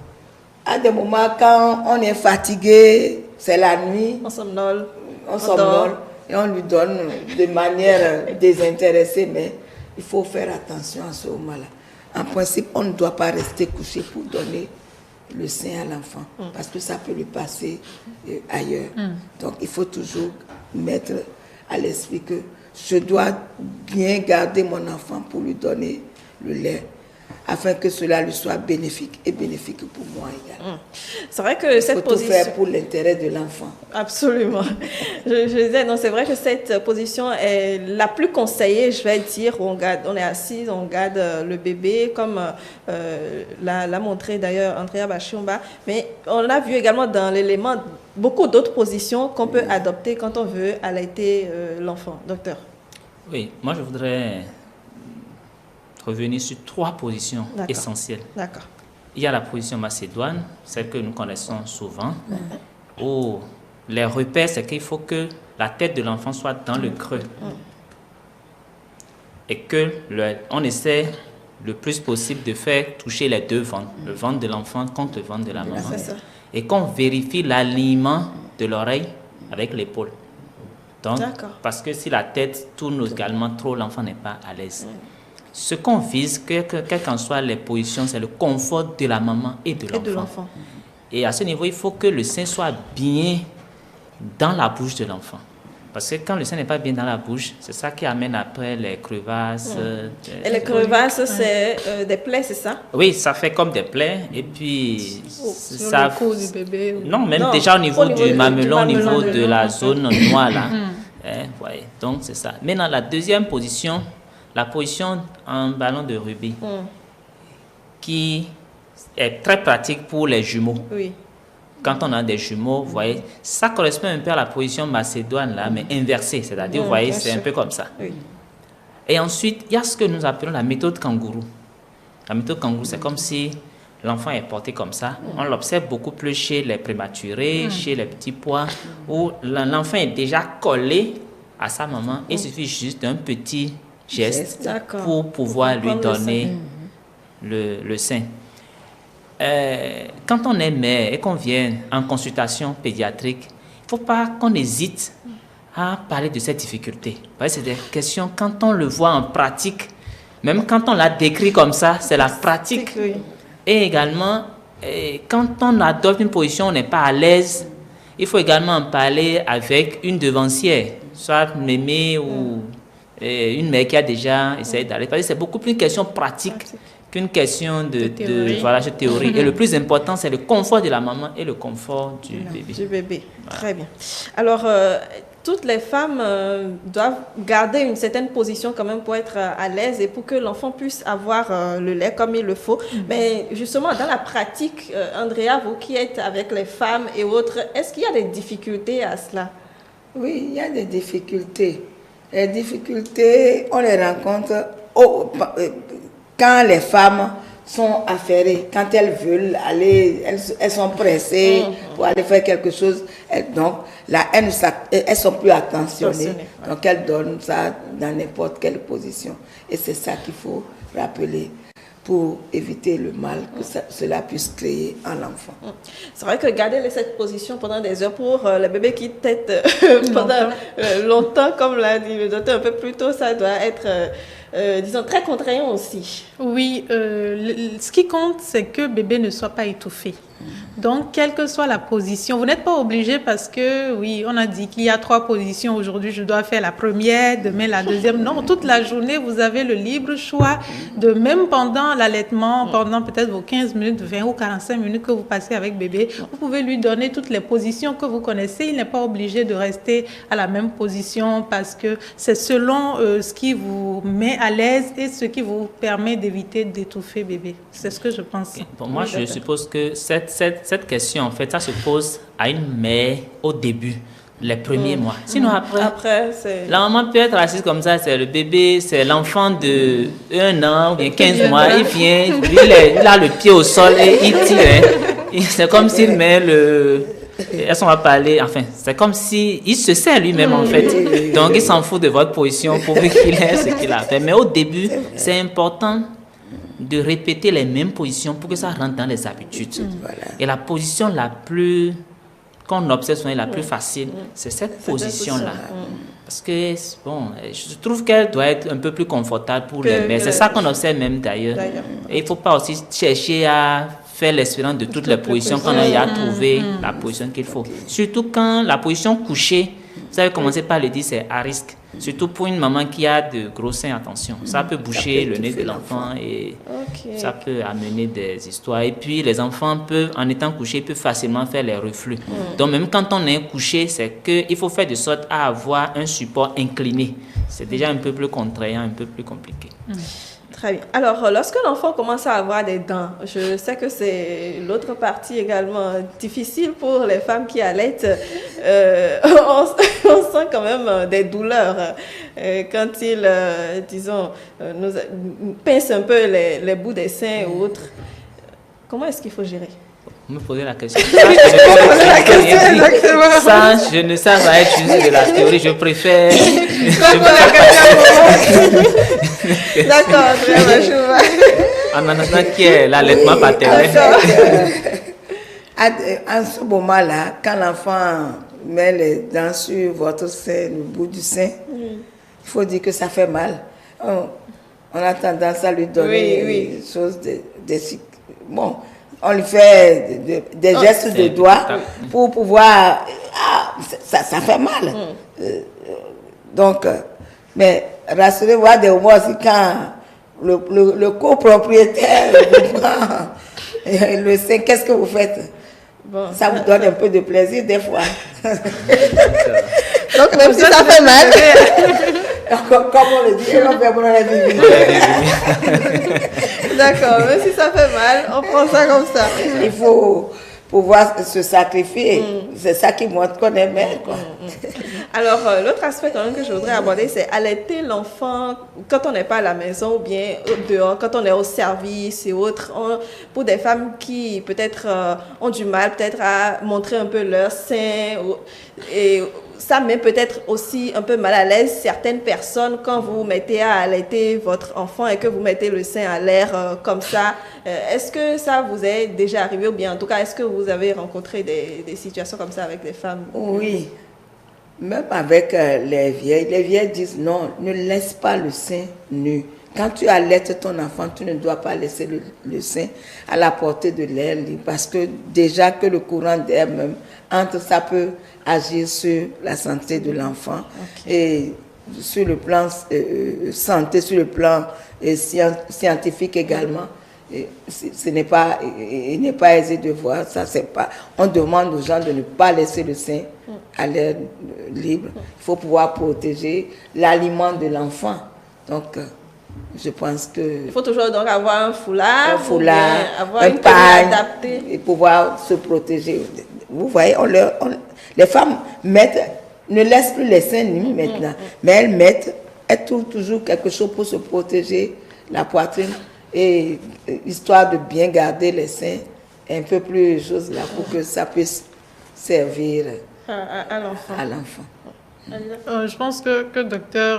à des moments quand on est fatigué, c'est la nuit, on somnole et on lui donne de manière désintéressée, mais il faut faire attention à ce moment-là. En principe, on ne doit pas rester couché pour donner le sein à l'enfant, parce que ça peut lui passer ailleurs. Donc il faut toujours mettre à l'esprit que je dois bien garder mon enfant pour lui donner le lait, afin que cela lui soit bénéfique et bénéfique pour moi également. C'est vrai que cette position... Il faut tout faire pour l'intérêt de l'enfant. Absolument. je disais, non, c'est vrai que cette position est la plus conseillée, je vais dire, où on est assis, on garde le bébé, comme l'a montré d'ailleurs Andrea Bachumba. Mais on a vu également dans l'élément beaucoup d'autres positions qu'on peut adopter quand on veut allaiter l'enfant. Docteur. Oui, moi je voudrais revenir sur 3 positions essentielles. D'accord. Il y a la position macédoine, celle que nous connaissons souvent, où les repères, c'est qu'il faut que la tête de l'enfant soit dans le creux. Et que on essaie le plus possible de faire toucher les deux ventres, le ventre de l'enfant contre le ventre de la maman. Et qu'on vérifie l'alignement de l'oreille avec l'épaule. Donc, parce que si la tête tourne également trop, l'enfant n'est pas à l'aise. Ce qu'on vise, quelles qu'en soient les positions, c'est le confort de la maman et de l'enfant. Et à ce niveau, il faut que le sein soit bien dans la bouche de l'enfant. Parce que quand le sein n'est pas bien dans la bouche, c'est ça qui amène après les crevasses. Et les crevasses, c'est des plaies, c'est ça? Oui, ça fait comme des plaies. Et puis, sur le cou du bébé? Non, même déjà au niveau du mamelon, au niveau de la zone noire là. Ouais. Donc, c'est ça. Maintenant, la deuxième position, la position en ballon de rugby, qui est très pratique pour les jumeaux. Oui. Quand on a des jumeaux, vous voyez, ça correspond un peu à la position macédoine, là, mais inversée. C'est-à-dire, vous voyez, c'est un peu comme ça. Oui. Et ensuite, il y a ce que nous appelons la méthode kangourou. La méthode kangourou, c'est comme si l'enfant est porté comme ça. On l'observe beaucoup plus chez les prématurés, chez les petits pois, où l'enfant est déjà collé à sa maman. Il suffit juste d'un petit geste pour pouvoir lui donner le sein. Quand on est mère et qu'on vient en consultation pédiatrique, il ne faut pas qu'on hésite à parler de cette difficulté. C'est des questions, quand on le voit en pratique, même quand on l'a décrit comme ça, c'est la pratique. Et également, quand on adopte une position, on n'est pas à l'aise, il faut également en parler avec une devancière, soit mémé ou une mère qui a déjà essayé d'aller. Parce que c'est beaucoup plus une question pratique qu'une question de théorie. Et le plus important, c'est le confort de la maman et le confort du bébé. Voilà. Très bien. Alors, toutes les femmes doivent garder une certaine position quand même pour être à l'aise et pour que l'enfant puisse avoir le lait comme il le faut. Mais justement, dans la pratique, Andrea, vous qui êtes avec les femmes et autres, est-ce qu'il y a des difficultés à cela? Oui, il y a des difficultés. Les difficultés, on les rencontre quand les femmes sont affairées, quand elles veulent aller, elles sont pressées pour aller faire quelque chose. Donc là, elles sont plus attentionnées. Donc elles donnent ça dans n'importe quelle position. Et c'est ça qu'il faut rappeler. pour éviter le mal que cela puisse créer en l'enfant. C'est vrai que garder cette position pendant des heures pour le bébé qui tète pendant longtemps, comme l'a dit le docteur un peu plus tôt, ça doit être, disons, très contraignant aussi. Oui, ce qui compte, c'est que le bébé ne soit pas étouffé. Donc, quelle que soit la position, vous n'êtes pas obligé parce que, oui, on a dit qu'il y a 3 positions. Aujourd'hui, je dois faire la première, demain la deuxième. Non, toute la journée, vous avez le libre choix de, même pendant l'allaitement, pendant peut-être vos 15 minutes, 20 ou 45 minutes que vous passez avec bébé, vous pouvez lui donner toutes les positions que vous connaissez. Il n'est pas obligé de rester à la même position parce que c'est selon ce qui vous met à l'aise et ce qui vous permet d'éviter d'étouffer bébé. C'est ce que je pense. Pour moi, je suppose que cette question, en fait, ça se pose à une mère au début, les premiers mois. Sinon, après c'est... La maman peut être assise comme ça, c'est le bébé, c'est l'enfant de 1 an ou bien 15 mois, il vient, lui, il a le pied au sol et il tire. C'est comme s'il met le... Est-ce qu'on va parler, enfin, c'est comme si il se sert lui-même en fait. Donc, il s'en fout de votre position pour qu'il ait ce qu'il a fait. Mais au début, c'est important de répéter les mêmes positions pour que ça rentre dans les habitudes. Et la position la plus, qu'on observe souvent, la plus facile, c'est cette position-là. Parce que, bon, je trouve qu'elle doit être un peu plus confortable pour les mères. C'est ça qu'on observe même d'ailleurs. Et il ne faut pas aussi chercher à faire l'expérience de toutes les positions quand on a trouvé la position qu'il faut. Surtout quand la position couchée, vous avez commencé par le dire, c'est à risque. Surtout pour une maman qui a de gros seins, attention. Ça peut boucher le nez de l'enfant et ça peut amener des histoires. Et puis, les enfants peuvent, en étant couchés, peuvent facilement faire les reflux. Donc, même quand on est couché, c'est qu'il faut faire de sorte à avoir un support incliné. C'est déjà un peu plus contraignant, un peu plus compliqué. Très bien. Alors, lorsque l'enfant commence à avoir des dents, je sais que c'est l'autre partie également difficile pour les femmes qui allaitent. On sent quand même des douleurs quand ils, disons, nous pincent un peu les bouts des seins ou autres. Comment est-ce qu'il faut gérer? Vous me posez la question. Ça, je ne sais pas utiliser de la théorie, je préfère... D'accord, très bien, en attendant qui est l'allaitement paternel. En ce moment-là, quand l'enfant met les dents sur votre sein, le bout du sein, il faut dire que ça fait mal. On a tendance à lui donner des choses, bon, on lui fait des gestes de doigts pour pouvoir... ça fait mal. Donc, mais rassurez-vous, des moments aussi quand le copropriétaire vous prend le sein, qu'est-ce que vous faites? Ça vous donne un peu de plaisir des fois. Donc même si ça fait mal, comme on le dit, on fait pour la vie. D'accord, même si ça fait mal, on prend ça comme ça. Il faut pouvoir se sacrifier. C'est ça qui montre qu'on est mère, quoi. Alors, l'autre aspect quand même que je voudrais aborder, c'est allaiter l'enfant quand on n'est pas à la maison ou bien dehors, quand on est au service et autres. Pour des femmes qui peut-être ont du mal peut-être à montrer un peu leur sein et ça met peut-être aussi un peu mal à l'aise certaines personnes quand vous mettez à allaiter votre enfant et que vous mettez le sein à l'air comme ça. Est-ce que ça vous est déjà arrivé ou bien en tout cas, est-ce que vous avez rencontré des situations comme ça avec des femmes? Oui, même avec les vieilles disent non, ne laisse pas le sein nu. Quand tu allaites ton enfant, tu ne dois pas laisser le sein à la portée de l'air libre parce que déjà que le courant d'air même entre, ça peut agir sur la santé de l'enfant et sur le plan santé, sur le plan scientifique également. Il n'est pas aisé de voir ça. On demande aux gens de ne pas laisser le sein à l'air libre. Il faut pouvoir protéger l'aliment de l'enfant. Donc, je pense que... Il faut toujours donc avoir un foulard, avoir un une pagne adaptée. Et pouvoir se protéger. Vous voyez, les femmes ne laissent plus les seins nus maintenant, mais elles trouvent toujours quelque chose pour se protéger la poitrine et histoire de bien garder les seins un peu plus chose là pour que ça puisse servir à l'enfant. Je pense que le docteur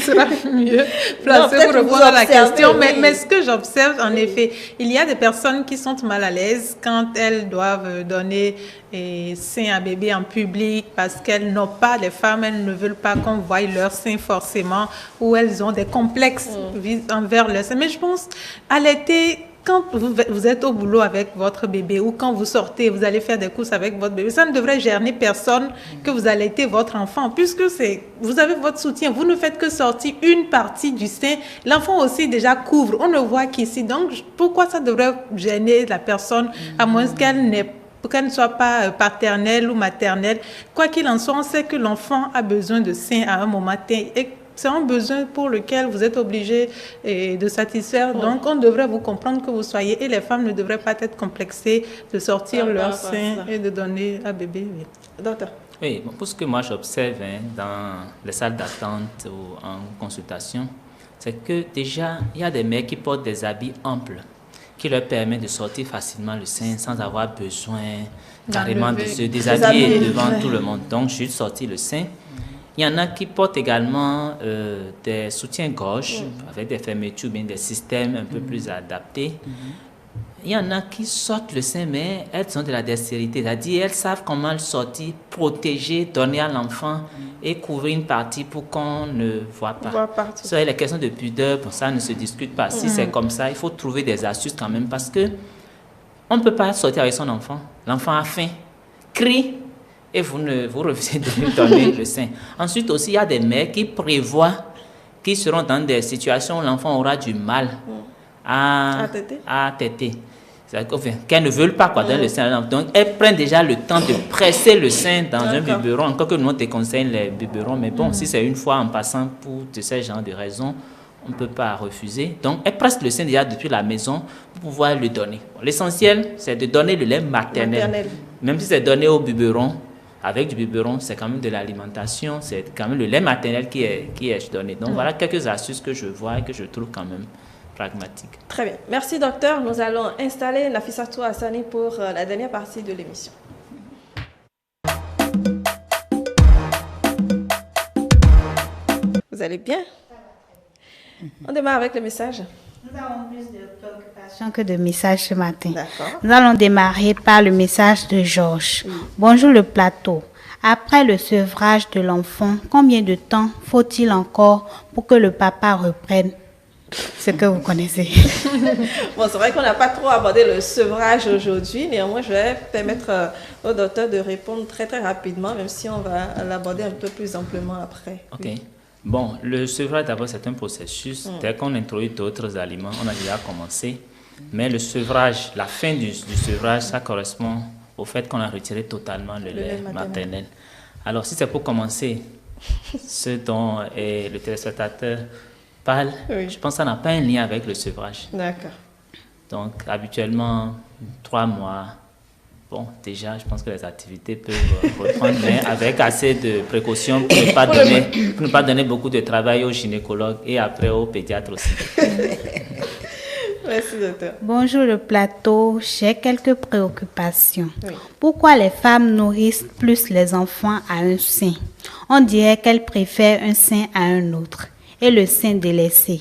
sera mieux placé pour répondre à la question. Oui. Mais ce que j'observe, en effet, il y a des personnes qui sont mal à l'aise quand elles doivent donner sein à bébé en public parce qu'elles n'ont pas, les femmes, elles ne veulent pas qu'on voie leur sein forcément, ou elles ont des complexes envers leur sein. Mais je pense, allaiter, quand vous êtes au boulot avec votre bébé ou quand vous sortez, vous allez faire des courses avec votre bébé, ça ne devrait gêner personne que vous allaitez votre enfant, puisque vous avez votre soutien. Vous ne faites que sortir une partie du sein. L'enfant aussi déjà couvre. On ne voit qu'ici. Donc, pourquoi ça devrait gêner la personne, à moins qu'elle ne soit pas paternelle ou maternelle? Quoi qu'il en soit, on sait que l'enfant a besoin de sein à un moment T. Et c'est un besoin pour lequel vous êtes obligé de satisfaire. Donc, on devrait vous comprendre que vous soyez. Et les femmes ne devraient pas être complexées de sortir leur sein et de donner à bébé. Oui. Docteur. Oui, pour ce que moi j'observe dans les salles d'attente ou en consultation, c'est que déjà, il y a des mères qui portent des habits amples qui leur permettent de sortir facilement le sein sans avoir besoin carrément de se déshabiller devant tout le monde. Donc, juste sortir le sein. Il y en a qui portent également des soutiens-gorge avec des fermetures, bien des systèmes un peu plus adaptés. Il y en a qui sortent le sein, mais elles ont de la dextérité, c'est-à-dire elles savent comment le sortir, protéger, donner à l'enfant et couvrir une partie pour qu'on ne voit pas. Ça, les questions de pudeur, pour ça ne se discute pas. Si c'est comme ça, il faut trouver des astuces quand même parce que on ne peut pas sortir avec son enfant. L'enfant a faim, crie, et vous refusez de lui donner le sein. Ensuite aussi, il y a des mères qui prévoient qu'ils seront dans des situations où l'enfant aura du mal à téter. Enfin, qu'elles ne veulent pas donner le sein. Donc, elles prennent déjà le temps de presser le sein dans un biberon. Encore que nous, on déconseille les biberons. Mais bon, si c'est une fois en passant pour de ce genre de raisons, on ne peut pas refuser. Donc, elles pressent le sein déjà depuis la maison pour pouvoir le donner. Bon, l'essentiel, c'est de donner le lait maternel. Même si c'est donné au biberon, avec du biberon, c'est quand même de l'alimentation, c'est quand même le lait maternel qui est donné. Donc, voilà quelques astuces que je vois et que je trouve quand même pragmatiques. Très bien. Merci, docteur. Nous allons installer Nafissatou Hassani pour la dernière partie de l'émission. Vous allez bien? On démarre avec le message. Nous avons plus de préoccupations que de messages ce matin. D'accord. Nous allons démarrer par le message de Georges. Bonjour le plateau. Après le sevrage de l'enfant, combien de temps faut-il encore pour que le papa reprenne ce que vous connaissez? Bon, c'est vrai qu'on n'a pas trop abordé le sevrage aujourd'hui. Néanmoins, je vais permettre au docteur de répondre très très rapidement, même si on va l'aborder un peu plus amplement après. Ok. Oui. Bon, le sevrage d'abord c'est un processus. Dès qu'on introduit d'autres aliments, on a déjà commencé. Mais le sevrage, la fin du sevrage, ça correspond au fait qu'on a retiré totalement le lait maternel. Alors, si c'est pour commencer, ce dont le téléspectateur parle, je pense que ça n'a pas un lien avec le sevrage. D'accord. Donc, habituellement, 3 mois. Bon, déjà, je pense que les activités peuvent reprendre, mais avec assez de précautions pour ne pas donner beaucoup de travail aux gynécologues et après aux pédiatres aussi. Merci, docteur. Bonjour le plateau, j'ai quelques préoccupations. Oui. Pourquoi les femmes nourrissent plus les enfants à un sein? On dirait qu'elles préfèrent un sein à un autre et le sein délaissé.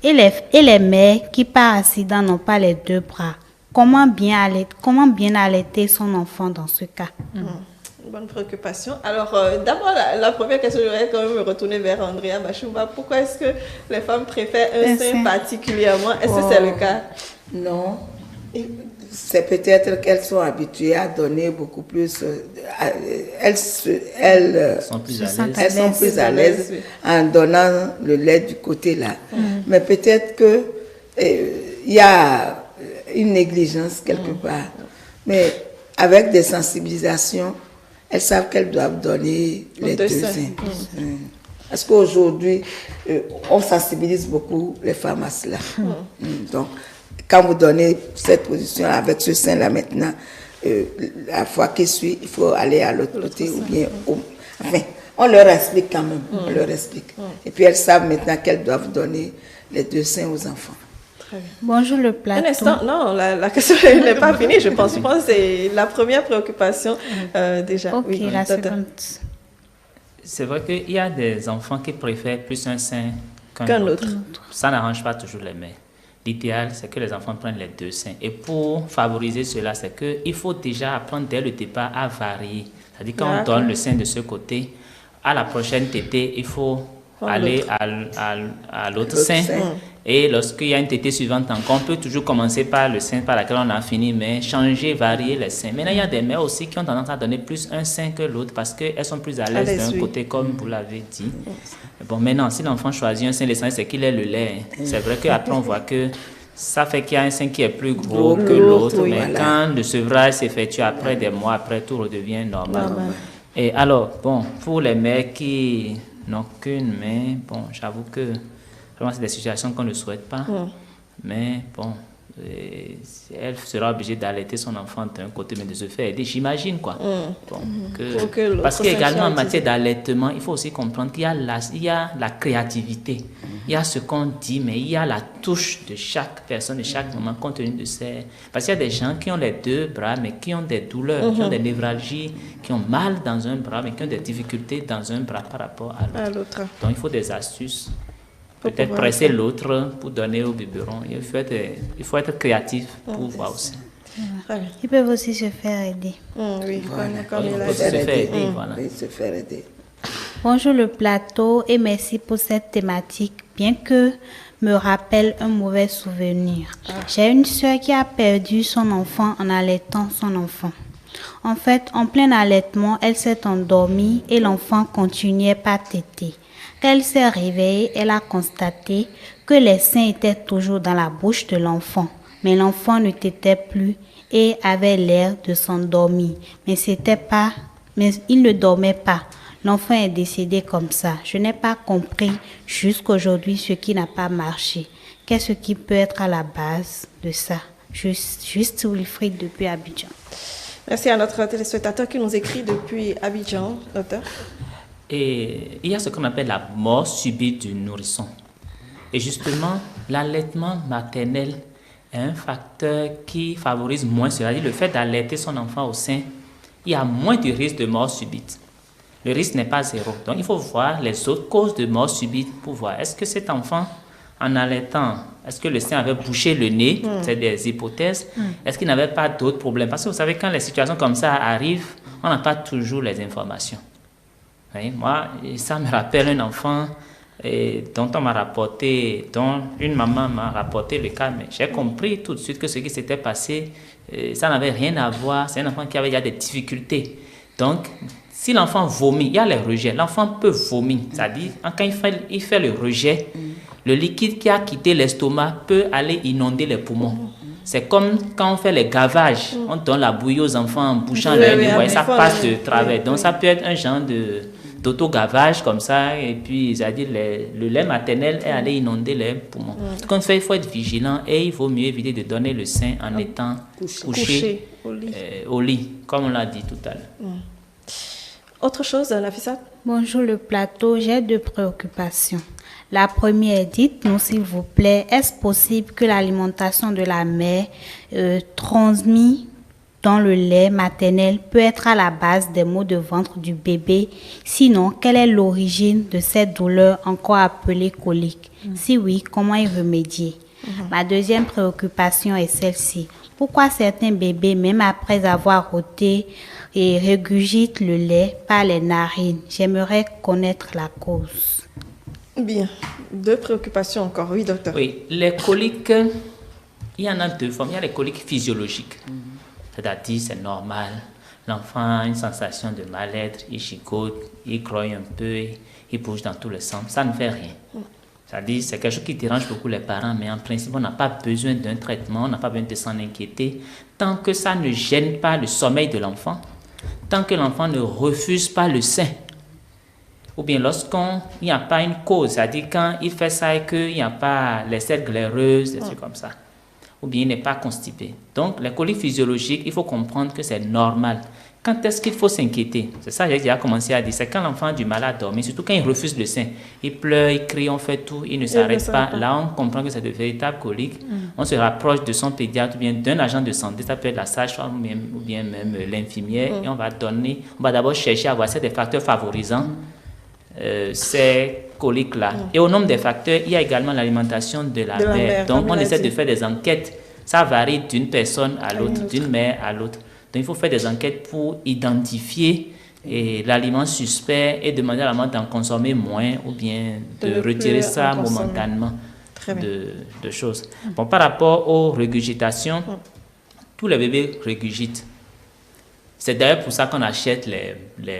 Et les mères qui par accident n'ont pas les 2 bras. Comment bien allaiter son enfant dans ce cas? Bonne préoccupation. Alors, d'abord, la première question, je vais quand même me retourner vers Andrea Bachumba. Pourquoi est-ce que les femmes préfèrent un sein particulièrement? Est-ce que c'est le cas? Non. C'est peut-être qu'elles sont habituées à donner beaucoup plus. Elles sont plus à l'aise en donnant le lait du côté là. Mais peut-être que il y a une négligence quelque part. Mais avec des sensibilisations, elles savent qu'elles doivent donner les 2 seins. Parce qu'aujourd'hui, on sensibilise beaucoup les femmes à cela. Donc, quand vous donnez cette position avec ce sein-là maintenant, la fois qui suit, il faut aller à l'autre côté ou bien... Enfin, on leur explique quand même. On leur explique. Et puis, elles savent maintenant qu'elles doivent donner les 2 seins aux enfants. Bonjour le plateau. Un instant, non, la question n'est pas finie, je pense. Je pense que c'est la première préoccupation déjà. Ok, oui, la seconde. c'est vrai qu'il y a des enfants qui préfèrent plus un sein qu'un autre. Ça n'arrange pas toujours les mères. L'idéal, c'est que les enfants prennent les deux seins. Et pour favoriser cela, c'est qu'il faut déjà apprendre dès le départ à varier. C'est-à-dire quand on donne le sein de ce côté, à la prochaine tétée, il faut aller à l'autre sein. Et lorsqu'il y a une tétée suivante encore, on peut toujours commencer par le sein par lequel on a fini, mais changer, varier les seins. Maintenant, il y a des mères aussi qui ont tendance à donner plus un sein que l'autre parce qu'elles sont plus à l'aise d'un côté, comme vous l'avez dit. Bon, maintenant, si l'enfant choisit un sein, l'essentiel, c'est qu'il ait le lait. C'est vrai qu'après, on voit que ça fait qu'il y a un sein qui est plus gros que l'autre, mais quand le sevrage s'effectue après des mois, après, tout redevient normal. Et alors, bon, pour les mères qui n'ont qu'une main, bon, j'avoue que vraiment, c'est des situations qu'on ne souhaite pas. Mais bon, elle sera obligée d'allaiter son enfant d'un côté, mais de se faire aider, j'imagine, quoi. Parce qu'également, en matière d'allaitement, il faut aussi comprendre qu'il y a la créativité. Il y a ce qu'on dit, mais il y a la touche de chaque personne, de chaque moment, compte tenu de ces... Parce qu'il y a des gens qui ont les deux bras, mais qui ont des douleurs, qui ont des névralgies, qui ont mal dans un bras, mais qui ont des difficultés dans un bras par rapport à l'autre. Donc, il faut des astuces. Peut-être presser l'autre pour donner au biberon. Il faut être créatif pour voir aussi. Ils peuvent aussi se faire aider. Oui, comme il a dit. Se faire aider. Bonjour le plateau et merci pour cette thématique, bien que me rappelle un mauvais souvenir. J'ai une soeur qui a perdu son enfant en allaitant son enfant. En fait, en plein allaitement, elle s'est endormie et l'enfant continuait pas téter. Quand elle s'est réveillée, elle a constaté que les seins étaient toujours dans la bouche de l'enfant, mais l'enfant ne tétait plus et avait l'air de s'endormir. Mais il ne dormait pas. L'enfant est décédé comme ça. Je n'ai pas compris jusqu'aujourd'hui ce qui n'a pas marché. Qu'est-ce qui peut être à la base de ça? Juste Wilfried depuis Abidjan. Merci à notre téléspectateur qui nous écrit depuis Abidjan, docteur. Et il y a ce qu'on appelle la mort subite du nourrisson. Et justement, l'allaitement maternel est un facteur qui favorise moins, c'est-à-dire le fait d'allaiter son enfant au sein, il y a moins de risque de mort subite. Le risque n'est pas zéro. Donc, il faut voir les autres causes de mort subite pour voir est-ce que cet enfant, en allaitant, est-ce que le sein avait bouché le nez? C'est des hypothèses. Est-ce qu'il n'avait pas d'autres problèmes? Parce que vous savez, quand les situations comme ça arrivent, on n'a pas toujours les informations. Oui, moi, ça me rappelle un enfant dont on m'a rapporté, dont une maman m'a rapporté le cas, mais j'ai compris tout de suite que ce qui s'était passé, ça n'avait rien à voir. C'est un enfant qui avait déjà des difficultés. Donc, si l'enfant vomit, il y a les rejets. L'enfant peut vomir, c'est-à-dire quand il fait le rejet, le liquide qui a quitté l'estomac peut aller inonder les poumons. C'est comme quand on fait les gavages, on donne la bouillie aux enfants en bouchant leur nez, ça passe de travers. Donc, ça peut être un genre d'auto-gavage comme ça, et puis c'est-à-dire le lait maternel est allé inonder les poumons. Ce qu'on fait, il faut être vigilant et il vaut mieux éviter de donner le sein en étant couché au lit, comme on l'a dit tout à l'heure. Autre chose, Nafissa? Bonjour le plateau, j'ai 2 préoccupations. La première, dites-nous s'il vous plaît, est-ce possible que l'alimentation de la mère transmise dans le lait maternel peut être à la base des maux de ventre du bébé? Sinon, quelle est l'origine de cette douleur encore appelée colique? Si oui, comment y remédier? Ma deuxième préoccupation est celle-ci. Pourquoi certains bébés, même après avoir ôté et régurgitent le lait par les narines? J'aimerais connaître la cause. Bien. 2 préoccupations encore. Oui, docteur. Oui, les coliques, il y en a 2 formes. Il y a les coliques physiologiques. C'est-à-dire, c'est normal. L'enfant a une sensation de mal-être, il chicote, il grogne un peu, il bouge dans tous les sens. Ça ne fait rien. C'est-à-dire, c'est quelque chose qui dérange beaucoup les parents, mais en principe, on n'a pas besoin d'un traitement, on n'a pas besoin de s'en inquiéter, tant que ça ne gêne pas le sommeil de l'enfant, tant que l'enfant ne refuse pas le sein. Ou bien lorsqu'il n'y a pas une cause, c'est-à-dire quand il fait ça et qu'il n'y a pas les selles glaireuses, des trucs comme ça. Ou bien il n'est pas constipé. Donc, les coliques physiologiques, il faut comprendre que c'est normal. Quand est-ce qu'il faut s'inquiéter? C'est ça que j'ai déjà commencé à dire. C'est quand l'enfant a du mal à dormir, surtout quand il refuse le sein. Il pleure, il crie, on fait tout, il ne s'arrête pas. Là, on comprend que c'est de véritables coliques. On se rapproche de son pédiatre ou bien d'un agent de santé, ça peut être la sage-femme ou bien même l'infirmière, et on va d'abord chercher à voir si c'est des facteurs favorisants ces coliques-là. Et au nombre des facteurs, il y a également l'alimentation de la mère. Donc, on essaie de faire des enquêtes. Ça varie d'une personne à l'autre, d'une mère à l'autre. Donc, il faut faire des enquêtes pour identifier l'aliment suspect et demander à la maman d'en consommer moins ou bien de retirer ça momentanément de choses. Bon, par rapport aux régurgitations, tous les bébés régurgitent. C'est d'ailleurs pour ça qu'on achète les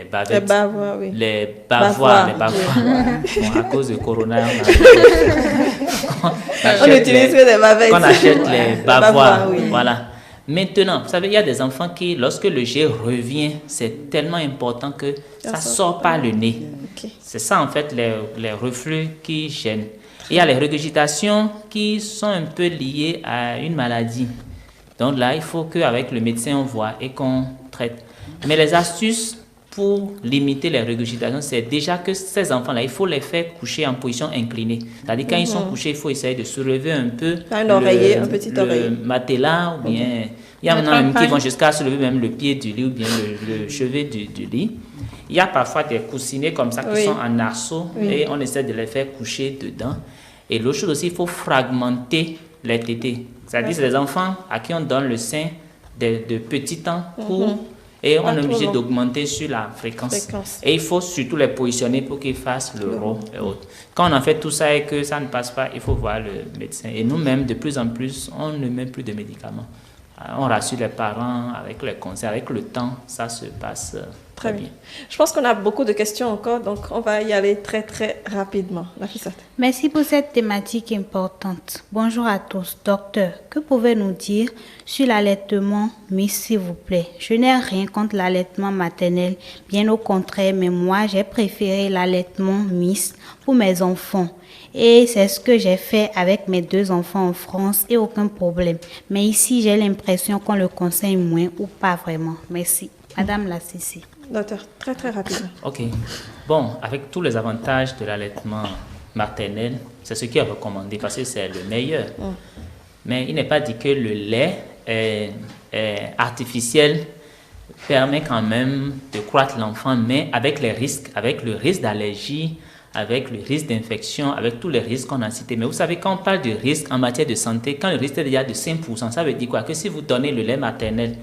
bavettes. Les bavois, oui. Les bavois. Bon, à cause de Corona, on utilise les bavettes. On achète les bavois. Oui. Voilà. Maintenant, vous savez, il y a des enfants qui, lorsque le jet revient, c'est tellement important que ça sort par le nez. Okay. C'est ça, en fait, les reflux qui gênent. Il y a les régurgitations qui sont un peu liées à une maladie. Donc là, il faut qu'avec le médecin, on voit et qu'on traite. Mais les astuces pour limiter les régurgitations, c'est déjà que ces enfants-là, il faut les faire coucher en position inclinée. C'est-à-dire quand ils sont couchés, il faut essayer de soulever un peu un petit oreiller. Matelas ou bien... Il y a maintenant même qui vont jusqu'à soulever même le pied du lit ou bien le chevet du lit. Il y a parfois des coussinets comme ça qui sont en arceau et on essaie de les faire coucher dedans. Et l'autre chose aussi, il faut fragmenter les tétés. C'est-à-dire c'est des enfants à qui on donne le sein de petits temps courts et on est obligé d'augmenter sur la fréquence. Et il faut surtout les positionner pour qu'ils fassent le rot et autres. Quand on en fait tout ça et que ça ne passe pas, il faut voir le médecin. Et nous-mêmes, de plus en plus, on ne met plus de médicaments. On rassure les parents avec les conseils, avec le temps, ça se passe très bien. Je pense qu'on a beaucoup de questions encore, donc on va y aller très très rapidement. Merci pour cette thématique importante. Bonjour à tous. Docteur, que pouvez-vous nous dire sur l'allaitement mixte, s'il vous plaît? Je n'ai rien contre l'allaitement maternel, bien au contraire, mais moi j'ai préféré l'allaitement mixte pour mes enfants. Et c'est ce que j'ai fait avec mes 2 enfants en France et aucun problème. Mais ici, j'ai l'impression qu'on le conseille moins ou pas vraiment. Merci. Madame la Cécile. Docteur, très très rapidement. Ok. Bon, avec tous les avantages de l'allaitement maternel, c'est ce qui est recommandé parce que c'est le meilleur. Mais il n'est pas dit que le lait artificiel permet quand même de croître l'enfant, mais avec les risques, avec le risque d'allergie, avec le risque d'infection, avec tous les risques qu'on a cités. Mais vous savez, quand on parle de risque en matière de santé, quand le risque est déjà de 5%, ça veut dire quoi? Que si vous donnez le lait maternel,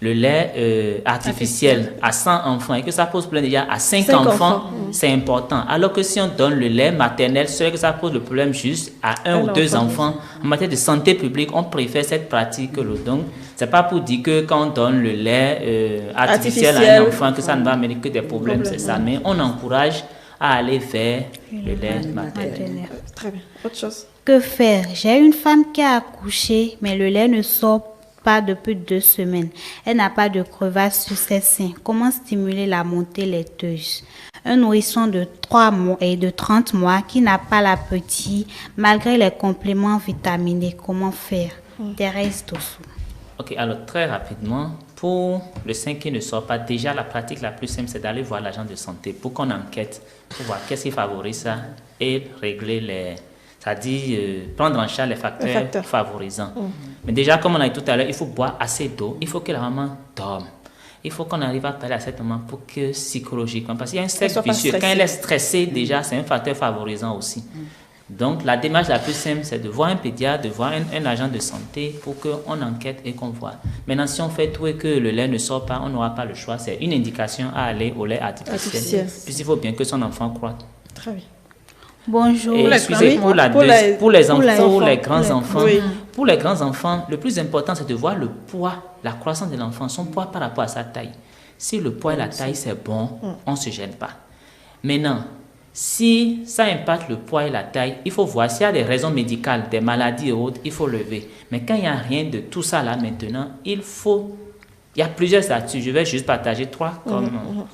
le lait artificiel à 100 enfants et que ça pose problème déjà à 5 enfants, c'est important. Alors que si on donne le lait maternel, c'est que ça pose le problème juste à 1 ou 2 enfants. En matière de santé publique, on préfère cette pratique que l'autre. Donc, c'est pas pour dire que quand on donne le lait artificiel à un enfant, que ça ne va amener que des problèmes, c'est ça. Mais on encourage à aller vers le lait maternel. Très bien. Autre chose. Que faire? J'ai une femme qui a accouché, mais le lait ne sort pas depuis 2 semaines. Elle n'a pas de crevasse sur ses seins. Comment stimuler la montée laiteuse? Un nourrisson de 3 mois et de 30 mois qui n'a pas l'appétit malgré les compléments vitaminés. Comment faire? Thérèse Dossou. Ok, alors très rapidement, pour le sein qui ne sort pas, déjà la pratique la plus simple, c'est d'aller voir l'agent de santé pour qu'on enquête, pour voir qu'est-ce qui favorise ça et régler c'est-à-dire prendre en charge les facteurs favorisants. Mais déjà, comme on a dit tout à l'heure, il faut boire assez d'eau, il faut que la maman dorme. Il faut qu'on arrive à parler à cette maman pour que psychologiquement, parce qu'il y a un cercle vicieux, quand elle est stressée, déjà, c'est un facteur favorisant aussi. Donc, la démarche la plus simple, c'est de voir un pédiatre, de voir un agent de santé pour qu'on enquête et qu'on voit. Maintenant, si on fait tout et que le lait ne sort pas, on n'aura pas le choix. C'est une indication à aller au lait artificiel. Puisqu'il faut bien que son enfant croît. Très bien. Bonjour. Et excusez, pour les grands-enfants, pour les grands-enfants, le plus important, c'est de voir le poids, la croissance de l'enfant, son poids par rapport à sa taille. Si le poids et la taille, c'est bon, on ne se gêne pas. Maintenant, si ça impacte le poids et la taille, il faut voir s'il y a des raisons médicales, des maladies et autres, il faut lever. Mais quand il n'y a rien de tout ça là maintenant, il y a plusieurs statuts. Je vais juste partager 3, comme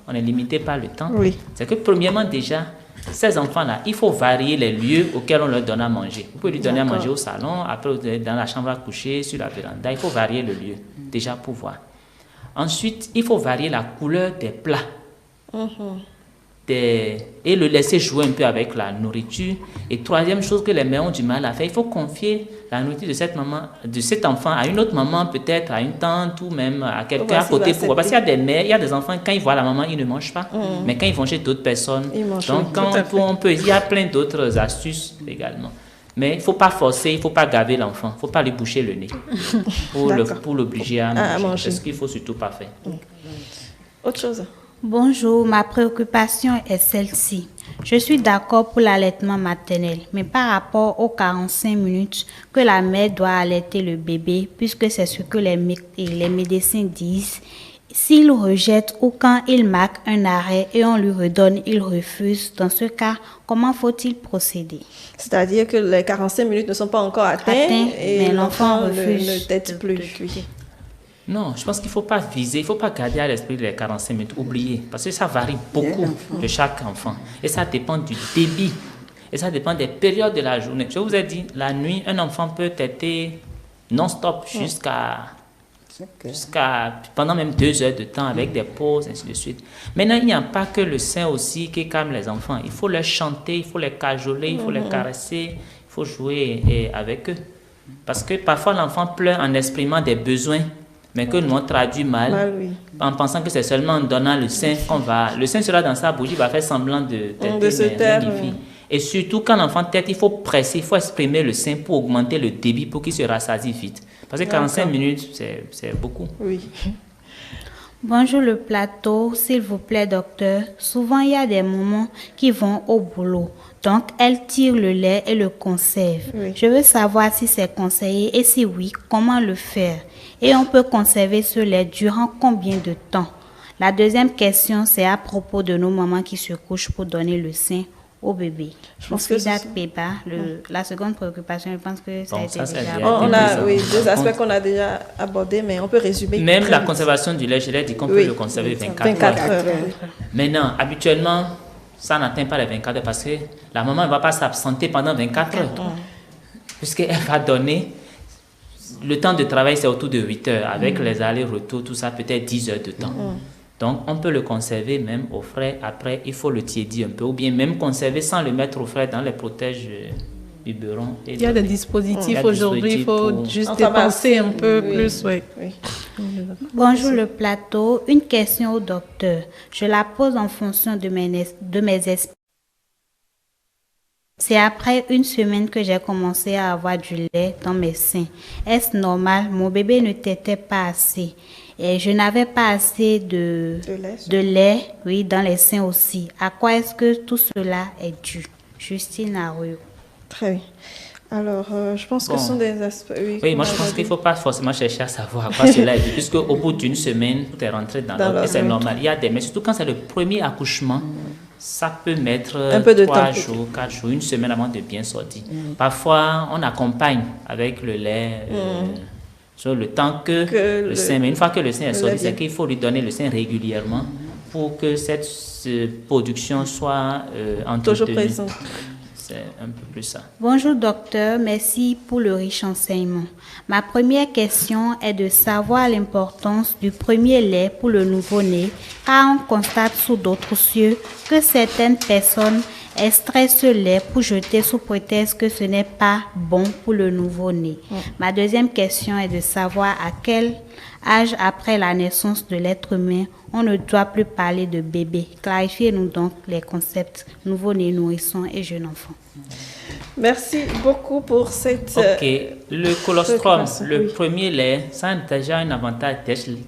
on est limité par le temps. C'est que premièrement déjà, ces enfants-là, il faut varier les lieux auxquels on leur donne à manger. Vous pouvez lui donner à manger au salon, après dans la chambre à coucher, sur la véranda. Il faut varier le lieu, déjà pour voir. Ensuite, il faut varier la couleur des plats. et le laisser jouer un peu avec la nourriture. Et troisième chose que les mères ont du mal à faire, il faut confier la nourriture de cet enfant à une autre maman, peut-être à une tante ou même à quelqu'un à côté. Pourquoi? Parce qu'il y a des mères, il y a des enfants, quand ils voient la maman, ils ne mangent pas. Mais quand ils vont chez d'autres personnes, donc il y a plein d'autres astuces également. Mais il ne faut pas forcer, il ne faut pas gaver l'enfant, il ne faut pas lui boucher le nez pour l'obliger à manger. C'est ce qu'il ne faut surtout pas faire. Autre chose? Bonjour, ma préoccupation est celle-ci. Je suis d'accord pour l'allaitement maternel, mais par rapport aux 45 minutes que la mère doit allaiter le bébé, puisque c'est ce que les médecins disent, s'il rejette ou quand il marque un arrêt et on lui redonne, il refuse. Dans ce cas, comment faut-il procéder? C'est-à-dire que les 45 minutes ne sont pas encore atteintes et mais l'enfant refuse ne tète plus. Non, je pense qu'il ne faut pas viser, il ne faut pas garder à l'esprit les 45 minutes, oublier, parce que ça varie beaucoup de chaque enfant. Et ça dépend du débit, et ça dépend des périodes de la journée. Je vous ai dit, la nuit, un enfant peut téter non-stop jusqu'à pendant même 2 heures de temps avec des pauses, ainsi de suite. Maintenant, il n'y a pas que le sein aussi qui calme les enfants. Il faut leur chanter, il faut les cajoler, il faut les caresser, il faut jouer avec eux. Parce que parfois, l'enfant pleure en exprimant des besoins, mais que nous on traduit mal, en pensant que c'est seulement en donnant le sein qu'on va... Le sein sera dans sa bouche, il va faire semblant de se taire. Et surtout, quand l'enfant tète, il faut presser, il faut exprimer le sein pour augmenter le débit, pour qu'il se rassasie vite. Parce que 45 minutes, c'est beaucoup. Oui. Bonjour le plateau, s'il vous plaît docteur. Souvent, il y a des mamans qui vont au boulot. Donc, elles tirent le lait et le conservent. Oui. Je veux savoir si c'est conseillé et si oui, comment le faire. Et on peut conserver ce lait durant combien de temps? La deuxième question, c'est à propos de nos mamans qui se couchent pour donner le sein au bébé. Je pense que la seconde préoccupation, je pense que ça a été déjà abordé. On a deux aspects qu'on a déjà abordés, mais on peut résumer. Même la conservation du lait, je l'ai dit qu'on peut le conserver 24 heures. Maintenant, habituellement, ça n'atteint pas les 24 heures parce que la maman ne va pas s'absenter pendant 24 heures. Puisqu'elle va donner... Le temps de travail, c'est autour de 8 heures. Avec les allers-retours, tout ça, peut-être 10 heures de temps. Donc, on peut le conserver même au frais. Après, il faut le tiédir un peu. Ou bien même conserver sans le mettre au frais dans les protèges biberons. Il y a des dispositifs aujourd'hui. Il faut juste dépenser un peu plus. Oui. Bonjour le plateau. Une question au docteur. Je la pose en fonction de mes expériences. C'est après 1 semaine que j'ai commencé à avoir du lait dans mes seins. Est-ce normal? Mon bébé ne tétait pas assez. Et je n'avais pas assez de lait, oui, dans les seins aussi. À quoi est-ce que tout cela est dû? Justine Arroyo. Très bien. Alors, je pense que ce sont des aspects... Oui, moi je pense qu'il ne faut pas forcément chercher à savoir à quoi cela est dû, puisque au bout d'1 semaine, tout est rentré dans l'ordre et c'est normal. Il y a mais surtout quand c'est le premier accouchement, ça peut mettre un peu de 3 jours, 4 jours, 1 semaine avant de bien sortir. Parfois, on accompagne avec le lait sur le temps que le sein. Mais une fois que le sein est sorti, c'est qu'il faut lui donner le sein régulièrement pour que cette production soit entretenue. Toujours présente. C'est un peu plus ça. Bonjour docteur, merci pour le riche enseignement. Ma première question est de savoir l'importance du premier lait pour le nouveau-né, car on constate sous d'autres cieux que certaines personnes extraient ce lait pour jeter sous prétexte que ce n'est pas bon pour le nouveau-né. Ma deuxième question est de savoir à quel âge après la naissance de l'être humain on ne doit plus parler de bébé. Clarifiez-nous donc les concepts nouveau-né, nourrisson et jeune enfant. Merci beaucoup pour cette... Ok, le colostrum, le premier lait, ça a déjà un avantage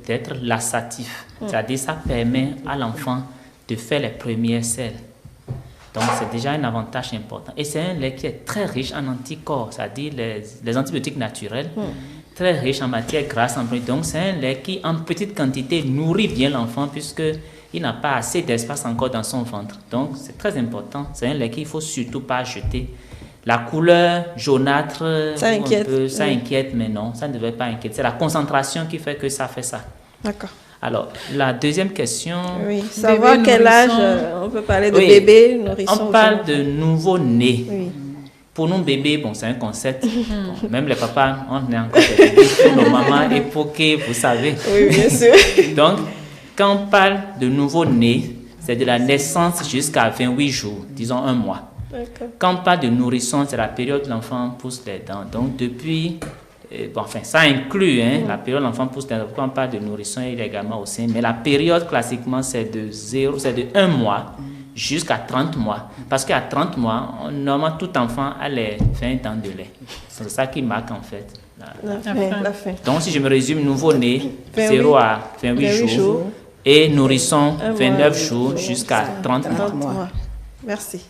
d'être laxatif. C'est-à-dire ça permet à l'enfant de faire les premières selles. Donc c'est déjà un avantage important. Et c'est un lait qui est très riche en anticorps, c'est-à-dire les antibiotiques naturels. Très riche en matière grasse. Donc, c'est un lait qui, en petite quantité, nourrit bien l'enfant puisqu'il n'a pas assez d'espace encore dans son ventre. Donc, c'est très important. C'est un lait qu'il ne faut surtout pas jeter. La couleur jaunâtre, ça inquiète, mais non, ça ne devait pas inquiéter. C'est la concentration qui fait que ça fait ça. D'accord. Alors, la deuxième question... Oui, savoir quel âge on peut parler de bébé, nourrisson. On parle de nouveau-né. Oui. Pour nous, bébés, bon, c'est un concept. Bon, même les papas, on est encore des bébés. Nos mamans époquées, vous savez. Oui, bien sûr. Donc, quand on parle de nouveau-né, c'est de la naissance jusqu'à 28 jours, disons 1 mois. Quand on parle de nourrisson, c'est la période où l'enfant pousse les dents. Donc, depuis, ça inclut la période où l'enfant pousse les dents. Quand on parle de nourrisson, il est également au sein. Mais la période, classiquement, c'est de 1 mois jusqu'à 30 mois. Parce qu'à 30 mois, normalement, tout enfant a les 20 dents de lait. C'est ça qui marque, en fait, la fin. Donc, si je me résume, nouveau-né, 0 à 28 jours. Et nourrisson, 29 jours jusqu'à 30 mois. Merci.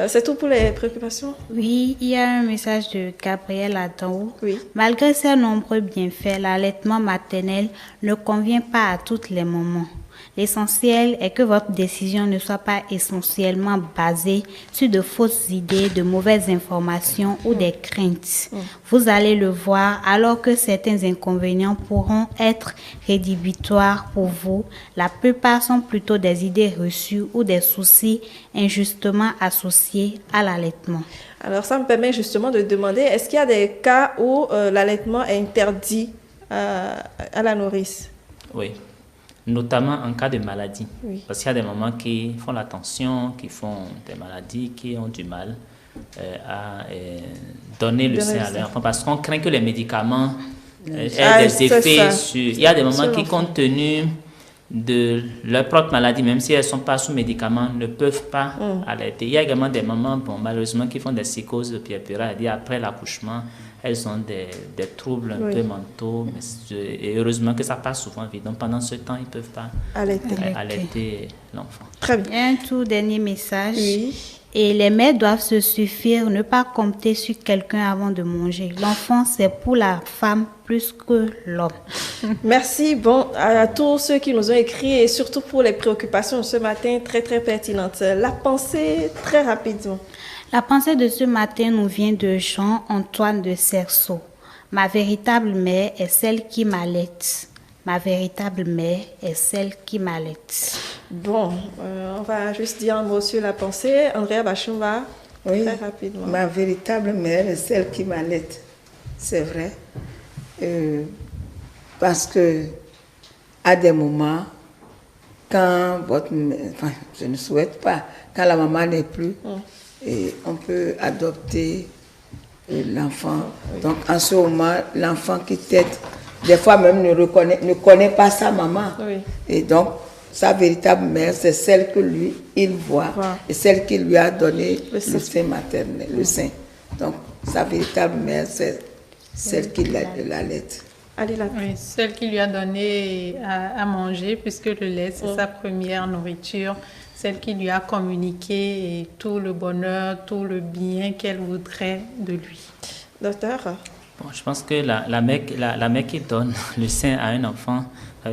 C'est tout pour les préoccupations? Oui, il y a un message de Gabriel Adon. Oui. Malgré ses nombreux bienfaits, l'allaitement maternel ne convient pas à tous les moments. L'essentiel est que votre décision ne soit pas essentiellement basée sur de fausses idées, de mauvaises informations ou des craintes. Vous allez le voir, alors que certains inconvénients pourront être rédhibitoires pour vous, la plupart sont plutôt des idées reçues ou des soucis injustement associés à l'allaitement. Alors, ça me permet justement de demander, est-ce qu'il y a des cas où l'allaitement est interdit à la nourrice? Oui. Notamment en cas de maladie. Oui. Parce qu'il y a des mamans qui font l'attention, qui font des maladies, qui ont du mal à donner le sein à leur enfant. Parce qu'on craint que les médicaments aient des effets sur... Il y a des mamans qui, compte tenu de leur propre maladie, même si elles ne sont pas sous médicaments, ne peuvent pas allaiter. Il y a également des mamans, malheureusement, qui font des psychoses de puerpéral. Après l'accouchement, elles ont des troubles un peu mentaux. Et heureusement que ça passe souvent vite. Donc pendant ce temps, ils ne peuvent pas allaiter l'enfant. Très bien. Un tout dernier message. Oui. Et les mères doivent se suffire, ne pas compter sur quelqu'un avant de manger. L'enfant, c'est pour la femme plus que l'homme. Merci à tous ceux qui nous ont écrit et surtout pour les préoccupations ce matin très très pertinentes. La pensée très rapidement. La pensée de ce matin nous vient de Jean-Antoine de Cerceau. Ma véritable mère est celle qui m'allaite. Ma véritable mère est celle qui m'allaite. Bon, on va juste dire un mot sur la pensée. Andrea Bachumba, très rapidement. Ma véritable mère est celle qui m'allaite. C'est vrai. Parce que à des moments, quand je ne souhaite pas, quand la maman n'est plus, et on peut adopter l'enfant. Donc en ce moment, l'enfant qui tête, des fois même ne connaît pas sa maman. Et donc, sa véritable mère, c'est celle que lui, il voit. Et celle qui lui a donné le sein maternel, le sein. Donc, sa véritable mère, c'est celle qui l'allaite. Oui, celle qui lui a donné à manger, puisque le lait, c'est sa première nourriture. Celle qui lui a communiqué tout le bonheur, tout le bien qu'elle voudrait de lui. Docteur? Bon, je pense que la mère qui donne le sein à un enfant,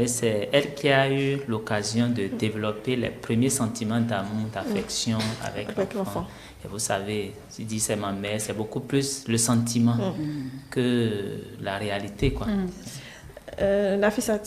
c'est elle qui a eu l'occasion de développer les premiers sentiments d'amour, d'affection avec l'enfant. Et vous savez, si dit c'est ma mère, c'est beaucoup plus le sentiment que la réalité, quoi. Nafisat?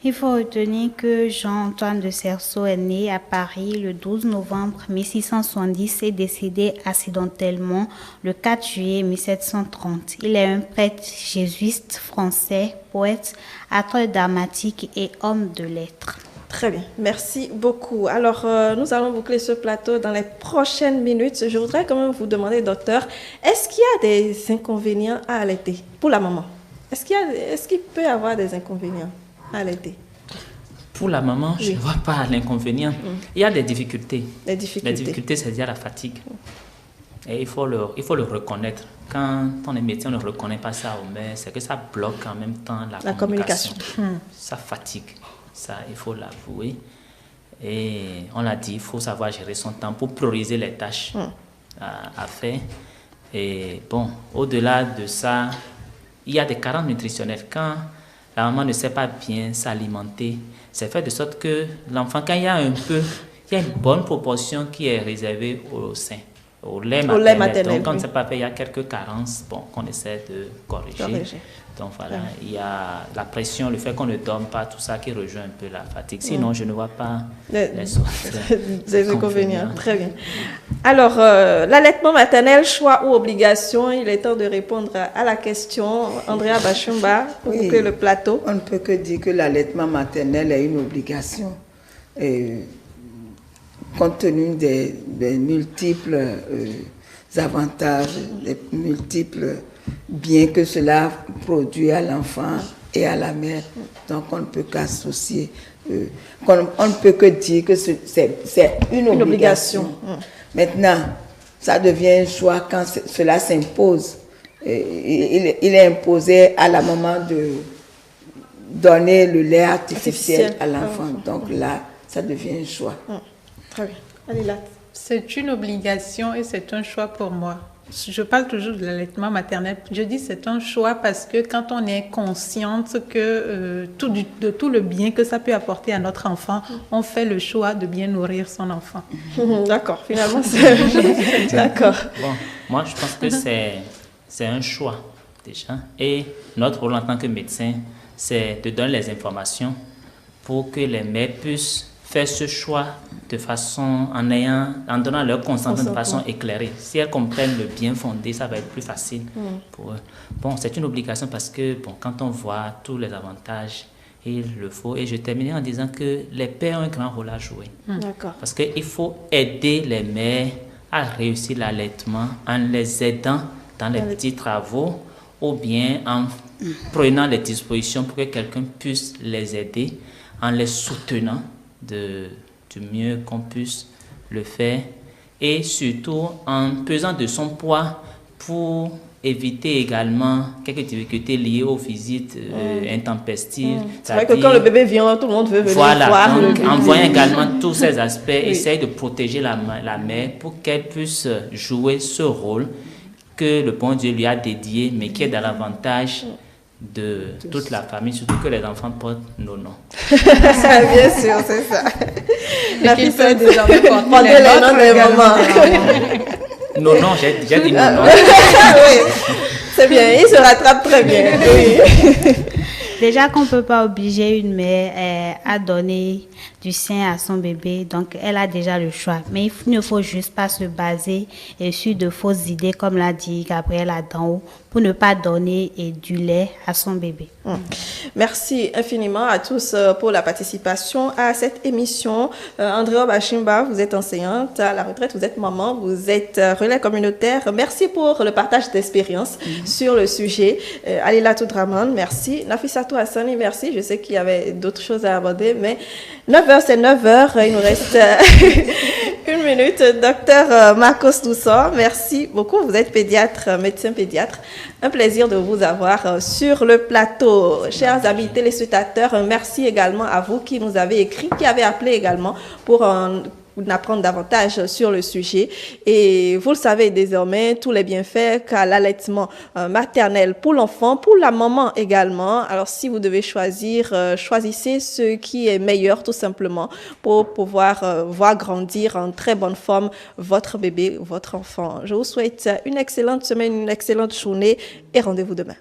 Il faut retenir que Jean-Antoine de Cerceau est né à Paris le 12 novembre 1670 et décédé accidentellement le 4 juillet 1730. Il est un prêtre jésuite français, poète, auteur dramatique et homme de lettres. Très bien, merci beaucoup. Alors, nous allons boucler ce plateau dans les prochaines minutes. Je voudrais quand même vous demander, docteur, est-ce qu'il y a des inconvénients à allaiter pour la maman? Est-ce qu'il peut y avoir des inconvénients à allaiter? Pour la maman, je ne vois pas l'inconvénient. Il y a des difficultés. Les difficultés, c'est-à-dire la fatigue. Et il faut le reconnaître. Quand on est médecin, on ne reconnaît pas ça, mais c'est que ça bloque en même temps la communication. Ça fatigue. Ça, il faut l'avouer. Et on l'a dit, il faut savoir gérer son temps pour prioriser les tâches à faire. Et bon, au-delà de ça, il y a des carences nutritionnelles. Quand la maman ne sait pas bien s'alimenter, c'est fait de sorte que l'enfant, quand il y a il y a une bonne proportion qui est réservée au sein, au lait maternel. Donc, quand c'est pas fait, il y a quelques carences qu'on essaie de corriger. Donc voilà, il y a la pression, le fait qu'on ne dorme pas, tout ça qui rejoint un peu la fatigue. Sinon, je ne vois pas les inconvénients. Très bien. Alors, l'allaitement maternel, choix ou obligation, il est temps de répondre à la question. Andrea Bachumba, pour boucler le plateau. On ne peut que dire que l'allaitement maternel est une obligation. compte tenu des multiples avantages, des multiples biens que cela produit à l'enfant et à la mère. Donc on ne peut qu'associer, on ne peut que dire que c'est une obligation. Maintenant, ça devient un choix quand cela s'impose. Il est imposé à la maman de donner le lait artificiel à l'enfant. Donc là, ça devient un choix. Très bien. Allez là. C'est une obligation et c'est un choix pour moi. Je parle toujours de l'allaitement maternel. Je dis c'est un choix parce que quand on est consciente que de tout le bien que ça peut apporter à notre enfant, on fait le choix de bien nourrir son enfant. D'accord, finalement c'est... D'accord. Bon, moi je pense que c'est un choix déjà. Et notre rôle en tant que médecin, c'est de donner les informations pour que les mères puissent faire ce choix de façon, en donnant leur consentement de façon éclairée. Si elles comprennent le bien fondé, ça va être plus facile pour eux. Bon, c'est une obligation parce que quand on voit tous les avantages, il le faut. Et je terminerai en disant que les pères ont un grand rôle à jouer. D'accord. Parce qu'il faut aider les mères à réussir l'allaitement en les aidant dans les petits travaux ou bien en prenant les dispositions pour que quelqu'un puisse les aider, en les soutenant du mieux qu'on puisse le faire et surtout en pesant de son poids pour éviter également quelques difficultés liées aux visites intempestives. C'est vrai que quand le bébé vient, tout le monde veut venir voir. Donc en voyant également tous ces aspects, essaye de protéger la mère pour qu'elle puisse jouer ce rôle que le bon Dieu lui a dédié, mais qui est dans l'avantage de toute la famille, surtout que les enfants portent nos noms. Bien sûr, c'est ça. La fille peut désormais porter les noms des mamans. Non, j'ai dit non. Oui, c'est bien, il se rattrape très bien. Oui. Déjà qu'on ne peut pas obliger une mère à donner du sein à son bébé, donc elle a déjà le choix. Mais il ne faut juste pas se baser sur de fausses idées, comme l'a dit Gabrielle Adamou, pour ne pas donner du lait à son bébé. Merci infiniment à tous pour la participation à cette émission. Andrea Bachimba, vous êtes enseignante à la retraite, vous êtes maman, vous êtes relais communautaire. Merci pour le partage d'expérience sur le sujet. Alilatou Draman, merci. Nafissatou Hassani, merci. Je sais qu'il y avait d'autres choses à aborder, mais 9h, c'est 9h. Il nous reste une minute. Docteur Marcos Doussor, merci beaucoup. Vous êtes pédiatre, médecin pédiatre. Un plaisir de vous avoir sur le plateau. Chers amis téléspectateurs, merci également à vous qui nous avez écrit, qui avez appelé également pour apprendre davantage sur le sujet. Et vous le savez désormais, tous les bienfaits qu'a l'allaitement maternel pour l'enfant, pour la maman également. Alors si vous devez choisir, choisissez ce qui est meilleur tout simplement pour pouvoir voir grandir en très bonne forme votre bébé, votre enfant. Je vous souhaite une excellente semaine, une excellente journée et rendez-vous demain.